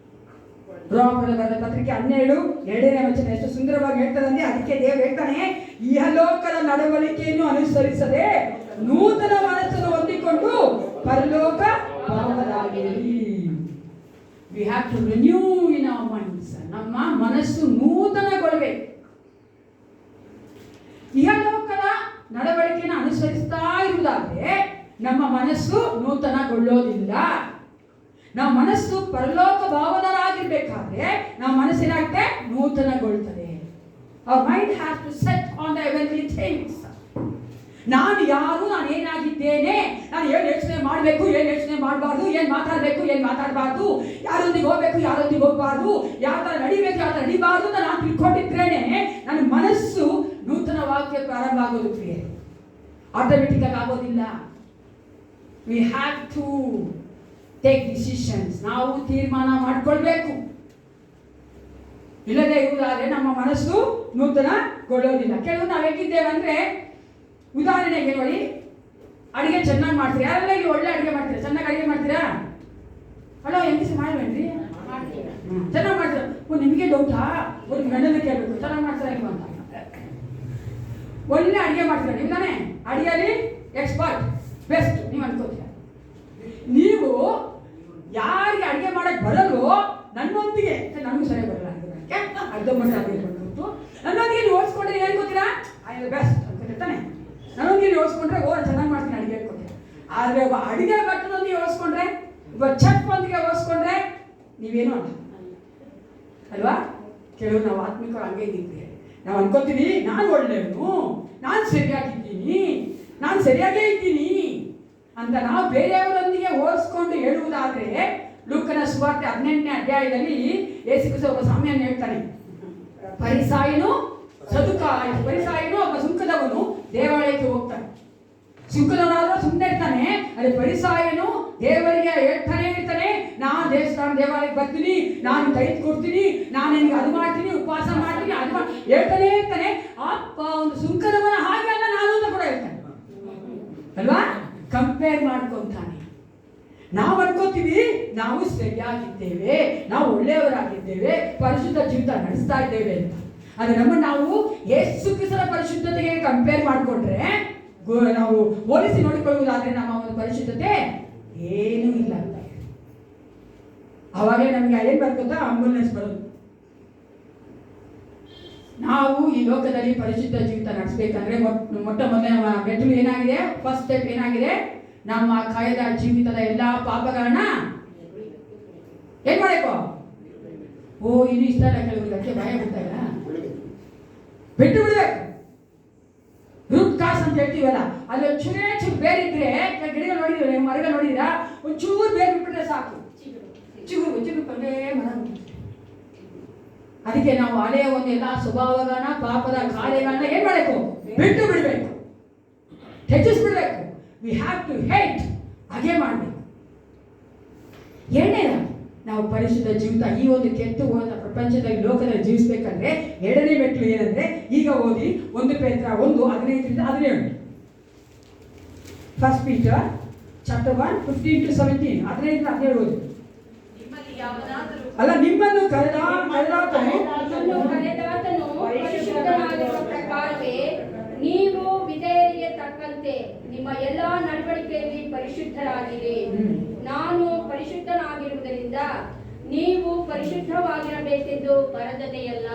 A: ರೋಮಪುರದ ಬರೆದ ಪತ್ರಿಕೆ 12:2ನೇ ವಚನ ಎಷ್ಟು ಸುಂದರವಾಗಿ ಹೇಳ್ತಾರಂದ್ರೆ, ಅದಕ್ಕೆ ದೇವರು ಹೇಳ್ತಾನೆ, ಇಹಲೋಕದ ನಡವಳಿಕೆಯನ್ನು ಅನುಸರಿಸದೆ ನೂತನ ಮನಸ್ಸನ್ನು ಹೊಂದಿಕೊಂಡು ಪರಲೋಕ ಭಾವರಾಗಿರಿ. We have to renew in our minds. ನಮ್ಮ ಮನಸ್ಸು ನೂತನಗೊಳ್ಳಬೇಕು. ಇಹಲೋಕದ ನಡವಳಿಕೆಯನ್ನು ಅನುಸರಿಸ್ತಾ ಇರುವುದಾದ್ರೆ ನಮ್ಮ ಮನಸ್ಸು ನೂತನಗೊಳ್ಳೋದಿಲ್ಲ. ನಮ್ಮ ಮನಸ್ಸು ಪರಲೋಕ ಭಾವದರಾಗಿರ್ಬೇಕಾದ್ರೆ ನಮ್ಮ ಮನಸ್ಸೇನಾಗುತ್ತೆ, ನೂತನಗೊಳ್ತದೆ. Our mind has to set on the heavenly things. ನಾನು ಯಾರು, ನಾನು ಏನಾಗಿದ್ದೇನೆ, ನಾನು ಏನು ಯೋಚನೆ ಮಾಡಬೇಕು, ಏನು ಯೋಚನೆ ಮಾಡಬಾರ್ದು, ಏನು ಮಾತಾಡಬೇಕು, ಏನು ಮಾತಾಡಬಾರ್ದು, ಯಾರೊಂದಿಗೆ ಹೋಗ್ಬೇಕು, ಯಾರೊಂದಿಗೆ ಹೋಗಬಾರ್ದು, ಯಾವ ಥರ ನಡಿಬೇಕು, ಯಾವ ಥರ ನಡಿಬಾರ್ದು ಅಂತ ನಾನು ತಿಳ್ಕೊಂಡಿದ್ರೇನೆ ನನ್ನ ಮನಸ್ಸು ನೂತನ ವಾಕ್ಯ ಪ್ರಾರಂಭ ಆಗೋದು ಪ್ರಿಯ. ಆಟೋಮೆಟಿಕ್ ಆಗಿ ಆಗೋದಿಲ್ಲ. We have to take decisions. ನಾವು ತೀರ್ಮಾನ ಮಾಡ್ಕೊಳ್ಬೇಕು. ಇಲ್ಲದೆ ಇರುವುದಾದ್ರೆ ನಮ್ಮ ಮನಸ್ಸು ನೂತನಗೊಳ್ಳೋದಿಲ್ಲ. ಕೆಲವು ನಾವು ಹೇಗಿದ್ದೇವೆ ಅಂದ್ರೆ, ಉದಾಹರಣೆಗೆ ನೋಡಿ, ಅಡಿಗೆ ಚೆನ್ನಾಗಿ ಮಾಡ್ತೀರಾ, ಯಾರೆಲ್ಲ ಇಲ್ಲಿ ಒಳ್ಳೆ ಅಡಿಗೆ ಮಾಡ್ತೀರಾ, ಚೆನ್ನಾಗಿ ಅಡಿಗೆ ಮಾಡ್ತೀರಾ? ಅಲೋ, ಎಂದಿಸಿ ಮಾಡಬೇಡ್ರಿ, ಚೆನ್ನಾಗಿ ಮಾಡ್ತೀರಾ? ನಿಮಗೆ ಡೌಟಾ? ಒಂದು ಗಂಡನ ಕೇಳಬೇಕು, ಚೆನ್ನಾಗಿ ಮಾಡ್ತೀರಾ ನೀವು ಅಂತ. ಒಳ್ಳೆ ಅಡಿಗೆ ಮಾಡ್ತೀರಾ ನೀವು ತಾನೇ, ಅಡಿಗೆಯಲ್ಲಿ ಎಕ್ಸ್ಪರ್ಟ್, ಬೆಸ್ಟ್ ನೀವು ಅನ್ಕೋತೀರ. ನೀವು ಯಾರಿಗೆ ಅಡಿಗೆ ಮಾಡಕ್ ಬರಲು ನನ್ನೊಂದಿಗೆ, ನನಗೂ ಸರಿ ಬರಲ್ಲ ಅರ್ಧಂಬರ್ಧ ಆಗಿರ್ಬೋದು, ನನ್ನೊಂದಿಗೆ ನೀವು ಓಡಿಸ್ಕೊಂಡ್ರೆ ಏನು ಗೊತ್ತೀರಾ, ಐ ಆಮ್ ಬೆಸ್ಟ್ ಅನ್ಕೊಂಡಿರ್ತಾನೆ. ನನ್ನೊಂದಿಗೆ ಓಡಿಸ್ಕೊಂಡ್ರೆ ಓ ಚೆನ್ನಾಗಿ ಮಾಡ್ತೀನಿ ಅಡಿಗೆ ಹೇಳ್ಕೊತೀರ. ಆದ್ರೆ ಒಬ್ಬ ಅಡಿಗೆ ಭಟ್ಟನೊಂದಿಗೆ ಓಡಿಸ್ಕೊಂಡ್ರೆ, ಒಬ್ಬ ಚೆಫ್ ಒಂದಿಗೆ ಓಡಿಸ್ಕೊಂಡ್ರೆ ನೀವೇನು ಅಲ್ಲ ಅಲ್ವಾ? ಕೆಲವರು ನಾವು ಆತ್ಮಿಕರು ಹಂಗೆ ಇದ್ದೀವಿ. ನಾವು ಅನ್ಕೋತೀವಿ ನಾನು ಒಳ್ಳೆಯವನು, ನಾನು ಸರಿಯಾಗೇ ಇದ್ದೀನಿ ಅಂತ ನಾವು ಬೇರೆಯವರೊಂದಿಗೆ ಹೋಲಿಸ್ಕೊಂಡು ಹೇಳುವುದಾದ್ರೆ, ಲೂಕ ಸುವಾರ್ತೆ 18ನೇ ಅಧ್ಯಾಯದಲ್ಲಿ ಯೇಸು ಕ್ರಿಸ್ತ ಒಬ್ಬ ಸಾಮ್ಯವನ್ನು ಹೇಳ್ತಾನೆ. ಫರಿಸಾಯನು ಫರಿಸಾಯನು ಒಬ್ಬ ಸುಂಕದವನು ದೇವಾಲಯಕ್ಕೆ ಹೋಗ್ತಾನೆ. ಸುಂಕದವನಾದ್ರೂ ಸುಮ್ಮನೆ ಇರ್ತಾನೆ. ಅದೇ ಫರಿಸಾಯನು ದೇವರಿಗೆ ಹೇಳ್ತಾನೆ ಇರ್ತಾನೆ, ನಾನು ದೇವಾಲಯಕ್ಕೆ ಬರ್ತೀನಿ, ನಾನು ಟೈಟ್ ಕೊಡ್ತೀನಿ, ನಾನು ನಿನಗೆ ಅದು ಮಾಡ್ತೀನಿ, ಉಪವಾಸ ಮಾಡ್ತೀನಿ, ಅದು ಹೇಳ್ತಾನೆ ಇರ್ತಾನೆ. ಅಪ್ಪ ಒಂದು ಸುಂಕದವನ ಹಾಗೆ ಅಲ್ಲ ನಾನು ಅಂತ ಕೂಡ ಹೇಳ್ತಾನೆ ಅಲ್ವಾ. ಕಂಪೇರ್ ಮಾಡ್ಕೊಂತಾನೆ. ನಾವು ಅನ್ಕೋತೀವಿ ನಾವು ಸರಿಯಾಗಿದ್ದೇವೆ, ನಾವು ಒಳ್ಳೆಯವರಾಗಿದ್ದೇವೆ, ಪರಿಶುದ್ಧ ಜೀವಿತ ನಡೆಸ್ತಾ ಇದ್ದೇವೆ ಅಂತ. ಆದರೆ ನಾವು ಯೇಸು ಕ್ರಿಸ್ತನ ಪರಿಶುದ್ಧತೆಗೆ ಕಂಪೇರ್ ಮಾಡಿಕೊಂಡ್ರೆ, ನಾವು ಹೋಲಿಸಿ ನೋಡಿಕೊಳ್ಳುವುದಾದ್ರೆ ನಮ್ಮ ಒಂದು ಪರಿಶುದ್ಧತೆ ಏನೂ ಇಲ್ಲ ಅಂತ. ಅವಾಗಲೇ ನಮಗೆ ಏನು ಬರ್ಕೊತಾ ಅಂಬುಲೆನ್ಸ್ ಬರೋದು. ನಾವು ಈ ಲೋಕದಲ್ಲಿ ಪರಿಶುದ್ಧ ಜೀವಿತ ನಡೆಸಬೇಕಂದ್ರೆ ಮೊಟ್ಟ ಮೊದಲನೇ ಮೆಟ್ಟಿಲು ಏನಾಗಿದೆ, ಫಸ್ಟ್ ಸ್ಟೆಪ್ ಏನಾಗಿದೆ, ನಮ್ಮ ಕಾಯದ ಜೀವಿತದ ಎಲ್ಲ ಪಾಪಗಳನ್ನ ಏನ್ ಮಾಡಬೇಕು. ಇದು ಇಷ್ಟ ಇಲ್ಲ ಕೆಲವರಿಗೆ, ಅದಕ್ಕೆ ಭಯ ಬಿಡ್ತಾ ಇಲ್ಲ, ಬಿಟ್ಟು ಬಿಡ್ಬೇಕು. ರೂಟ್ ಕಾಸ್ ಅಂತ ಹೇಳ್ತೀವಲ್ಲ, ಅಲ್ಲಿ ಚೂರು ಬೇರೆ ಇದ್ರೆ, ಗಿಡಗಳು ನೋಡಿದ್ರೆ, ಮರಗಳು ನೋಡಿದ್ರ, ಒಂಚೂರು ಬೇರೆ ಬಿಟ್ಬಿಟ್ರೆ ಸಾಕು, ಚಿಗುರು ಕಂಡೇ ಮರ. ಅದಕ್ಕೆ ನಾವು ಹಳೆಯ ಒಂದು ಎಲ್ಲ ಸ್ವಭಾವಗಳನ್ನ, ಪಾಪದ ಕಾರ್ಯಗಳನ್ನ ಏನ್ ಮಾಡಬೇಕು, ಬಿಟ್ಟು ಬಿಡಬೇಕು, ಹೆಚ್ಚಿಸ್ಬಿಡ್ಬೇಕು. We have to hate. ಹಾಗೆ ಮಾಡಬೇಕು. ಎರಡನೇದ ನಾವು ಪರಿಶುದ್ಧ ಜೀವಿತ ಈ ಒಂದು ಕೆಟ್ಟು ಹೋದ ಪ್ರಪಂಚದಲ್ಲಿ ಲೋಕದಲ್ಲಿ ಜೀವಿಸಬೇಕಂದ್ರೆ ಎರಡನೇ ಮೆಟ್ಲು ಏನಂದ್ರೆ, ಈಗ ಓದಿ 1 ಪೇತ್ರ 1:15-17. First Peter chapter 1 15-17. 15-17 ಓದಿ. ಅಲ್ಲ, ನಿಮ್ಮನ್ನು ಕರೆದಾತನು
D: ಪರಿಶುದ್ಧನಾಗಿರುವ ಪ್ರಕಾರವೇ ನೀವು ವಿಧೇಯರಿಗೆ ತಕ್ಕಂತೆ ನಿಮ್ಮ ಎಲ್ಲಾ ನಡವಳಿಕೆಯಲ್ಲಿ ಪರಿಶುದ್ಧರಾಗಿರಿ. ನಾನು ಪರಿಶುದ್ಧನಾಗಿರುವುದರಿಂದ ನೀವು ಪರಿಶುದ್ಧವಾಗಿರಬೇಕೆಂದು ಬರೆದದೆಯಲ್ಲ.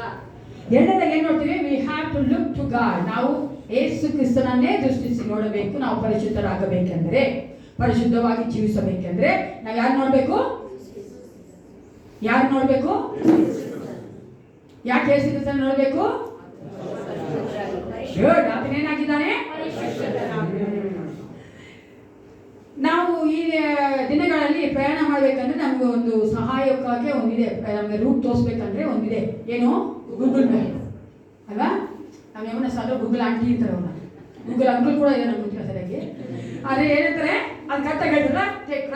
A: ಎರಡನೇದಾಗ ಏನ್ ನೋಡ್ತೀವಿ, we have to look to God. ನಾವು ಯೇಸು ಕ್ರಿಸ್ತನನ್ನೇ ದೃಷ್ಟಿಸಿ ನೋಡಬೇಕು. ನಾವು ಪರಿಶುದ್ಧರಾಗಬೇಕೆಂದ್ರೆ, ಪರಿಶುದ್ಧವಾಗಿ ಜೀವಿಸಬೇಕೆಂದ್ರೆ ನಾವು ಯಾರು ನೋಡ್ಬೇಕು, ಯಾಕೆ ಯೇಸು ಕ್ರಿಸ್ತನ ನೋಡ್ಬೇಕು? ಆತನೇನಾಗಿದ್ದಾನೆ. ನಾವು ಈ ದಿನಗಳಲ್ಲಿ ಪ್ರಯಾಣ ಮಾಡಬೇಕಂದ್ರೆ ನಮ್ಗೆ ಒಂದು ಸಹಾಯಕ್ಕಾಗಿ ಒಂದಿದೆ, ನಮಗೆ ರೂಟ್ ತೋರಿಸ್ಬೇಕಂದ್ರೆ ಒಂದಿದೆ, ಏನು, ಗೂಗಲ್ ಮ್ಯಾಪ್ ಅಲ್ವಾ. ನಾವು ಏಮನ್ನ ಸಾಲ ಗೂಗಲ್ ಆಂಟಿ ಅಂತಾರೆ, ಅವನ್ನ ಗೂಗಲ್ ಅಂಕಲ್ ಕೂಡ ಇದೆ, ನಮ್ಗೆ ಗೊತ್ತಿಲ್ಲ ಸರಿಯಾಗಿ. ಆದರೆ ಏನಂತಾರೆ, ಅದು ಕರೆಕ್ಟಾಗಿ ಹೇಳ್ತಾರ, ಟೇಕ್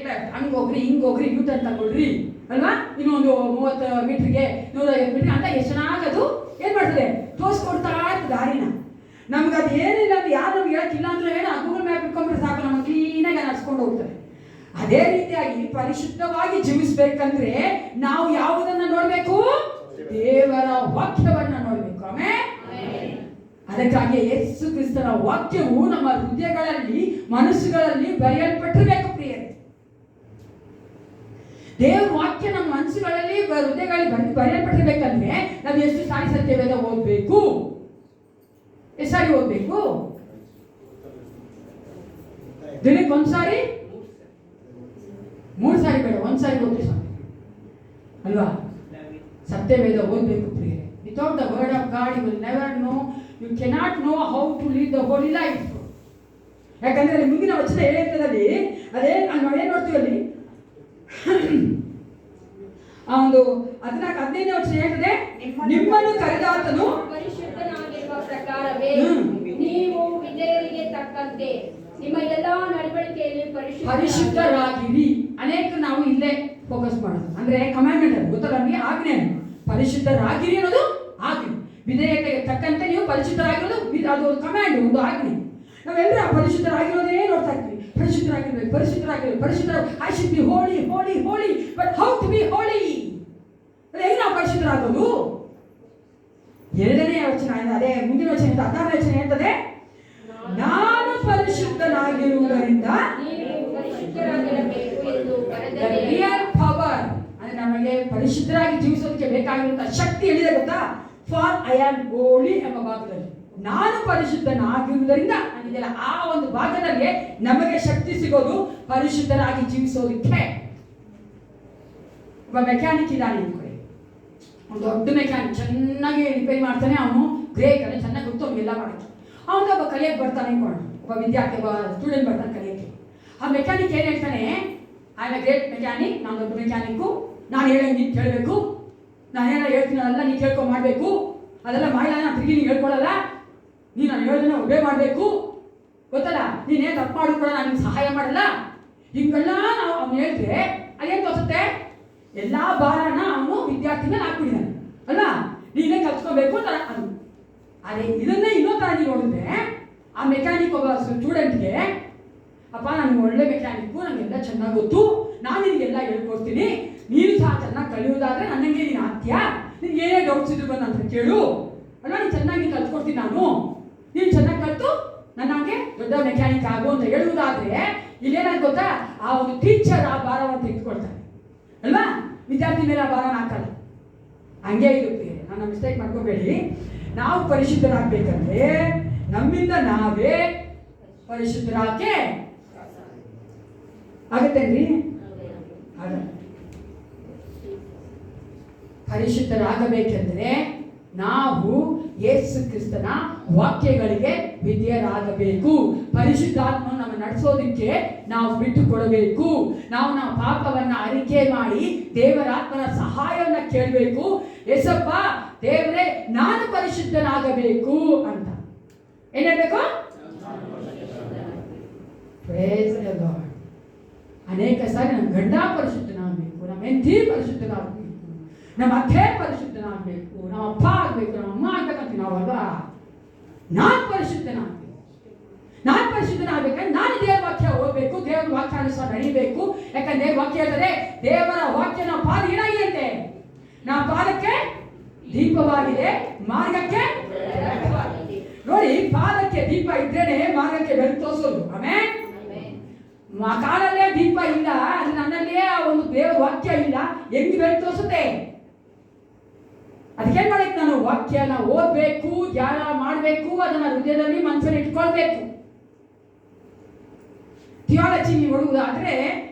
A: ರೈಟ್ ಹಂಗೆ ಹೋಗ್ರಿ, ಹಿಂಗೆ ಹೋಗ್ರಿ, ಯೂಟರ್ನ್ ತಗೊಳ್ರಿ ಅಲ್ವಾ. ಇನ್ನೊಂದು 30 ಮೀಟ್ರಿಗೆ 150 ಮೀಟ್ರಿಗೆ ಅಂತ ಎಷ್ಟು ಚೆನ್ನಾಗಿ ಅದು ಏನು ಮಾಡ್ತದೆ, ತೋರಿಸ್ಕೊಡ್ತಾ ಇರ್ತದೆ ದಾರಿನ. ನಮ್ಗೆ ಅದು ಏನಿಲ್ಲ ಅಂತ ಯಾರು ನಮ್ಗೆ ಹೇಳಕ್ಕಿಲ್ಲ ಅಂದ್ರೆ ಏನು, ಗೂಗಲ್ ಮ್ಯಾಪ್ ಇಟ್ಕೊಂಡ್ರೆ ಸಾಕು, ನಮಗೆ ಕ್ಲೀನಾಗಿ ನಡ್ಸ್ಕೊಂಡು ಹೋಗ್ತಾರೆ. ಅದೇ ರೀತಿಯಾಗಿ ಪರಿಶುದ್ಧವಾಗಿ ಜೀವಿಸ್ಬೇಕಂದ್ರೆ ನಾವು ಯಾವುದನ್ನ ನೋಡ್ಬೇಕು, ದೇವರ ವಾಕ್ಯವನ್ನ ನೋಡ್ಬೇಕು. ಆಮೇಲೆ ಅದಕ್ಕಾಗಿ ಯೇಸು ಕ್ರಿಸ್ತನ ವಾಕ್ಯವು ನಮ್ಮ ಹೃದಯಗಳಲ್ಲಿ, ಮನಸ್ಸುಗಳಲ್ಲಿ ಬರೆಯಲ್ಪಟ್ಟಿರಬೇಕು ಪ್ರಿಯರೇ. ದೇವರ ವಾಕ್ಯ ನಮ್ಮ ಮನಸ್ಸುಗಳಲ್ಲಿ, ಹೃದಯಗಳಲ್ಲಿ ಬರೆಯಲ್ಪಟ್ಟಿರ್ಬೇಕಂದ್ರೆ ನಾವು ಎಷ್ಟು ಸಾರಿ ಸತ್ಯವೇದ ಓದಬೇಕು, ಎಷ್ಟು ಸಾರಿ ಓದಬೇಕು? ದಿನಕ್ಕೆ 1 ಸಾರಿ, 3 ಸಾರಿ ಬೇಡ, 1 ಸಾರಿ ಓದ್ರಿ ಸಾಕು ಅಲ್ವಾ. ಸತ್ಯವೇದ ಓದಬೇಕು ಪ್ರಿಯರೇ. Without the word of God you will never know, you cannot know how to lead the holy life. ಯಾಕಂದ್ರೆ ಅಲ್ಲಿ ಮುಂದಿನ ವಚನ ಹೇಳಿರ್ತದಲ್ಲಿ ನಾವು ಏನು ನೋಡ್ತೀವಿ ಅಲ್ಲಿ, ಆ ಒಂದು 15ನೇ ವಚನ ಹೇಳ್ತದೆ, ನಿಮ್ಮನ್ನು ಕರೆದಾತನು
D: ಪರಿಶುದ್ಧನಾಗಿರುವ ಪ್ರಕಾರವೇ ನೀವು ವಿಧೇಯರಿಗೆ ತಕ್ಕಂತೆ ನಿಮ್ಮ ಎಲ್ಲಾ ನಡವಳಿಕೆಯಲ್ಲಿ
A: ಪರಿಶುದ್ಧರಾಗಿರಿ. ಅನೇಕ ನಾವು ಇಲ್ಲೇ ಫೋಕಸ್ ಮಾಡೋದು, ಅಂದ್ರೆ ಕಮಾಂಡ್ಮೆಂಟ್ ಅದು ಗೊತ್ತಲ್ಲ ನಮಗೆ, ಆಜ್ಞೆ. ಪರಿಶುದ್ಧರಾಗಿರಿ ಅನ್ನೋದು ಆಜ್ಞೆ, ವಿಧೇಯತೆಗೆ ತಕ್ಕಂತೆ ನೀವು ಪರಿಶುದ್ಧರಾಗಿರೋದು ಅದು ಒಂದು ಕಮಾಂಡ್, ಒಂದು ಆಜ್ಞೆ. ನಾವೆಲ್ಲರೂ ಪರಿಶುದ್ಧರಾಗಿರೋದೇ ನೋಡ್ತಾ ಇರ್ತೀವಿ, ಪರಿಶುದ್ಧರಾಗಿರ್ಬೇಕು. I should be holy, but how to be holy? ಹೇಗೆ ನಾವು ಪರಿಶುದ್ಧರಾಗೋದು? ಎರಡನೇ ವಚನ, ಅದೇ ಮುಂದಿನ ವಚನ 16ನೇ ವಚನ ಹೇಳ್ತದೆ, ನಾನು ಪರಿಶುದ್ಧನಾಗಿರುವುದರಿಂದ ರಿಯಲ್ ಪವರ್, ಅಂದ್ರೆ ನಮಗೆ ಪರಿಶುದ್ಧರಾಗಿ ಜೀವಿಸೋದಕ್ಕೆ ಬೇಕಾಗಿರುವಂತಹ ಶಕ್ತಿ ಎಲ್ಲಿದೆ ಗೊತ್ತಾ? ಫಾರ್ ಐ ಆಮ್ ಹೋಲಿ ಎಂಬ ಭಾಗದಲ್ಲಿ ನಾನು ಪರಿಶುದ್ಧನಾಗಿರುವುದರಿಂದ ಅಂದಿದೆಯಲ್ಲ, ಆ ಒಂದು ಭಾಗದಲ್ಲಿ ನಮಗೆ ಶಕ್ತಿ ಸಿಗೋದು ಪರಿಶುದ್ಧರಾಗಿ ಜೀವಿಸೋದಕ್ಕೆ. ಒಬ್ಬ ಮೆಕ್ಯಾನಿಕ್ ಇದ್ದಾನೆ ಅನ್ಕೊಳ್ಳಿ, ಒಂದು ದೊಡ್ಡ ಮೆಕ್ಯಾನಿಕ್, ಚೆನ್ನಾಗಿ ರಿಪೇರಿ ಮಾಡ್ತಾನೆ ಅವನು, ಗ್ರೇಟ್ ಅಲ್ಲಿ ಚೆನ್ನಾಗಿ ಗೊತ್ತು ಅವನಿಗೆಲ್ಲ ಮಾಡೋಕ್ಕೆ. ಅವನು ಒಬ್ಬ ಕಲಿಯಕ್ಕೆ ಬರ್ತಾನೆ ಅನ್ಕೊಳ್ಳೋಣ, ಒಬ್ಬ ವಿದ್ಯಾರ್ಥಿ, ಒಬ್ಬ ಸ್ಟೂಡೆಂಟ್ ಬರ್ತಾನೆ ಕಲಿಯಕ್ಕೆ. ಆ ಮೆಕ್ಯಾನಿಕ್ ಏನು ಹೇಳ್ತಾನೆ, I am A great mechanic, ನಾನು ದೊಡ್ಡ ಮೆಕ್ಯಾನಿಕ್ಕು, ನಾನು ಹೇಳಂಗೆ ನೀನು ಕೇಳಬೇಕು, ನಾನು ಏನೋ ಹೇಳ್ತೀನಿ ಅದೆಲ್ಲ ನೀನು ಕೇಳ್ಕೊಂಡು ಮಾಡಬೇಕು, ಅದೆಲ್ಲ ಮಾಡಿಲ್ಲ ನಾನು ತಿರುಗಿ ನೀನು ಹೇಳ್ಕೊಳ್ಳಲ್ಲ, ನೀನು ನಾನು ಹೇಳೋದನ್ನ ಒಬ್ಬೇ ಮಾಡಬೇಕು, ಗೊತ್ತಲ್ಲ, ನೀನೇನು ತಪ್ಪು ಮಾಡಿದ್ರು ಕೂಡ ನಾನು ನಿಮ್ಗೆ ಸಹಾಯ ಮಾಡಲ್ಲ, ಹಿಂಗೆಲ್ಲ ನಾವು ಅವ್ನು ಹೇಳಿದ್ರೆ ಅದೇನು ತೋರಿಸುತ್ತೆ? ಎಲ್ಲ ಭಾರನ ಅವನು ವಿದ್ಯಾರ್ಥಿ ಮೇಲೆ ಹಾಕ್ಬಿಟ್ಟಿದ್ದಾನೆ ಅಲ್ವಾ, ನೀನೇ ಕಲ್ತ್ಕೋಬೇಕು ಅಂತ ಅದು. ಅದೇ ಇದನ್ನೇ ಇನ್ನೊಂದು ಥರ ನೀವು ನೋಡಿದ್ರೆ ಆ ಮೆಕ್ಯಾನಿಕ್ ಒಬ್ಬ ಸ್ಟೂಡೆಂಟ್ಗೆ, ಅಪ್ಪ ನನಗೆ ಒಳ್ಳೆ ಮೆಕ್ಯಾನಿಕ್ಕು, ನನಗೆಲ್ಲ ಚೆನ್ನಾಗಿ ಗೊತ್ತು, ನಾನು ನಿನಗೆಲ್ಲ ಹೇಳ್ಕೊಡ್ತೀನಿ, ನೀನು ಸಹ ಚೆನ್ನಾಗಿ ಕಲಿಯೋದಾದ್ರೆ ನನಗೆ ನೀನು ಆಗ್ತೀಯಾ, ನಿನ್ಗೆ ಏನೇ ಡೌಟ್ಸ್ ಇದ್ರು ಬಂದು ಅಂತ ಕೇಳು ಅಲ್ವಾ, ನೀನು ಚೆನ್ನಾಗಿ ಕಲ್ತ್ಕೊಡ್ತೀನಿ ನಾನು, ನೀನು ಚೆನ್ನಾಗಿ ಕಲಿತು ನನಗೆ ದೊಡ್ಡ ಮೆಕ್ಯಾನಿಕ್ ಆಗು ಅಂತ ಹೇಳುವುದಾದ್ರೆ ಇಲ್ಲೇನಾಗ ಗೊತ್ತಾ, ಆ ಒಂದು ಟೀಚರ್ ಆ ಭಾರವನ್ನು ತೆಗೆದುಕೊಳ್ತಾರೆ ಅಲ್ವಾ, ವಿದ್ಯಾರ್ಥಿ ಮೇಲೆ ಆ ಭಾರನ ಹಾಕಲ್ಲ. ಹಂಗೆ ಇರುತ್ತೆ, ನನ್ನ ಮಿಸ್ಟೇಕ್ ಮಾಡ್ಕೋಬೇಡಿ. ನಾವು ಪರಿಶುದ್ಧರಾಗಬೇಕಂದ್ರೆ ನಮ್ಮಿಂದ ನಾವೇ ಪರಿಶುದ್ಧರಾಗೆ ಆಗತ್ತೇನ್ರಿ? ಪರಿಶುದ್ಧರಾಗಬೇಕೆಂದ್ರೆ ನಾವು ಯೇಸು ಕ್ರಿಸ್ತನ ವಾಕ್ಯಗಳಿಗೆ ವಿಧೇಯರಾಗಬೇಕು. ಪರಿಶುದ್ಧಾತ್ಮ ನಮ್ಮ ನಡೆಸೋದಕ್ಕೆ ನಾವು ಬಿಟ್ಟು ಕೊಡಬೇಕು. ನಾವು ನಮ್ಮ ಪಾಪವನ್ನ ಅರಿಕೆ ಮಾಡಿ ದೇವರ ಆತ್ಮನ ಸಹಾಯವನ್ನ ಕೇಳಬೇಕು. ಯೇಸಪ್ಪ ದೇವರೇ ನಾನು ಪರಿಶುದ್ಧನಾಗಬೇಕು ಅಂತ ಏನ್ ಹೇಳ್ಬೇಕು? Praise the Lord. ಅನೇಕ ಸಾರಿ ನಮ್ಮ ಗಂಡ ಪರಿಶುದ್ಧನಾಗಬೇಕು, ನಮ್ಮ ಹೆಂಡತಿ ಪರಿಶುದ್ಧನಾಗಬೇಕು, ನಮ್ಮ ಅತ್ತೆ ಪರಿಶುದ್ಧನಾಗಬೇಕು, ನಮ್ಮ ಅಪ್ಪ ಆಗಬೇಕು, ನಮ್ಮ ಅಮ್ಮ ಆಗ್ಬೇಕಂತ ನಾವಲ್ವಾ. ನಾನು ಪರಿಶುದ್ಧನಾಗಬೇಕು. ನಾನು ಪರಿಶುದ್ಧನಾಗಬೇಕಂದ್ರೆ ನಾನು ದೇವರ ವಾಕ್ಯ ಓದಬೇಕು, ದೇವರ ವಾಕ್ಯಾನುಸಾರ ನಡೀಬೇಕು. ಯಾಕಂದ್ರೆ ದೇವರ ವಾಕ್ಯ ಹೇಳ್ತದೆ, ದೇವರ ವಾಕ್ಯ ನಮ್ಮ ಪಾದ ಏನಾಗಿದೆ? ನಮ್ಮ ಪಾದಕ್ಕೆ ದೀಪವಾಗಿದೆ, ಮಾರ್ಗಕ್ಕೆ ನೋಡಿ, ಪಾದಕ್ಕೆ ದೀಪ ಇದ್ರೇನೆ ಮಾರ್ಗಕ್ಕೆ ಬೆಳಕು ತೋರಿಸೋದು. ಆಮೇಲೆ ಕಾಲಲ್ಲೇ ದೀಪ ಇಲ್ಲ, ಅದು ನನ್ನಲ್ಲೇ ಆ ಒಂದು ದೇವರ ವಾಕ್ಯ ಇಲ್ಲ, ಹೆಂಗ್ ಬೆಳಕು ತೋರಿಸುತ್ತೆ? ಅದಕ್ಕೇನ್ ಮಾಡಬೇಕು? ನಾನು ವಾಕ್ಯನ ಓದಬೇಕು, ಧ್ಯಾನ ಮಾಡಬೇಕು, ಅದನ್ನ ಹೃದಯದಲ್ಲಿ ಮನಸ್ಸಲ್ಲಿ ಇಟ್ಕೊಳ್ಬೇಕು. ಥಿಯಾಲಜಿ ನೀವು ನೋಡುವುದಾದ್ರೆ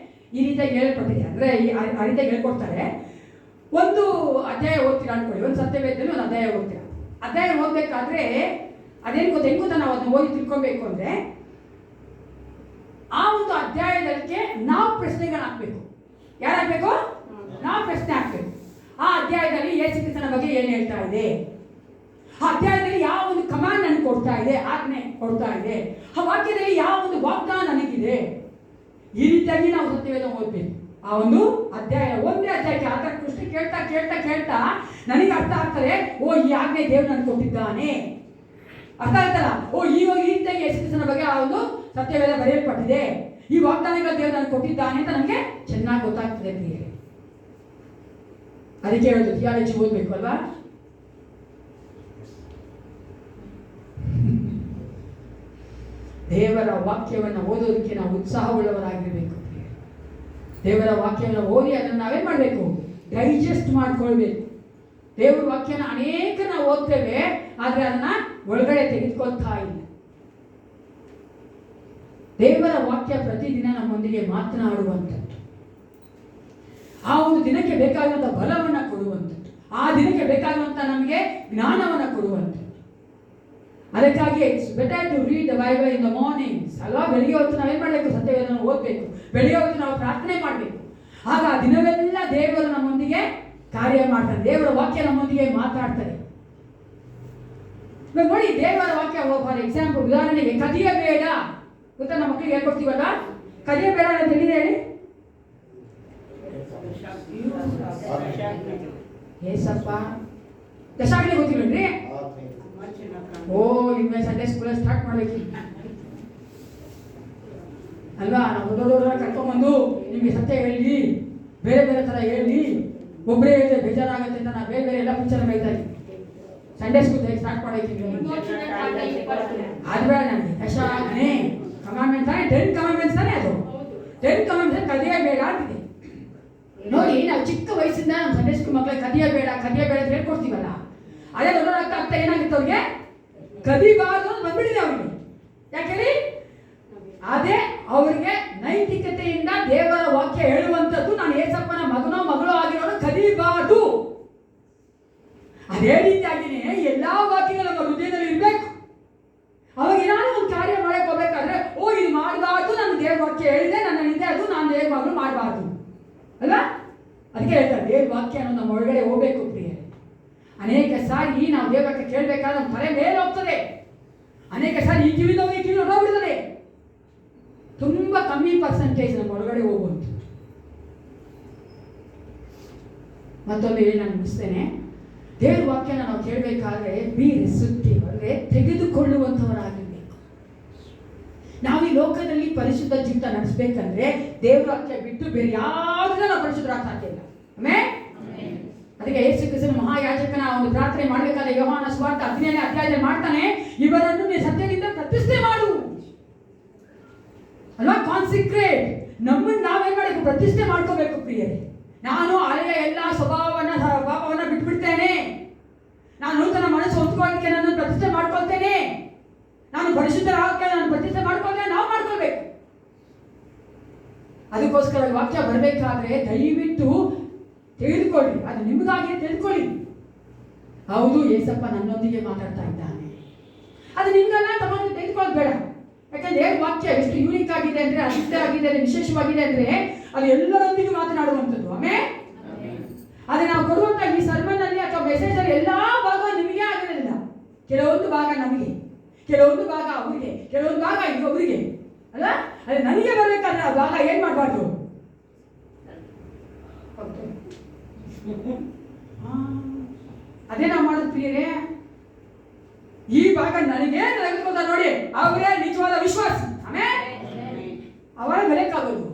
A: ಈ ರೀತಿಯಾಗಿ ಹೇಳ್ಕೊಟ್ಟಿದೆ, ಅಂದ್ರೆ ಆ ರೀತಿಯಾಗಿ ಹೇಳ್ಕೊಡ್ತಾರೆ. ಒಂದು ಅಧ್ಯಾಯ ಓದ್ತೀರಾ ಅನ್ಕೊಳ್ಳಿ, ಒಂದು ಸತ್ಯವೇದದಲ್ಲಿ ಒಂದು ಅಧ್ಯಾಯ ಓದ್ತೀರಾ. ಅಧ್ಯಾಯ ಓದ್ಬೇಕಾದ್ರೆ ಅದೇನು ಗೊತ್ತ, ಹೆಂಗ್ ಗೊತ್ತಾ, ನಾವು ಅದನ್ನ ಓದಿ ತಿಳ್ಕೊಬೇಕು ಅಂದ್ರೆ ಆ ಒಂದು ಅಧ್ಯಾಯದಕ್ಕೆ ನಾವು ಪ್ರಶ್ನೆಗಳನ್ನ ಹಾಕ್ಬೇಕು. ಯಾರು ಹಾಕ್ಬೇಕು? ನಾವು ಪ್ರಶ್ನೆ ಹಾಕ್ಬೇಕು. ಆ ಅಧ್ಯಾಯದಲ್ಲಿ ಯೇಸು ಕ್ರಿಸ್ತನ ಬಗ್ಗೆ ಏನು ಹೇಳ್ತಾ ಇದೆ, ಆ ಅಧ್ಯಾಯದಲ್ಲಿ ಯಾವ ಒಂದು ಕಮಾಂಡ್ ನನಗೆ ಕೊಡ್ತಾ ಇದೆ, ಆಜ್ಞೆ ಕೊಡ್ತಾ ಇದೆ, ಆ ವಾಕ್ಯದಲ್ಲಿ ಯಾವ ಒಂದು ವಾಗ್ದಾನ ನನಗಿದೆ. ಈ ರೀತಿಯಾಗಿ ನಾವು ಸತ್ಯವೇದ ಓದ್ಬೇಕು. ಆ ಒಂದು ಅಧ್ಯಾಯ, ಒಂದೇ ಅಧ್ಯಾಯಕ್ಕೆ ಆದ ಪ್ರಶ್ನೆ ಕೇಳ್ತಾ ಕೇಳ್ತಾ ಕೇಳ್ತಾ ನನಗೆ ಅರ್ಥ ಆಗ್ತದೆ, ಓ ಈ ಆಜ್ಞೆ ದೇವ್ರು ನನಗೆ ಕೊಟ್ಟಿದ್ದಾನೆ, ಅರ್ಥ ಆಗ್ತಲ್ಲ, ಓ ಈ ರೀತಿಯಾಗಿ ಯೇಸು ಕ್ರಿಸ್ತನ ಬಗ್ಗೆ ಆ ಒಂದು ಸತ್ಯವೇದ ಬರೆಯಲ್ಪಟ್ಟಿದೆ, ಈ ವಾಗ್ದಾನಗಳ ದೇವರು ನನಗೆ ಕೊಟ್ಟಿದ್ದಾನೆ ಅಂತ ನನಗೆ ಚೆನ್ನಾಗಿ ಗೊತ್ತಾಗ್ತದೆ ಪ್ರಿಯರೇ. ಅದಕ್ಕೆ ಹೇಳೋದು ಥಿಯಾಲಜಿ ಓದಬೇಕು ಅಲ್ವಾ. ದೇವರ ವಾಕ್ಯವನ್ನು ಓದೋದಕ್ಕೆ ನಾವು ಉತ್ಸಾಹವುಳ್ಳವರಾಗಿರ್ಬೇಕು. ದೇವರ ವಾಕ್ಯವನ್ನು ಓದಿ ಅದನ್ನು ನಾವೇನ್ ಮಾಡಬೇಕು? ಡೈಜೆಸ್ಟ್ ಮಾಡ್ಕೊಳ್ಬೇಕು. ದೇವರ ವಾಕ್ಯನ ಅನೇಕ ನಾವು ಓದ್ತೇವೆ, ಆದ್ರೆ ಅದನ್ನ ಒಳಗಡೆ ತೆಗೆದುಕೊಳ್ತಾ ಇಲ್ಲ. ದೇವರ ವಾಕ್ಯ ಪ್ರತಿದಿನ ನಮ್ಮೊಂದಿಗೆ ಮಾತನಾಡುವಂಥದ್ದು, ಆ ಒಂದು ದಿನಕ್ಕೆ ಬೇಕಾಗುವಂಥ ಬಲವನ್ನ ಕೊಡುವಂಥದ್ದು, ಆ ದಿನಕ್ಕೆ ಬೇಕಾಗುವಂಥ ನಮಗೆ ಜ್ಞಾನವನ್ನ ಕೊಡುವಂಥದ್ದು. ಅದಕ್ಕಾಗಿ it's better to read the Bible in the mornings ಅಲ್ವಾ. ಬೆಳಿಗ್ಗೆ ಹೊತ್ತು ನಾವೇನ್ ಮಾಡಬೇಕು? ಸತ್ಯವೇದನ ಓದಬೇಕು. ಬೆಳಿಗ್ಗೆ ಹೊತ್ತು ನಾವು ಪ್ರಾರ್ಥನೆ ಮಾಡಬೇಕು. ಆಗ ದಿನವೆಲ್ಲ ದೇವರು ನಮ್ಮೊಂದಿಗೆ ಕಾರ್ಯ ಮಾಡ್ತಾರೆ, ದೇವರ ವಾಕ್ಯ ನಮ್ಮೊಂದಿಗೆ ಮಾತಾಡ್ತಾರೆ. ನೋಡಿ, ದೇವರ ವಾಕ್ಯ ಫಾರ್ ಎಕ್ಸಾಂಪಲ್, ಉದಾಹರಣೆಗೆ ಕದಿಯಬೇಡ ಗೊತ್ತಾ, ನಮ್ಮ ಮಕ್ಕಳಿಗೆ ಹೇಳ್ಕೊಡ್ತೀವಲ್ಲ, ಕದಿಯಬೇಡ ಅಂತ ಹೇಳಿದೆ ಹೇಳಿ. ಏಸಪ್ಪ ದಶಾಗ್ನಿ ಗೊತ್ತಿಲ್ರಿ? ಓ ಇನ್ಮೇಲೆ ಸಂಡೇ ಸ್ಕೂಲ್ ಸ್ಟಾರ್ಟ್ ಮಾಡ್ಬೇಕು ಅಲ್ವಾ. ನಾವು ದೊಡ್ಡವರ ಕರ್ಕೊಂಡ್ಬಂದು ನಿಮಗೆ ಸತ್ಯ ಹೇಳಿ, ಬೇರೆ ಬೇರೆ ತರ ಹೇಳಿ, ಒಬ್ಬರೇ ಹೇಳಿದ್ರೆ ಬೇಜಾರಾಗತ್ತೆ ಅಂತ ನಾ ಬೇರೆ ಬೇರೆ ಎಲ್ಲ ಪಿಕ್ಚರ್ ಬೈತಾ ಇದ್ದೀನಿ. ಸಂಡೇ ಸ್ಕೂಲ್ ಸ್ಟಾರ್ಟ್ ಮಾಡಬೇಕು ಅದು ಬೇಡ ನನಗೆ. ದಶಾಗ್ನಿ ಕಮಾಂಡ್ಮೆಂಟ್ ತಾನೆ, 10 ಕಮಾಂಡ್ಮೆಂಟ್ಸ್ ತಾನೆ, ಅದು 10 ಕಮಾಂಡ್ಮೆಂಟ್ಸ್ ಕದಿಯಬೇಡ ಅಂತಿದೆ. ನೋಡಿ, ನಾವು ಚಿಕ್ಕ ವಯಸ್ಸಿಂದ ನಮ್ಮ ಸಂಡೇ ಸ್ಕೂಲ್ ಮಕ್ಕಳಿಗೆ ಕದಿಯಬೇಡ ಕದಿಯಬೇಡ ಅಂತ ಹೇಳ್ಕೊಡ್ತೀವಲ್ಲ, ಅದೇ ದೊಡ್ಡವರಾಗ್ತಾ ಆಗ್ತಾ ಏನಾಗುತ್ತೆ ಅವ್ರಿಗೆ? ಕದಿಬಾರ್ದು ಅಂತ ಬಂದ್ಬಿಟ್ಟಿದೆ ಅವ್ರಿಗೆ. ಯಾಕೆ? ಅದೇ ಅವರಿಗೆ ನೈತಿಕತೆಯಿಂದ ದೇವರ ವಾಕ್ಯ ಹೇಳುವಂಥದ್ದು, ನಾನು ಏಸಪ್ಪನ ಮಗನೋ ಮಗಳೋ ಆಗಿರೋರು ಕದಿಬಾರ್ದು. ಅದೇ ರೀತಿಯಾಗಿಯೇ ಎಲ್ಲಾ ವಾಕ್ಯಗಳು ನಮ್ಮ ಹೃದಯದಲ್ಲಿ ಇರಬೇಕು. ಅವಾಗ ಏನಾದ್ರು ಒಂದು ಕಾರ್ಯ ಮಾಡಕ್ ಹೋಗ್ಬೇಕಾದ್ರೆ, ಓ ಇದು ಮಾಡಬಾರ್ದು, ನನ್ನ ದೇವ್ರ ವಾಕ್ಯ ಹೇಳಿದೆ, ನನ್ನ ಹಿಂದೆ ಅದು ನಾನು ದೇವ್ರ ಮಗಳು ಮಾಡಬಾರ್ದು. ಅದಕ್ಕೆ ಹೇಳ್ತಾರೆ ದೇವ್ರ ವಾಕ್ಯ ಅನ್ನೋದು ನಮ್ಮ ಒಳಗಡೆ ಹೋಗ್ಬೇಕು ಪ್ರಿಯರೇ. ಅನೇಕ ಸಾರಿ ನಾವು ದೇವ್ರ ವಾಕ್ಯ ಕೇಳಬೇಕಾದ್ರೆ ನಮ್ಮ ತಲೆ ಮೇಲೆ ಹೋಗ್ತದೆ. ಅನೇಕ ಸಾರಿ ಈ ಕಿವಿಲಿ ಹೊರಬಿಡ್ತದೆ. ತುಂಬ ಕಮ್ಮಿ ಪರ್ಸೆಂಟೇಜ್ ನಮ್ಮ ಒಳಗಡೆ ಹೋಗುವಂಥ. ಮತ್ತೊಂದು ಹೇಳಿ ನಾನು ಮುಗಿಸ್ತೇನೆ. ದೇವ್ರ ವಾಕ್ಯನ ನಾವು ಕೇಳಬೇಕಾದ್ರೆ ಬಿ ರಿಸೆಪ್ಟಿವ್, ಅಂದರೆ ತೆಗೆದುಕೊಳ್ಳುವಂಥವರಾಗಿರ್ಬೇಕು. ನಾವು ಈ ಲೋಕದಲ್ಲಿ ಪರಿಶುದ್ಧ ಜೀವಿತ ನಡೆಸಬೇಕಂದ್ರೆ ದೇವ್ರ ವಾಕ್ಯ ಬಿಟ್ಟು ಬೇರೆ ಯಾವುದನ್ನ ನಾವು ಪರಿಶುದ್ಧರಾಗ ಸಾಧ್ಯ ಇಲ್ಲ. ಆಮೇಲೆ ಅದಕ್ಕೆ ಯೇಸು ಕ್ರಿಸ್ತನ ಮಹಾಯಾಜಕನ ಒಂದು ಪ್ರಾರ್ಥನೆ ಮಾಡಬೇಕಾದ್ರೆ ಯೋಹಾನ ಸುವಾರ್ತೆ 15ನೇ ಅಧ್ಯಾಯದಲ್ಲಿ ಮಾಡ್ತಾನೆ, ಇವರನ್ನು ನೀ ಸತ್ಯದಿಂದ ಪ್ರತಿಷ್ಠೆ ಮಾಡು ಅಲ್ವಾ. ಕಾನ್ಸಿಕ್ರೇಟ್, ನಮ್ಮನ್ನು ನಾವೇನ್ ಮಾಡಬೇಕು? ಪ್ರತಿಷ್ಠೆ ಮಾಡ್ಕೋಬೇಕು ಪ್ರಿಯರೇ. ನಾನು ಹಳೆಯ ಎಲ್ಲ ಪಾಪವನ್ನ ಬಿಟ್ಬಿಡ್ತೇನೆ, ನಾನು ನೂತನ ಮನಸ್ಸು ಹೊಂದ್ಕೊಳ್ಳಿಕ್ಕೆ ನಾನು ಪ್ರತಿಷ್ಠೆ ಮಾಡ್ಕೊಳ್ತೇನೆ, ನಾನು ಪರಿಶುದ್ಧರಾಗಕ್ಕೆ ನಾನು ಪ್ರತಿಷ್ಠೆ ಮಾಡ್ಕೊಳ್ತೇನೆ. ನಾವು ಮಾಡ್ಕೊಳ್ಬೇಕು. ಅದಕ್ಕೋಸ್ಕರ ವಾಕ್ಯ ಬರಬೇಕಾದ್ರೆ ದಯವಿಟ್ಟು ತೆಗೆದುಕೊಳ್ಳಿ, ಅದು ನಿಮಗಾಗಿ ತೆಗೆದುಕೊಳ್ಳಿ. ಹೌದು, ಏಸಪ್ಪ ನನ್ನೊಂದಿಗೆ ಮಾತಾಡ್ತಾ ಇದ್ದಾನೆ, ಅದು ನಿಮ್ಗೆಲ್ಲ ತಗೊಂಡು ತೆಗೆದುಕೊಳ್ಳೋದು ಬೇಡ. ಯಾಕಂದ್ರೆ ವಾಕ್ಯ ಎಷ್ಟು ಯೂನಿಕ್ ಆಗಿದೆ ಅಂದ್ರೆ, ಅದ್ಭುತ ಆಗಿದೆ, ವಿಶೇಷವಾಗಿದೆ ಅಂದ್ರೆ ಅದು ಎಲ್ಲರೊಂದಿಗೆ ಮಾತನಾಡುವಂಥದ್ದು. ಆಮೇಲೆ ಅದೇ ನಾವು ಕೊಡುವಂತ ಈ ಸರ್ಮನ್ ಅಲ್ಲಿ ಅಥವಾ ಮೆಸೇಜ್ ಅಲ್ಲಿ ಎಲ್ಲಾ ಭಾಗ ನಿಮಗೆ ಆಗಿರಲಿಲ್ಲ. ಕೆಲವೊಂದು ಭಾಗ ನಮಗೆ, ಕೆಲವೊಂದು ಭಾಗ ಅವರಿಗೆ, ಕೆಲವೊಂದು ಭಾಗ ಅವರಿಗೆ ಅಲ್ಲ. ಅದೇ ನನಗೆ ಬರ್ಬೇಕಾದ್ರೆ ಆ ಭಾಗ ಏನ್ ಮಾಡಬಾರ್ದು? ಅದೇ ನಾವು ಮಾಡೋದು ಪ್ರಿಯರೇ. ಈ ಭಾಗ ನನಗೆ ತೆಗೆದುಕೊಂಡ ನೋಡಿ, ಅವರೇ ನಿಜವಾದ ವಿಶ್ವಾಸಿ. ಆಮೇಲೆ ಅವರ ಬೆಲೆಕಾಗೋದು.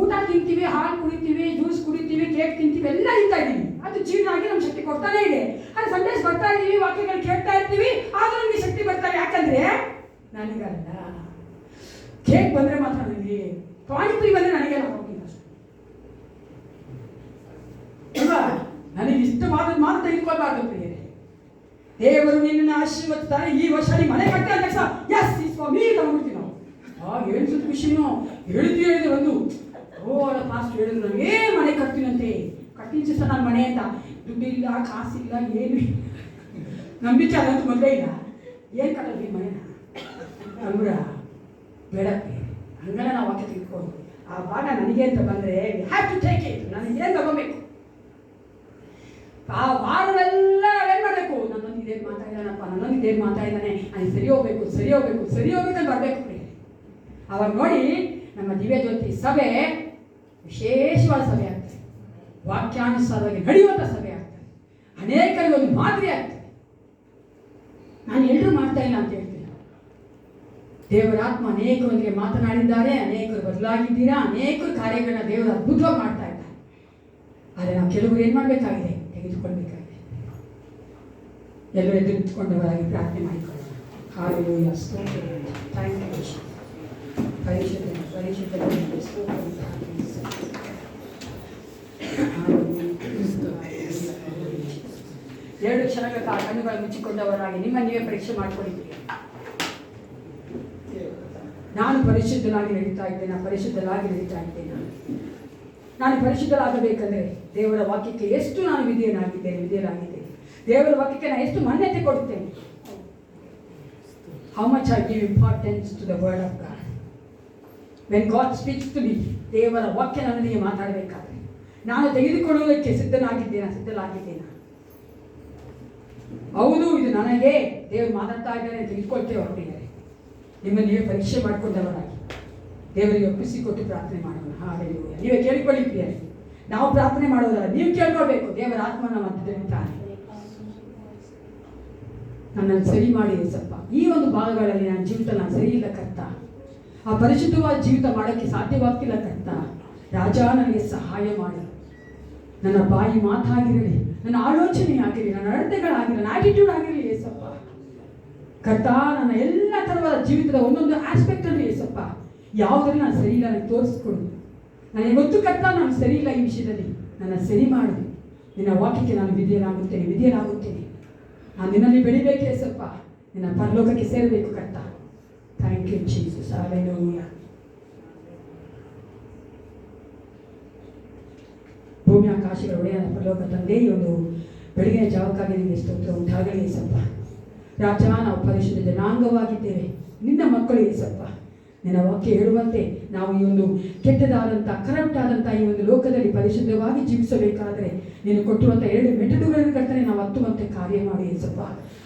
A: ಊಟ ತಿಂತೀವಿ, ಹಾಲು ಕುಡಿತೀವಿ, ಜ್ಯೂಸ್ ಕುಡಿತೀವಿ, ಕೇಕ್ ತಿಂತೀವಿ, ಎಲ್ಲ ತಿಂತಾ ಇದ್ದೀವಿ. ಅದು ಜೀವನ ಆಗಿ ನಮ್ಗೆ ಶಕ್ತಿ ಕೊಡ್ತಾನೆ ಇದೆ. ಅದು ಸಂದೇಶ ಬರ್ತಾ ಇದ್ದೀವಿ, ವಾಕ್ಯಗಳು ಕೇಳ್ತಾ ಇರ್ತೀವಿ, ಆದ್ರೂ ನಮಗೆ ಶಕ್ತಿ ಬರ್ತಾರೆ. ಯಾಕಂದ್ರೆ ನನಗಲ್ಲ, ಕೇಕ್ ಬಂದ್ರೆ ಮಾತ್ರ ನನಗೆ, ಪಾನಿಪುರಿ ಬಂದ್ರೆ ನನಗೆಲ್ಲ ಹೋಗಿಲ್ಲ ಅಲ್ವಾ. ನನಗೆ ಇಷ್ಟವಾದ ಮಾತ್ರ ತೆಗೆದುಕೊಳ್ಬಾರ್ದು ಪ್ರಿಯರೇ. ದೇವರು ನಿನ್ನ ಆಶೀರ್ವದಿಸ್ತಾರೆ. ಈ ವರ್ಷ ಮನೆ ಕಟ್ಟ ಅಂದ ತಕ್ಷಣ ಎಸ್ ಈ ಸ್ವಾಮಿ ತಗೊಂಡ್ಬಿಡ್ತೀವಿ ನಾವು. ಏನು ಖುಷಿನೋ ಹೇಳಿದ್ರೆ ಒಂದು ಅಲ್ಲ ಫಾಸ್ಟ್ ಹೇಳಿದ್ರು, ನನಗೇ ಮನೆ ಕಟ್ತೀನಂತೆ, ಕಟ್ಟಿನ ಸಹ ನನ್ನ ಮನೆ ಅಂತ. ದುಡ್ಡಿಲ್ಲ, ಕಾಸಿಲ್ಲ, ಏನು ನಂಬಿಕೆ ಅದಂತೂ ಮೊದಲೇ ಇಲ್ಲ. ಏನು ಕಟ್ಟೋದು ಈ ಮನೆನ ಅಲ್ವರ? ಬೇಡ ಹಂಗಲ್ಲ ನಾವು ವಾಕ್ಯ ತಿಳ್ಕೊಂಡು ಆ ಭಾಗ ನನಗೆ ಅಂತ ಬಂದರೆ ಹ್ಯಾವ್ ಟು ಟೇಕ್ ಇಟ್. ನನಗೇನು ತಗೋಬೇಕು? ಆ ವಾರವೆಲ್ಲ ಏನು ಮಾಡಬೇಕು? ನನ್ನೊಂದು ಇದೇನು ಮಾತಾಡಿದಾನಪ್ಪ, ನನ್ನೊಂದು ಇದೇನು ಮಾತಾಡಿದಾನೆ, ನಾನು ಸರಿ ಹೋಗ್ಬೇಕು, ಸರಿ ಹೋಗ್ಬೇಕು, ಸರಿ ಹೋಗ್ಬೇಕಂತ ಬರಬೇಕು. ಅವಾಗ ನೋಡಿ ನಮ್ಮ ದಿವ್ಯ ಜ್ಯೋತಿ ಸಭೆ ವಿಶೇಷವಾದ ಸಭೆ ಆಗ್ತದೆ, ವಾಕ್ಯಾನುಸಾರವಾಗಿ ನಡೆಯುವಂಥ ಸಭೆ ಆಗ್ತದೆ, ಅನೇಕರಿಗೆ ಒಂದು ಮಾದರಿ ಆಗ್ತದೆ. ನಾನು ಎಲ್ಲರೂ ಮಾಡ್ತಾ ಇಲ್ಲ ಅಂತ ಹೇಳ್ತೀನಿ. ದೇವರಾತ್ಮ ಅನೇಕರೊಂದಿಗೆ ಮಾತನಾಡಿದ್ದಾರೆ, ಅನೇಕರು ಬದಲಾಗಿದ್ದೀರಾ, ಅನೇಕರು ಕಾರ್ಯಗಳನ್ನ ದೇವರ ಅದ್ಭುತವಾಗಿ ಮಾಡ್ತಾ ಇದ್ದಾರೆ. ಆದರೆ ನಾವು ಕೆಲವರು ಏನು ಮಾಡಬೇಕಾಗಿದೆ? ತೆಗೆದುಕೊಳ್ಬೇಕಾಗಿದೆ. ಎಲ್ಲರೂ ಎದುರು ನಿಂತ್ಕೊಂಡವರಾಗಿ ಪ್ರಾರ್ಥನೆ ಮಾಡಿಕೊಳ್ಳೋಣ. ಹಾಲೆಲೂಯಾ, ಸ್ತೋತ್ರ, ಥ್ಯಾಂಕ್ ಯು. ಪರಿಶುದ್ಧ ಎರಡು ಕ್ಷಣಗಳ ಕಾಲ ಕಣ್ಣುಗಳು ಮುಚ್ಚಿಕೊಂಡವರಾಗಿ ನಿಮ್ಮ ನೀವೇ ಪರೀಕ್ಷೆ ಮಾಡಿಕೊಂಡಿದ್ದೀರಿ. ನಾನು ಪರಿಶುದ್ಧನಾಗಿ ನಡೀತಾ ಇದ್ದೇನೆ, ಪರಿಶುದ್ಧನಾಗಿ ನಡೀತಾ ಇದ್ದೇನೆ. ನಾನು ಪರಿಶುದ್ಧರಾಗಬೇಕಂದ್ರೆ ದೇವರ ವಾಕ್ಯಕ್ಕೆ ಎಷ್ಟು ನಾನು ವಿಧೇಯನಾಗಿದ್ದೇನೆ. ದೇವರ ವಾಕ್ಯಕ್ಕೆ ನಾನು ಎಷ್ಟು ಮಾನ್ಯತೆ ಕೊಡುತ್ತೇನೆ. How much I give importance to the word of God. When God speaks to me, ದೇವರ ವಾಕ್ಯ ನನಗೆ ಮಾತಾಡಬೇಕಾದ್ರೆ ನಾನು ತೆಗೆದುಕೊಳ್ಳುವುದಕ್ಕೆ ಸಿದ್ಧನಾಗಿದ್ದೇನೆ. ಹೌದು, ಇದು ನನಗೆ ದೇವರು ಮಾತಾಡ್ತಾ ಇದ್ದಾನೆ, ತೆಗೆದುಕೊಳ್ತೇವೆ ಹೊರಟಿದ್ದಾರೆ. ನಿಮ್ಮನ್ನು ನೀವೇ ಪರೀಕ್ಷೆ ಮಾಡಿಕೊಂಡವರಾಗಿ ದೇವರಿಗೆ ಒಪ್ಪಿಸಿಕೊಟ್ಟು ಪ್ರಾರ್ಥನೆ ಮಾಡೋಣ. ಹಾಲೆಲೂಯಾ. ನೀವೇ ಕೇಳಿಕೊಳ್ಳಿ ಪ್ರಿಯರೇ. ನಾವು ಪ್ರಾರ್ಥನೆ ಮಾಡೋದಲ್ಲ, ನೀವು ಕೇಳ್ಕೊಳ್ಬೇಕು. ದೇವರ ಆತ್ಮನ ಮಧ್ಯದಲ್ಲಿದ್ದಾನೆ. ನನ್ನನ್ನು ಸರಿ ಮಾಡಿ ಸ್ವಲ್ಪ ಈ ಒಂದು ಭಾಗಗಳಲ್ಲಿ ನನ್ನ ಜೀವಿತ ನಾನು ಸರಿ ಇಲ್ಲ ಕರ್ತ. ಆ ಪರಿಶುದ್ಧವಾದ ಜೀವಿತ ಮಾಡೋಕ್ಕೆ ಸಾಧ್ಯವಾಗ್ತಿಲ್ಲ ಕರ್ತ. ರಾಜ, ನನಗೆ ಸಹಾಯ ಮಾಡಿ. ನನ್ನ ಬಾಯಿ ಮಾತಾಗಿರಲಿ, ನನ್ನ ಆಲೋಚನೆ ಆಗಿರಲಿ, ನನ್ನ ನಡತೆಗಳಾಗಿರಲಿ, ನನ್ನ ಆಟಿಟ್ಯೂಡ್ ಆಗಿರಲಿ ಏಸಪ್ಪ ಕರ್ತ. ನನ್ನ ಎಲ್ಲ ಥರವಾದ ಜೀವಿತದ ಒಂದೊಂದು ಆಸ್ಪೆಕ್ಟ್ ಅಲ್ಲಿ ಏಸಪ್ಪ ಯಾವುದ್ರಲ್ಲಿ ನಾನು ಸರಿ ಇಲ್ಲ ನನಗೆ ತೋರಿಸ್ಕೊಡು. ನನಗೆ ಗೊತ್ತು ಕರ್ತ, ನಾನು ಸರಿ ಇಲ್ಲ ಈ ವಿಷಯದಲ್ಲಿ. ನನ್ನ ಸರಿ ಮಾಡು. ನಿನ್ನ ವಾಕ್ಯಕ್ಕೆ ನಾನು ವಿಧೇಯನಾಗುತ್ತೇನೆ. ನಾನು ನಿನ್ನಲ್ಲಿ ಬೆಳಿಬೇಕು ಏಸಪ್ಪ, ನಿನ್ನ ಪರಲೋಕಕ್ಕೆ ಸೇರಬೇಕು ಕರ್ತ. Thank you Jesus. ಹಲ್ಲೆಲೂಯಾ. ಭೂಮಿ ಆಕಾಶಗಳ ಒಡೆಯನ ಪರಲೋಕ ತಂದೆ, ಈ ಒಂದು ಬೆಳಗಿನ ಜಾವಕ್ಕಾಗಿ ನಿಮಗೆ ಸ್ತೋತ್ರ ಉಂಟಾಗಲಿ ಏಸಪ್ಪ. ರಾಜ, ನಾವು ಪರಿಶುದ್ಧ ಜನಾಂಗವಾಗಿದ್ದೇವೆ, ನಿನ್ನ ಮಕ್ಕಳು ಏಸಪ್ಪ. ನಿನ್ನ ವಾಕ್ಯ ಹೇಳುವಂತೆ ನಾವು ಈ ಒಂದು ಕೆಟ್ಟದಾದಂಥ ಕರಪ್ಟ್ ಆದಂಥ ಈ ಒಂದು ಲೋಕದಲ್ಲಿ ಪರಿಶುದ್ಧವಾಗಿ ಜೀವಿಸಬೇಕಾದರೆ ನೀನು ಕೊಟ್ಟಿರುವಂಥ 2 ಮೆಟ್ಟಲುಗಳನ್ನು ಕರ್ತನೆ ನಾವು ಹತ್ತುವಂತೆ ಕಾರ್ಯ ಮಾಡಿ ಏಸಪ್ಪ.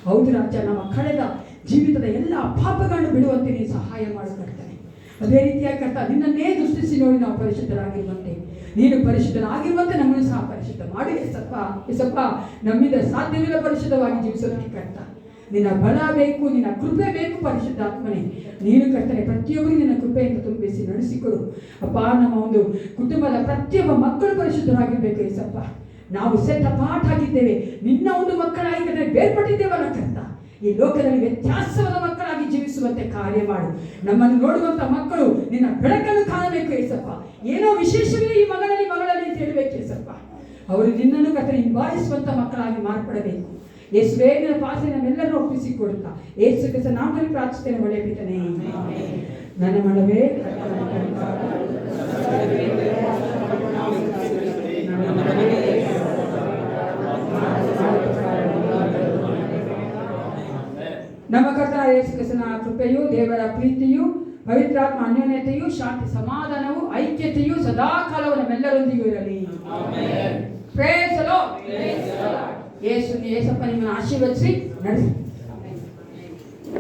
A: ಹೌದು ರಾಜ, ನಮ್ಮ ಕಳೆದ ಜೀವಿತದ ಎಲ್ಲ ಪಾಪಗಳನ್ನು ಬಿಡುವಂತೆ ನೀನು ಸಹಾಯ ಮಾಡು ಕರ್ತನೆ. ಅದೇ ರೀತಿಯಾಗಿ ಕರ್ತ ನಿನ್ನನ್ನೇ ದೃಷ್ಟಿಸಿ ನೋಡಿ ನಾವು ಪರಿಶುದ್ಧರಾಗಿರುವಂತೆ, ನೀನು ಪರಿಶುದ್ಧರಾಗಿರುವಂತೆ ನಮ್ಮನ್ನು ಸಹ ಪರಿಶುದ್ಧ ಮಾಡಿ ಏಸಪ್ಪ. ನಮ್ಮಿಂದ ಸಾಧ್ಯವಿಲ್ಲ ಪರಿಶುದ್ಧವಾಗಿ ಜೀವಿಸೋದಕ್ಕೆ ಕರ್ತ. ನಿನ್ನ ಬಲ ಬೇಕು, ನಿನ್ನ ಕೃಪೆ ಬೇಕು ಪರಿಶುದ್ಧಾತ್ಮನೇ. ನೀನು ಕರ್ತನೆ ಪ್ರತಿಯೊಬ್ಬರಿಗೆ ನಿನ್ನ ಕೃಪೆಯಿಂದ ತುಂಬಿಸಿ ನಡೆಸಿಕೊಡು ಅಪ್ಪ. ನಮ್ಮ ಒಂದು ಕುಟುಂಬದ ಪ್ರತಿಯೊಬ್ಬ ಮಕ್ಕಳು ಪರಿಶುದ್ಧರಾಗಿರ್ಬೇಕು ಏಸಪ್ಪ. ನಾವು ಸೆಟ್ ಅಪಾರ್ಟ್ ಆಗಿದ್ದೇವೆ, ನಿನ್ನ ಒಂದು ಮಕ್ಕಳಾಗಿ ಕರ್ತನೆ ಬೇರ್ಪಟ್ಟಿದ್ದೇವಲ್ಲ ಕರ್ತ. ಈ ಲೋಕದಲ್ಲಿ ವ್ಯತ್ಯಾಸವಾದ ಮಕ್ಕಳಾಗಿ ಜೀವಿಸುವಂತೆ ಕಾರ್ಯ ಮಾಡು. ನಮ್ಮನ್ನು ನೋಡುವಂತ ಮಕ್ಕಳು ನಿನ್ನ ಬೆಳಕನ್ನು ಕಾಣಬೇಕು ಏಸಪ್ಪ. ಏನೋ ವಿಶೇಷವೇ ಈ ಮಗಳಲ್ಲಿ ಅಂತ ಹೇಳಬೇಕು ಏಸಪ್ಪ. ಅವರು ನಿನ್ನನ್ನು ಕರ್ತನೆ ಹಿಂಬಾಲಿಸುವಂತ ಮಕ್ಕಳಾಗಿ ಮಾರ್ಪಡಬೇಕು. ಯೇಸುವೇ, ನಿನ್ನ ಪಾಸೆ ನಮ್ಮೆಲ್ಲರೂ ಒಪ್ಪಿಸಿಕೊಡುತ್ತಾ ಯೇಸು ಕ್ರಿಸ್ತನ ನಾಮದಲ್ಲಿ ಪ್ರಾರ್ಥಿಸುತ್ತೇನೆ, ಒಳ್ಳೆಯ ಪಿತನೇ. ನನ್ನ ಮನವೇ ನಮ್ಮ ಕರ್ತನಾದ ಯೇಸು ಕ್ರಿಸ್ತನ ಕೃಪೆಯು, ದೇವರ ಪ್ರೀತಿಯು, ಪವಿತ್ರಾತ್ಮ ಅನ್ಯೋನ್ಯತೆಯು, ಶಾಂತಿ ಸಮಾಧಾನವು, ಐಕ್ಯತೆಯು ಸದಾಕಾಲವು ನಮ್ಮೆಲ್ಲರೊಂದಿಗೂ ಇರಲಿ. Praise the lord. ಯೇಸಪ್ಪ ನಿಮ್ಮನ್ನು ಆಶೀರ್ವದಿಸಿ ನಡೆಸಿ.